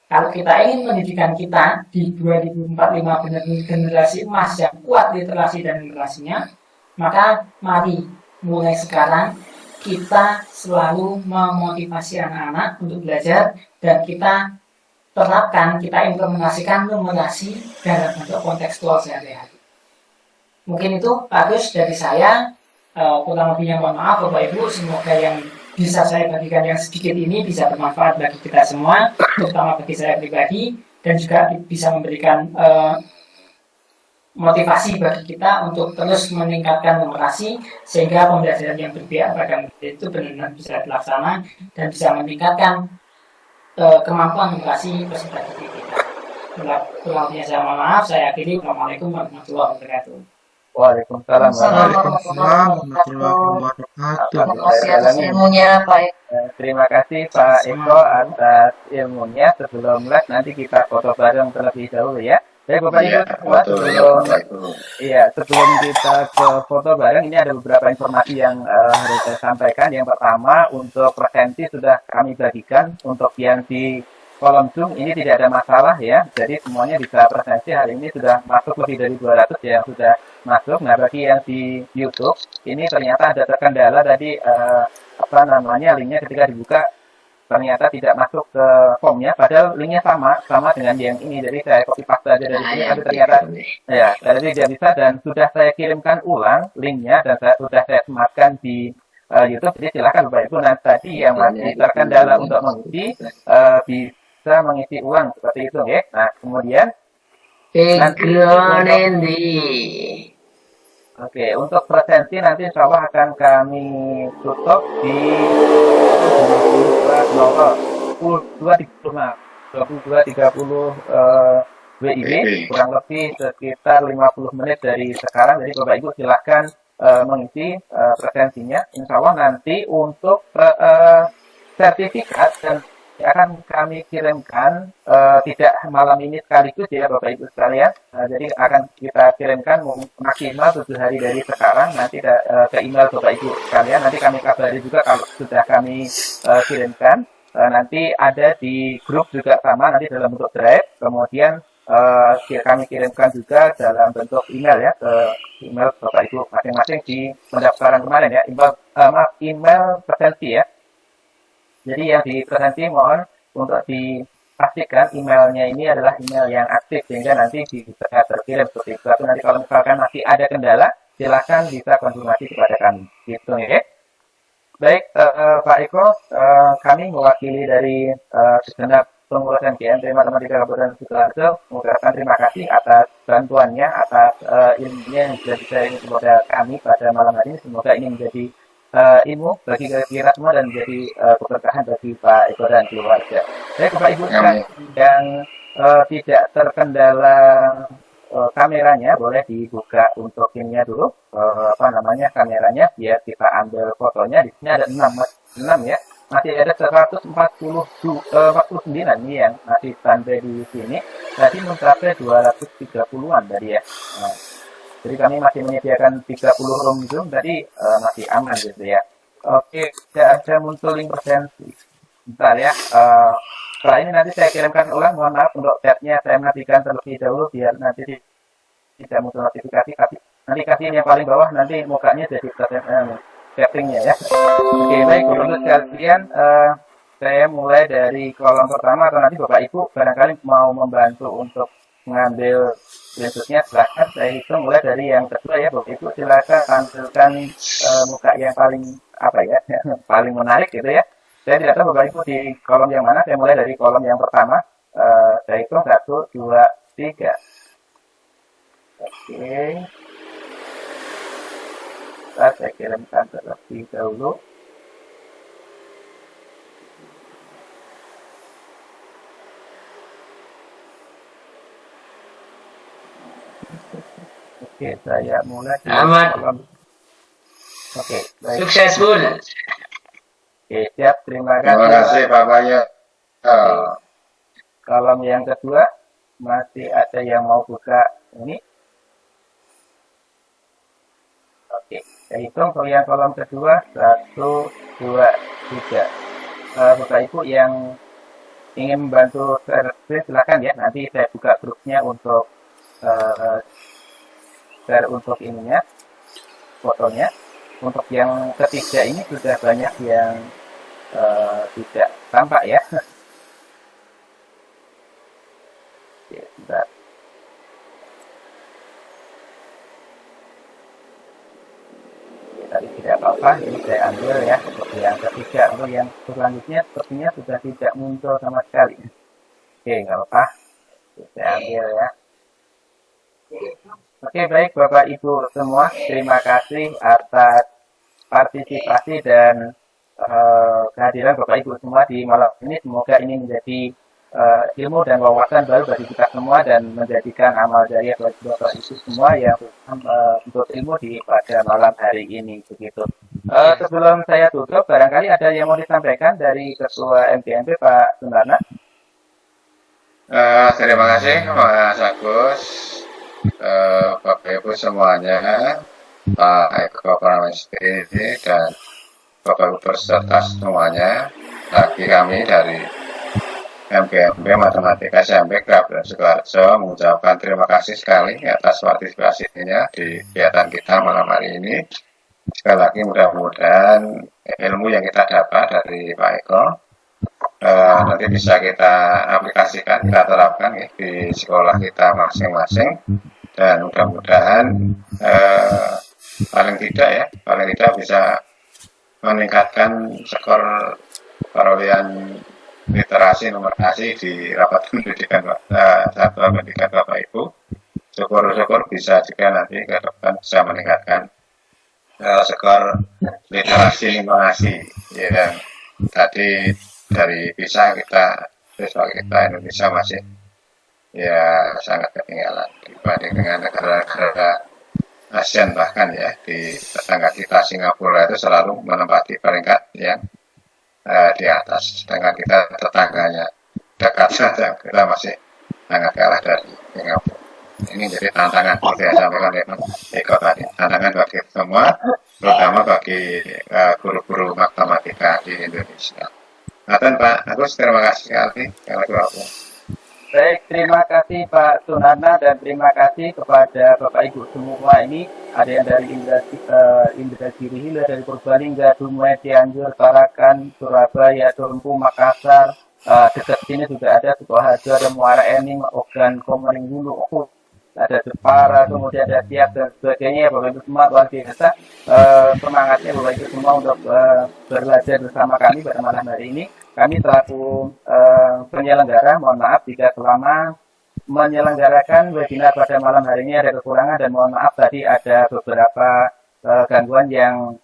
Kalau kita ingin pendidikan kita di 2045 benar-benar generasi emas yang kuat literasi dan numerasinya, maka mari mulai sekarang kita selalu memotivasi anak-anak untuk belajar dan kita terapkan, kita implementasikan numerasi dalam bentuk kontekstual sehari-hari. Mungkin itu bagus dari saya. Kurang lebihnya mohon maaf Bapak Ibu, semoga yang bisa saya bagikan yang sedikit ini bisa bermanfaat bagi kita semua, terutama bagi saya pribadi, dan juga bisa memberikan motivasi bagi kita untuk terus meningkatkan numerasi sehingga pembelajaran yang berpihak pada murid itu benar-benar bisa dilaksana dan bisa meningkatkan kemampuan numerasi peserta didik kita. Kurang lebihnya saya mohon maaf, saya akhiri. Assalamualaikum warahmatullahi wabarakatuh. Waalaikumsalam warahmatullahi wabarakatuh. Terima kasih atas ilmunya Pak Eko. Terima kasih Pak Eko atas ilmunya. Sebelum les nanti kita foto bareng terlebih dahulu ya. Jadi Bapak Ibu semua sebelum kita ke foto bareng, ini ada beberapa informasi yang harus saya sampaikan. Yang pertama, untuk presensi sudah kami bagikan. Untuk yang di kolom Zoom ini tidak ada masalah ya. Jadi semuanya bisa presensi. Hari ini sudah masuk lebih dari 200 yang sudah masuk. Nah, bagi yang di YouTube ini ternyata ada terkendala tadi linknya ketika dibuka ternyata tidak masuk ke formnya, padahal linknya sama dengan yang ini. Jadi saya copy paste aja dari sini, tapi ternyata tidak bisa, dan sudah saya kirimkan ulang linknya dan sudah saya sematkan di YouTube. Jadi silakan Bapak Ibu nanti tadi yang masih terkendala untuk mengisi bisa mengisi ulang seperti itu ya. Nah, kemudian Oke, untuk presensi nanti insya Allah akan kami tutup di 22.30 WIB, kurang lebih sekitar 50 menit dari sekarang. Jadi Bapak Ibu silahkan mengisi presensinya. Insya Allah nanti untuk sertifikat dan akan kami kirimkan tidak malam ini sekaligus ya Bapak Ibu sekalian. Jadi akan kita kirimkan maksimal 7 hari dari sekarang nanti ke email Bapak Ibu sekalian. Nanti kami kabari juga kalau sudah kami kirimkan. Nanti ada di grup juga sama nanti dalam bentuk drive. Kemudian kami kirimkan juga dalam bentuk email ya ke email Bapak Ibu masing-masing di pendaftaran kemarin ya. Email presensi ya. Jadi yang di presensi mohon untuk dipastikan emailnya ini adalah email yang aktif sehingga nanti bisa terkirim seperti itu. Nanti kalau misalkan masih ada kendala, silakan bisa konfirmasi kepada kami. Gitu ya. Baik, Pak Eko, kami mewakili dari segenap pengurusan GMT Matematika Kabupaten Sidoarjo mengucapkan terima kasih atas bantuannya, atas ilmunya yang sudah di-sharing kepada kami pada malam hari ini. Semoga ini menjadi ilmu bagi kita semua dan menjadi keberkahan bagi Pak Eko dan keluarga. Baik Bapak Ibu yang tidak terkendala kameranya boleh dibuka untuk ininya dulu kameranya biar kita ambil fotonya. Di sini ada 6 ya. Masih ada 149 nih yang masih standby di sini. Tadi mencapai 230-an tadi ya. Jadi kami masih menyediakan 30 room Zoom, tadi masih aman gitu ya. Oke, tidak ada muncul link presensi. Bentar ya. Setelah ini nanti saya kirimkan ulang, mohon maaf untuk chatnya saya matikan terlebih dahulu biar nanti tidak muncul notifikasi. Nanti kasih yang paling bawah, nanti mukanya jadi settingnya ya. Oke, baik untuk sekalian, saya mulai dari kolom pertama atau nanti Bapak Ibu barangkali mau membantu untuk mengambil screenshotnya, silahkan. Saya hitung mulai dari yang kedua ya Bapak Ibu, silakan tampilkan muka yang paling apa ya, paling menarik gitu ya. Saya tidak tahu Bapak Ibu di kolom yang mana, saya mulai dari kolom yang pertama. Saya hitung 1, 2, 3. Oke. Saya kirimkan terlebih dahulu. Oke, saya mulai di Selamat. kolom. Oke, baik. Successful. Oke, siap. Terima Terima kasih. kasih Pak Bayu. Kolom yang kedua, masih ada yang mau buka ini? Oke, saya hitung kalau yang kolom kedua, 1, 2, 3. Bapak Ibu yang ingin membantu share screen silakan ya. Nanti saya buka grupnya untuk share untuk ininya, fotonya. Untuk yang ketiga ini sudah banyak yang tidak tampak ya. Oke, sebentar. Tadi tidak apa-apa, ini saya ambil ya untuk yang ketiga. Untuk yang selanjutnya sepertinya sudah tidak muncul sama sekali. Oke, nggak apa-apa. Saya ambil ya. Oke, baik Bapak Ibu semua, terima kasih atas partisipasi dan kehadiran Bapak Ibu semua di malam ini. Semoga ini menjadi ilmu dan wawasan baru bagi kita semua dan menjadikan amal jariah bagi Bapak Ibu semua yang untuk ilmu pada malam hari ini begitu. Sebelum saya tutup, barangkali ada yang mau disampaikan dari Ketua MGMP Pak Sundarna. Terima kasih Mas Agus, Bapak Ibu semuanya, Pak Eko Pramesti dan Bapak Ibu peserta semuanya. Bagi kami dari MGMP Matematika SMP Kabupaten Sukoharjo mengucapkan terima kasih sekali atas partisipasinya di kegiatan kita malam hari ini. Sekali lagi mudah-mudahan ilmu yang kita dapat dari Pak Eko nanti bisa kita aplikasikan, kita terapkan ya, di sekolah kita masing-masing, dan mudah-mudahan paling tidak bisa meningkatkan skor perolehan literasi numerasi di rapat pendidikan satuan pendidikan Bapak Ibu. Syukur-syukur bisa juga nanti ke depan bisa meningkatkan skor literasi numerasi ya, dan tadi dari PISA siswa kita Indonesia masih ya sangat ketinggalan dibanding dengan negara-negara ASEAN, bahkan ya di tetangga kita Singapura itu selalu menempati peringkat yang di atas, sedangkan kita tetangganya dekat saja kita masih sangat kalah dari Singapura. Ini jadi tantangan seperti yang sampaikan Eko tadi, tantangan bagi semua, terutama bagi guru-guru matematika di Indonesia. Nah, Pak Agus, terima kasih sekali. Baik, terima kasih Pak Sunarna dan terima kasih kepada Bapak Ibu semua ini. Ada yang dari Indragiri Hilir, dari Purbalingga, Dumai, Cianjur, Tarakan, Surabaya, Dompu, Makassar. Dekat sini juga ada Sukoharjo, ada Muara Enim, Ogan, Komering Hulu, ada Jepara, kemudian ada Siak dan sebagainya. Bapak Ibu semua luar biasa semangatnya Bapak Ibu semua untuk belajar bersama kami pada malam hari ini. Kami selaku penyelenggara, mohon maaf jika selama menyelenggarakan webinar pada malam hari ini ada kekurangan, dan mohon maaf tadi ada beberapa gangguan yang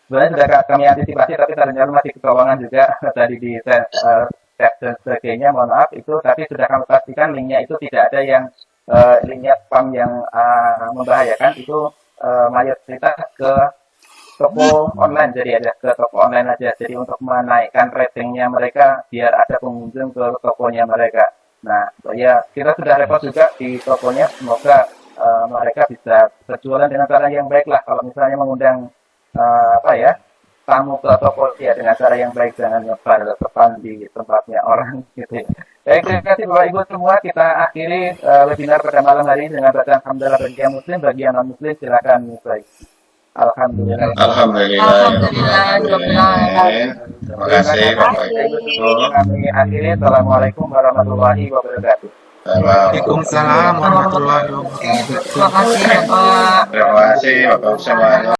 sebenarnya sudah kami antisipasi, tapi ternyata masih kekurangan juga tadi di tab dan sebagainya. Mohon maaf itu, tapi sudah kami pastikan linknya itu tidak ada yang linknya spam yang membahayakan. Itu mayoritas ke toko online, jadi ada ke toko online aja, jadi untuk menaikkan ratingnya mereka biar ada pengunjung ke tokonya mereka. Nah ya kita sudah repot juga di tokonya, semoga mereka bisa berjualan dengan cara yang baik lah. Kalau misalnya mengundang tamu ke toko ya dengan cara yang baik, jangan nyebar depan di tempatnya orang gitu ya. Baik, terima kasih Bapak Ibu semua. Kita akhiri webinar pada malam hari ini dengan bacaan hamdalah bagi yang muslim, bagi yang non muslim silakan baik. Alhamdulillah. Alhamdulillahirobbilalamin. Terima kasih Bapak Ibu. Kami akhiri. Assalamualaikum warahmatullahi wabarakatuh. Waalaikumsalam warahmatullahi wabarakatuh. Terima kasih Bapak. Terima kasih Bapak semuanya.